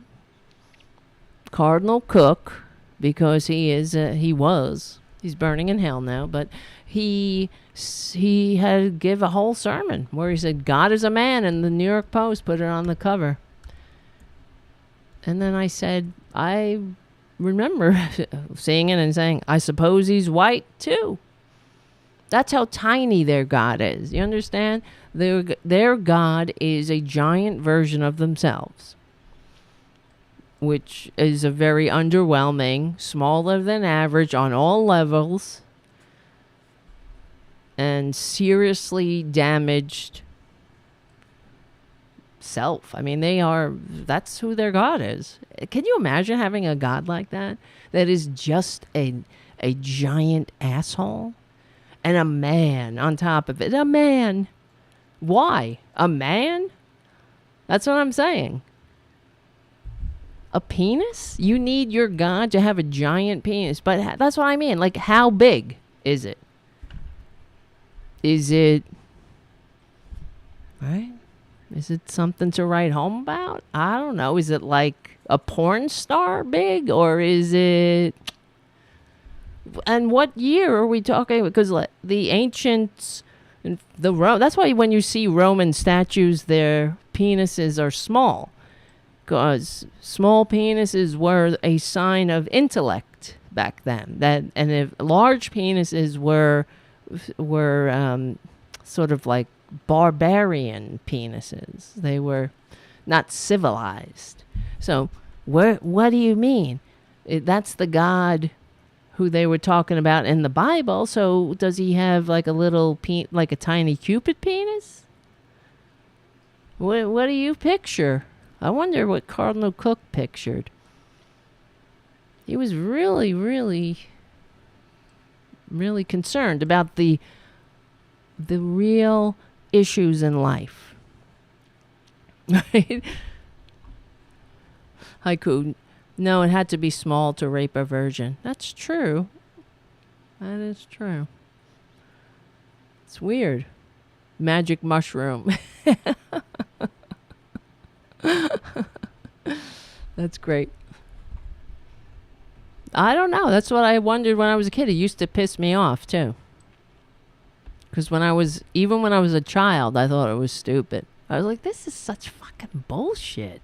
Cardinal Cook, because he's burning in hell now, but he had to give a whole sermon where he said, "God is a man," and the New York Post put it on the cover. And then I said, I remember seeing it and saying, I suppose he's white too. That's how tiny their God is. You understand? Their God is a giant version of themselves, which is a very underwhelming, smaller than average on all levels, and seriously damaged self. I mean, that's who their God is. Can you imagine having a God like that? That is just a giant asshole? And a man on top of it. A man. Why? A man? That's what I'm saying. A penis? You need your God to have a giant penis. But that's what I mean. Like, how big is it? Is it... Right? Is it something to write home about? I don't know. Is it like a porn star big? Or is it... And what year are we talking? Because the ancients, that's why when you see Roman statues, their penises are small, because small penises were a sign of intellect back then. And if large penises were sort of like barbarian penises, they were not civilized. So what do you mean? That's the God who they were talking about in the Bible. So does he have like a little like a tiny Cupid penis? What do you picture? I wonder what Cardinal Cook pictured. He was really, really, really concerned about the real issues in life. Right? Haiku. No, it had to be small to rape a virgin. That's true. That is true. It's weird. Magic mushroom. That's great. I don't know. That's what I wondered when I was a kid. It used to piss me off, too. Because when I was a child, I thought it was stupid. I was like, this is such fucking bullshit.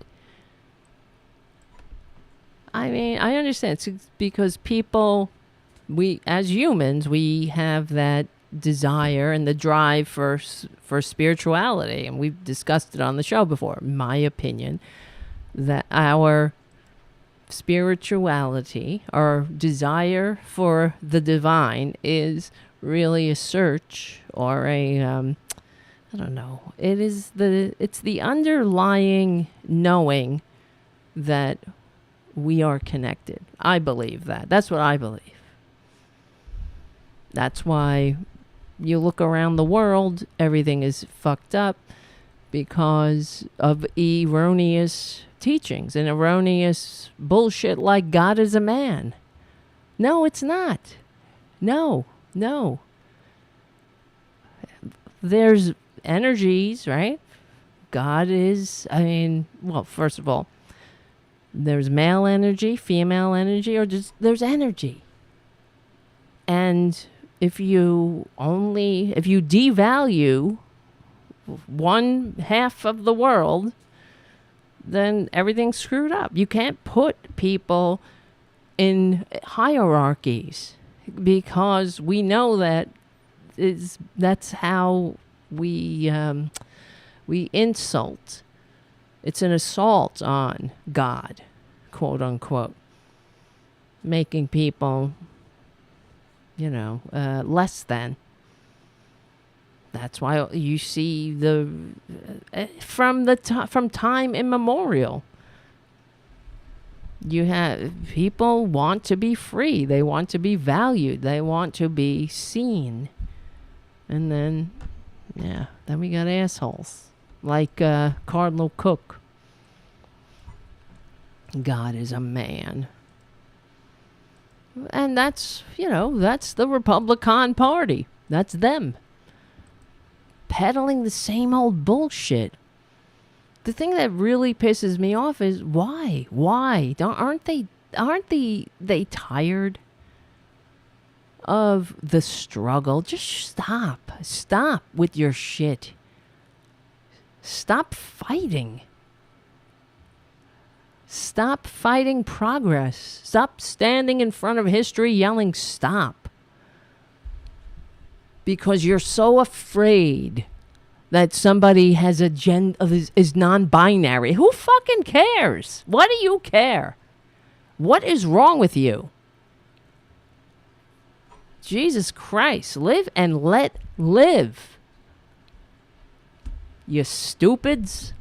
I mean, I understand. It's because people, as humans, we have that desire and the drive for spirituality. And we've discussed it on the show before. My opinion, that our spirituality, our desire for the divine is really a search or I don't know. It's the underlying knowing that we are connected. I believe that. That's what I believe. That's why you look around the world, everything is fucked up because of erroneous teachings and erroneous bullshit like God is a man. No, it's not. No. There's energies, right? God is, first of all, there's male energy, female energy, or just there's energy. And if you devalue one half of the world, then everything's screwed up. You can't put people in hierarchies because we know that's how we insult. It's an assault on God, quote unquote, making people, less than. That's why you see from time immemorial, you have people want to be free. They want to be valued. They want to be seen. And then we got assholes like Cardinal Cook. God is a man. And that's the Republican Party. That's them. Peddling the same old bullshit. The thing that really pisses me off is why? Aren't they tired of the struggle? Just stop with your shit. Stop fighting. Stop fighting progress. Stop standing in front of history yelling stop. Because you're so afraid that somebody has a is non-binary. Who fucking cares? What do you care? What is wrong with you? Jesus Christ, live and let live. You stupids.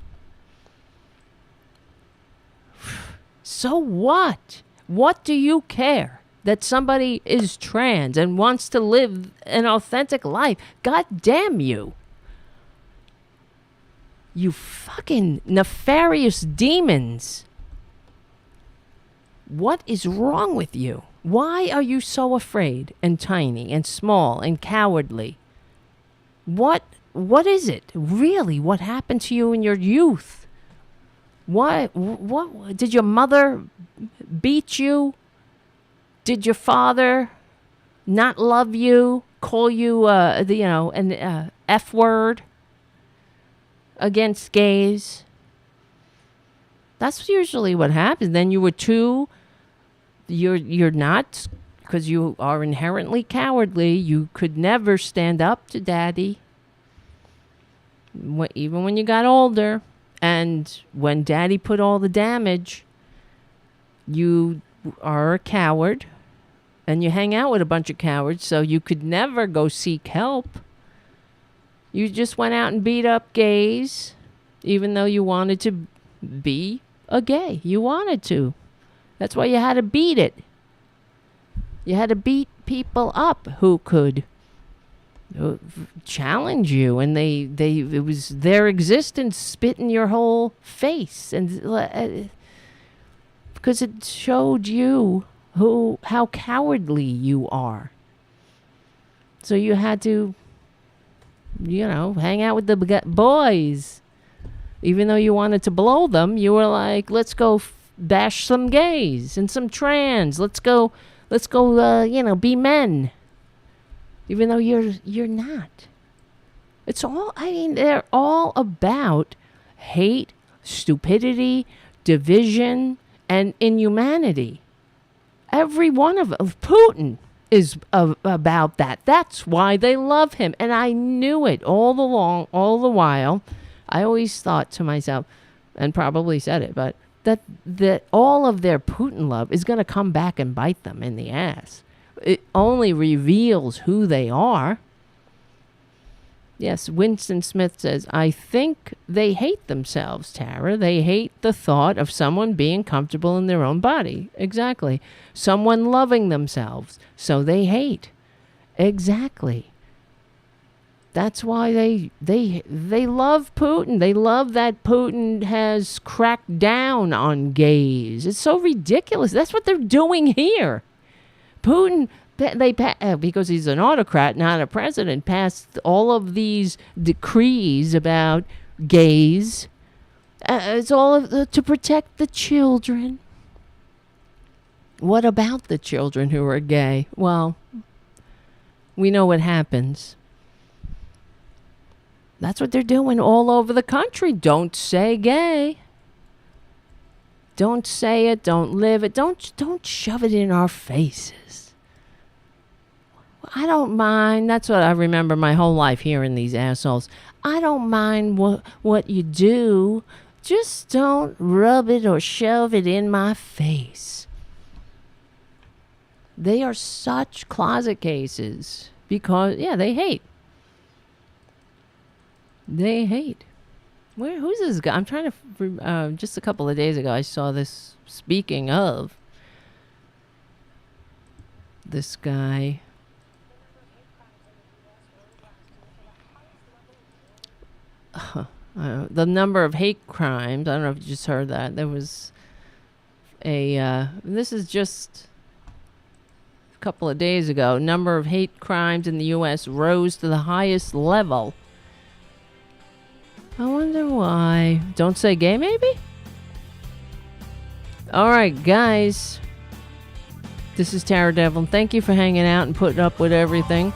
So what? What do you care that somebody is trans and wants to live an authentic life? God damn you. You fucking nefarious demons. What is wrong with you? Why are you so afraid and tiny and small and cowardly? What is it? Really, what happened to you in your youth? What did your mother beat you? Did your father not love you? Call you an F word against gays? That's usually what happens. Then you were too. You're not, because you are inherently cowardly. You could never stand up to daddy. Even when you got older. And when daddy put all the damage, you are a coward. And you hang out with a bunch of cowards, so you could never go seek help. You just went out and beat up gays, even though you wanted to be a gay. You wanted to. That's why you had to beat it. You had to beat people up who could challenge you, and it was their existence spit in your whole face, and because it showed you how cowardly you are. So you had to, hang out with the boys, even though you wanted to blow them. You were like, let's go bash some gays and some trans. Let's go, be men. Even though you're not. They're all about hate, stupidity, division, and inhumanity. Every one of them. Putin is about that. That's why they love him. And I knew it all the while. I always thought to myself, and probably said it, but that all of their Putin love is going to come back and bite them in the ass. It only reveals who they are. Yes, Winston Smith says, I think they hate themselves, Tara. They hate the thought of someone being comfortable in their own body. Exactly. Someone loving themselves. So they hate. Exactly. That's why they love Putin. They love that Putin has cracked down on gays. It's so ridiculous. That's what they're doing here. Putin, because he's an autocrat, not a president, passed all of these decrees about gays. It's all to protect the children. What about the children who are gay? Well, we know what happens. That's what they're doing all over the country. Don't say gay. Don't say it. Don't live it. Don't shove it in our faces. I don't mind. That's what I remember my whole life hearing these assholes. I don't mind what you do. Just don't rub it or shove it in my face. They are such closet cases because, they hate. They hate. Who's this guy? I'm trying to, just a couple of days ago, I saw this, speaking of this guy. The number of hate crimes, I don't know if you just heard that. There was this is just a couple of days ago. Number of hate crimes in the U.S. rose to the highest level. I wonder why. Don't say gay, maybe? All right, guys. This is Tara Devlin. Thank you for hanging out and putting up with everything.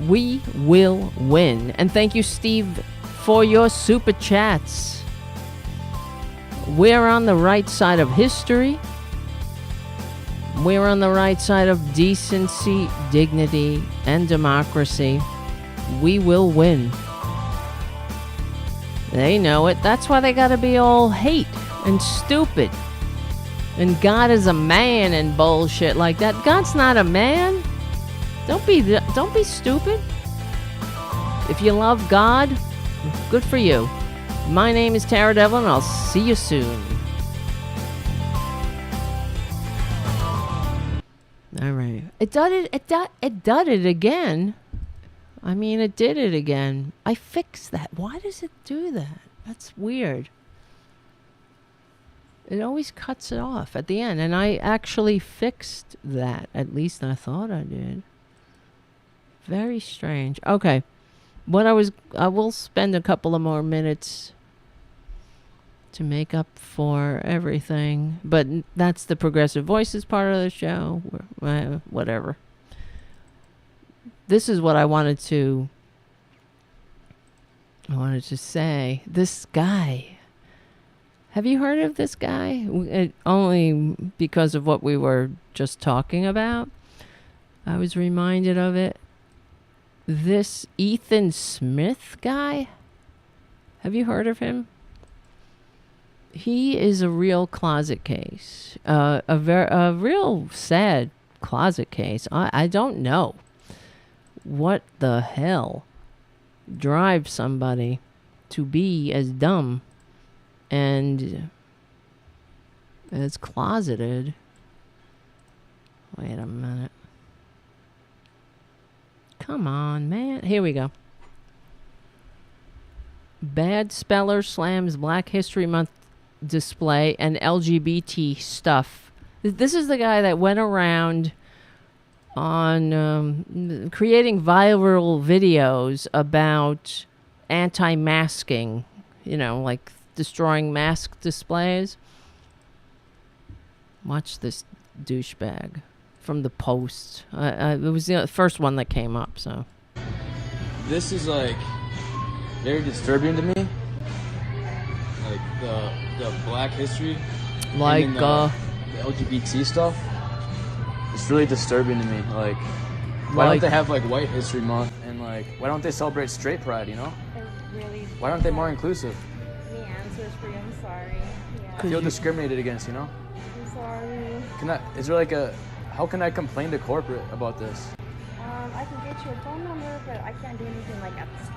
We will win. And thank you, Steve, for your super chats. We're on the right side of history. We're on the right side of decency, dignity, and democracy. We will win. They know it. That's why they gotta be all hate and stupid. And God is a man and bullshit like that. God's not a man. Don't be stupid. If you love God, good for you. My name is Tara Devlin, and I'll see you soon. All right. It did it again. I mean, it did it again. I fixed that. Why does it do that? That's weird. It always cuts it off at the end, and I actually fixed that. At least I thought I did. Very strange. Okay. I will spend a couple of more minutes to make up for everything, but that's the Progressive Voices part of the show. Whatever. This is what I wanted to say. This guy. Have you heard of this guy? Only because of what we were just talking about. I was reminded of it. This Ethan Smith guy. Have you heard of him? He is a real closet case. A real sad closet case. I don't know what the hell drives somebody to be as dumb and as closeted. Wait a minute. Come on, man. Here we go. Bad speller slams Black History Month display and LGBT stuff. This is the guy that went around on creating viral videos about anti-masking, like destroying mask displays. Watch this douchebag from the Post. It was the first one that came up, so. This is very disturbing to me. Like the Black history. Like the LGBT stuff. It's really disturbing to me. Why don't they have White History Month and why don't they celebrate straight pride, Really Why aren't they more inclusive? the answers for you. I'm sorry. I feel discriminated against, I'm sorry. How can I complain to corporate about this? I can get you a phone number, but I can't do anything at the store.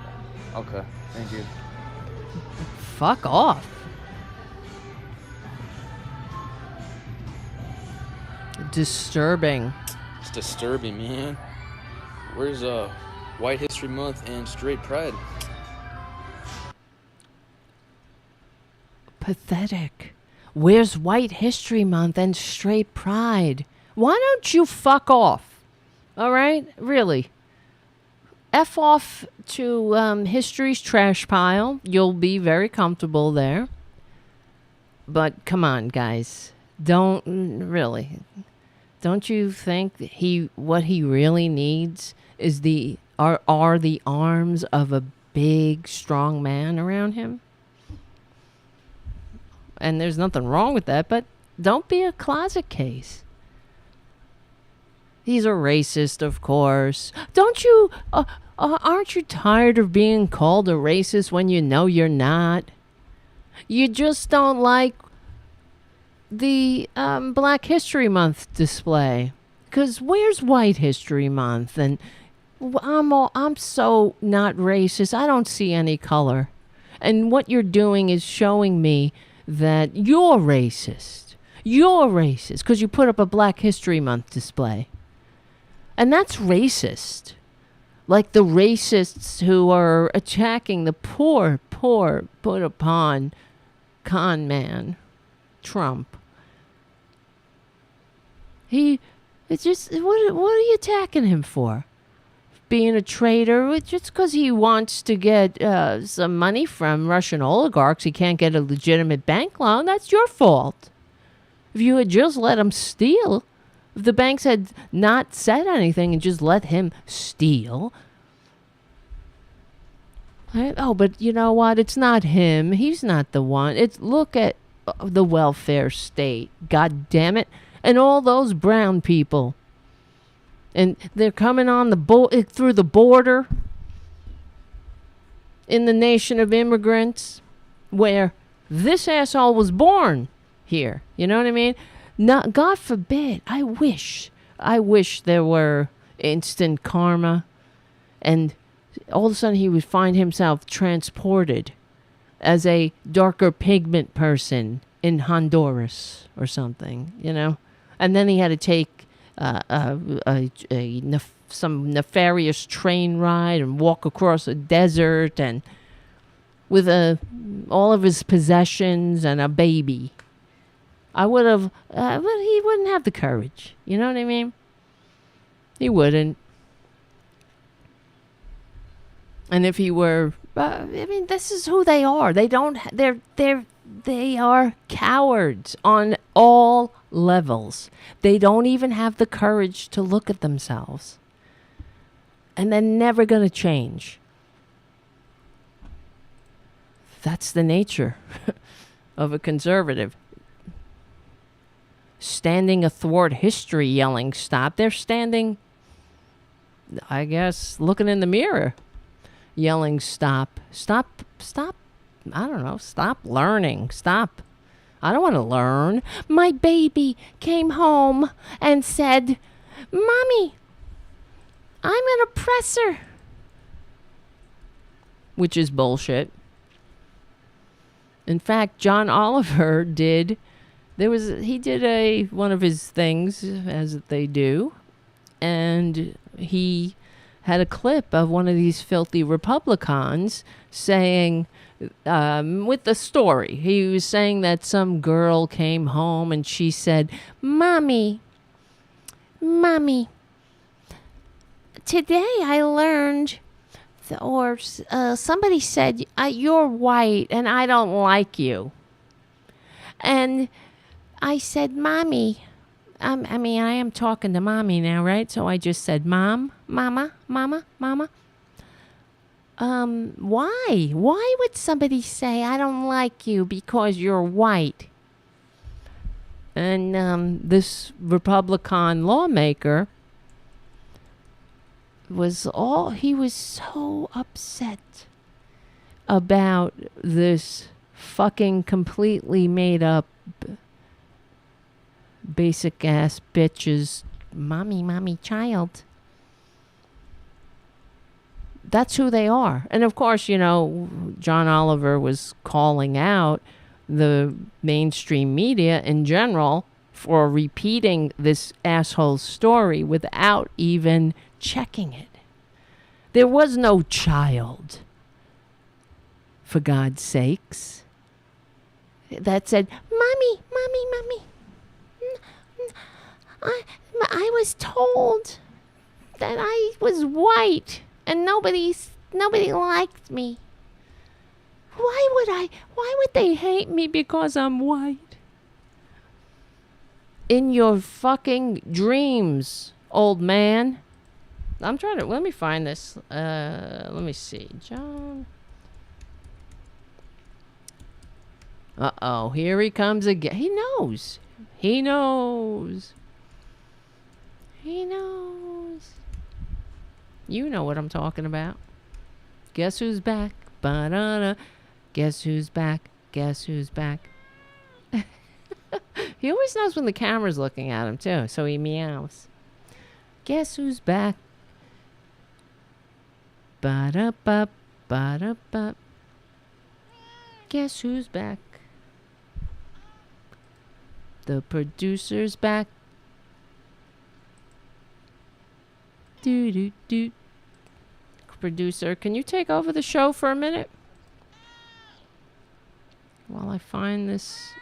Okay, thank you. Fuck off. Disturbing. It's disturbing, man. Where's White History Month and straight pride? Pathetic. Where's White History Month and straight pride? Why don't you fuck off? All right? Really. F off to history's trash pile. You'll be very comfortable there. But come on, guys. Don't you think what he really needs is are the arms of a big, strong man around him? And there's nothing wrong with that, but don't be a closet case. He's a racist, of course. Aren't you tired of being called a racist when you know you're not? You just don't like the Black History Month display. 'Cause where's White History Month? And I'm so not racist. I don't see any color. And what you're doing is showing me that you're racist. You're racist because you put up a Black History Month display. And that's racist. Like the racists who are attacking the poor, put upon con man, Trump. What are you attacking him for? Being a traitor? Just because he wants to get some money from Russian oligarchs, he can't get a legitimate bank loan. That's your fault. If you had just let him steal, if the banks had not said anything and just let him steal. Right? Oh, but you know what? It's not him. He's not the one. Look at the welfare state. God damn it. And all those brown people. And they're coming on through the border in the nation of immigrants where this asshole was born here. You know what I mean? Not, God forbid. I wish there were instant karma and all of a sudden he would find himself transported as a darker pigment person in Honduras or something, you know? And then he had to take some nefarious train ride and walk across a desert and with all of his possessions and a baby. I would have, but he wouldn't have the courage. You know what I mean? He wouldn't. And if he were, I mean, this is who they are. They are cowards on all levels. They don't even have the courage to look at themselves. And they're never going to change. That's the nature of a conservative. Standing athwart history yelling, stop. They're standing, I guess, looking in the mirror, yelling, stop, stop, stop. I don't know, stop learning, stop. I don't want to learn. My baby came home and said, Mommy, I'm an oppressor. Which is bullshit. In fact, John Oliver did one of his things, as they do, and he had a clip of one of these filthy Republicans saying, with the story, he was saying that some girl came home and she said, Mommy, today I learned, or somebody said, you're white and I don't like you. And I said, Mommy, I am talking to Mommy now, right? So I just said, Mama. Why? Why would somebody say, I don't like you because you're white? And this Republican lawmaker he was so upset about this fucking completely made up basic ass bitches, mommy child. That's who they are. And of course, you know, John Oliver was calling out the mainstream media in general for repeating this asshole's story without even checking it. There was no child, for God's sakes, that said, Mommy, I was told that I was white and nobody liked me. Why would they hate me because I'm white? In your fucking dreams, old man. Let me find this. Let me see. John. Uh-oh, here he comes again. He knows. You know what I'm talking about. Guess who's back? Ba-da-da. Guess who's back? He always knows when the camera's looking at him, too, so he meows. Guess who's back? Ba-da-ba, ba-da-ba. Guess who's back? The producer's back. Do. Producer, can you take over the show for a minute? While I find this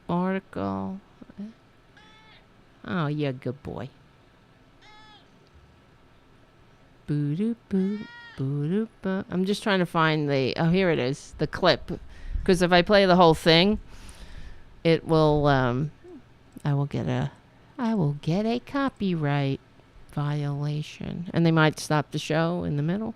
article. Oh, yeah, good boy. Boo-doo-boo, boo-doo-boo. I'm just trying to find here it is, the clip. Because if I play the whole thing, it will, I will get a copyright violation. And they might stop the show in the middle.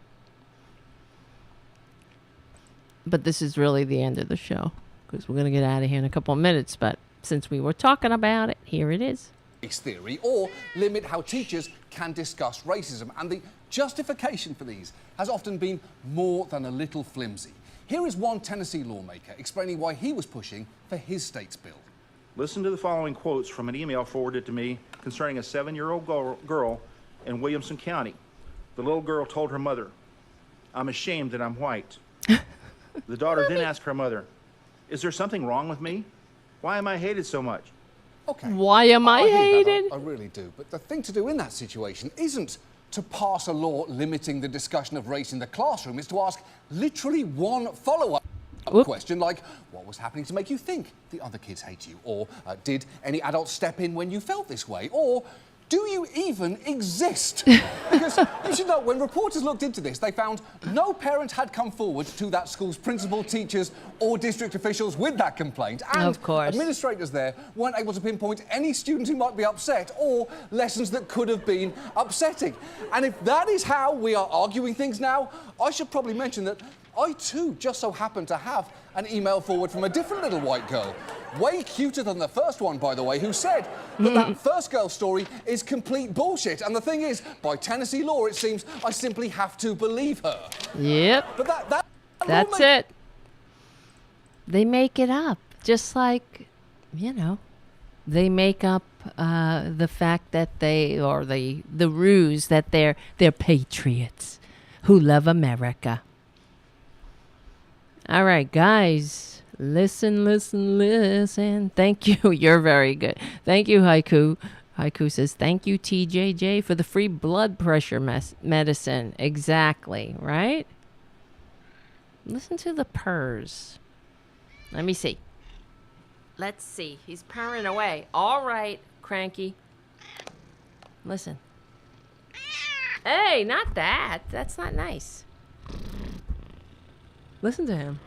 But this is really the end of the show. because we're going to get out of here in a couple of minutes. But since we were talking about it, here it is. Theory, or limit how teachers can discuss racism. And the justification for these has often been more than a little flimsy. Here is one Tennessee lawmaker explaining why he was pushing for his state's bill. Listen to the following quotes from an email forwarded to me concerning a 7-year-old girl in Williamson County. The little girl told her mother, "I'm ashamed that I'm white." The daughter then asked her mother, "Is there something wrong with me? Why am I hated so much?" Okay. Why am I hated? I really do. But the thing to do in that situation isn't to pass a law limiting the discussion of race in the classroom. It's to ask literally one follow-up question, like, what was happening to make you think the other kids hate you? Or did any adult step in when you felt this way? Or do you even exist? Because you should know, when reporters looked into this, they found no parent had come forward to that school's principal, teachers, or district officials with that complaint. And of course, administrators there weren't able to pinpoint any student who might be upset or lessons that could have been upsetting. And if that is how we are arguing things now, I should probably mention that I too just so happen to have an email forward from a different little white girl. Way cuter than the first one, by the way, who said that first girl's story is complete bullshit. And the thing is, by Tennessee law, it seems I simply have to believe her. Yep. But that's it. They make it up. Just like, you know, they make up the fact that they, or the ruse that they're patriots who love America. All right, guys. Listen. Thank you. You're very good. Thank you, Haiku. Haiku says, thank you, TJJ, for the free blood pressure medicine. Exactly, right? Listen to the purrs. Let me see. Let's see. He's purring away. All right, Cranky. Listen. Hey, not that. That's not nice. Listen to him.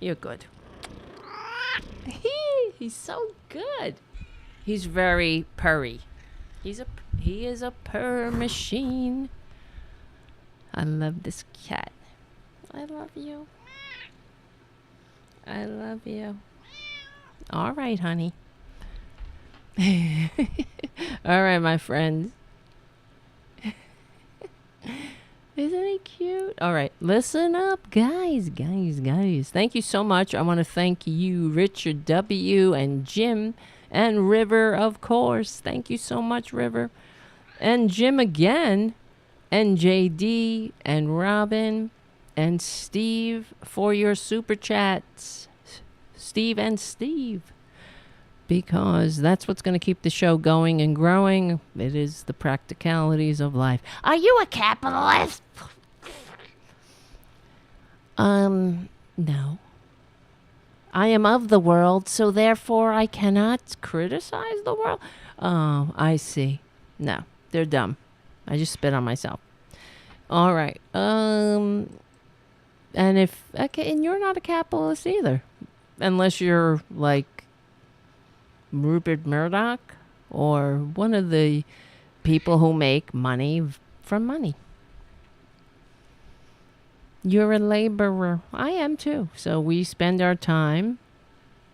You're good. He's so good. He's very purry. He is a purr machine. I love this cat. I love you. I love you. All right, honey. All right, my friends. Isn't he cute? All right, listen up, guys. Thank you so much. I want to thank you, Richard W. and Jim and River, of course. Thank you so much, River. And Jim again, and JD, and Robin, and Steve for your super chats. Steve and Steve. Because that's what's going to keep the show going and growing. It is the practicalities of life. Are you a capitalist? No. I am of the world, so therefore I cannot criticize the world. Oh, I see. No, they're dumb. I just spit on myself. All right. And you're not a capitalist either. Unless you're like Rupert Murdoch or one of the people who make money from money. You're a laborer. I am too. So we spend our time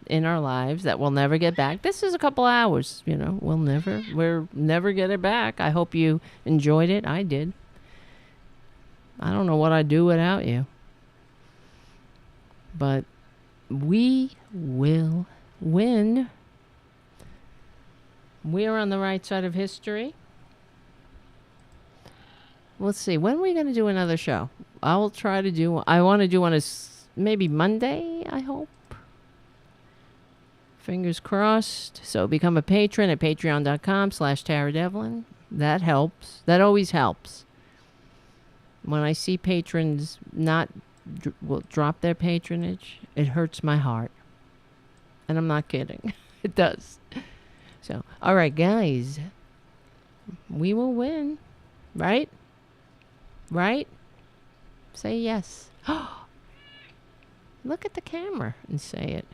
in our lives that we'll never get back. This is a couple hours, you know. We'll never get it back. I hope you enjoyed it. I did. I don't know what I'd do without you. But we will win. We're on the right side of history. Let's see. When are we going to do another show? I will try to do. I want to do one maybe Monday, I hope. Fingers crossed. So become a patron at patreon.com/Tara Devlin. That helps. That always helps. When I see patrons not will drop their patronage, it hurts my heart. And I'm not kidding. It does. So, all right, guys. We will win. Right? Right? Say yes. Look at the camera and say it.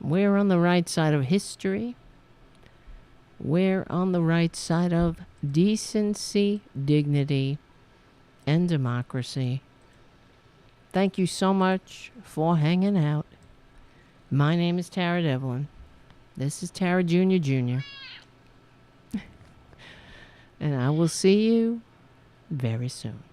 We're on the right side of history. we're on the right side of decency, dignity, and democracy. Thank you so much for hanging out. My name is Tara Devlin. This is Tara Jr. And I will see you very soon.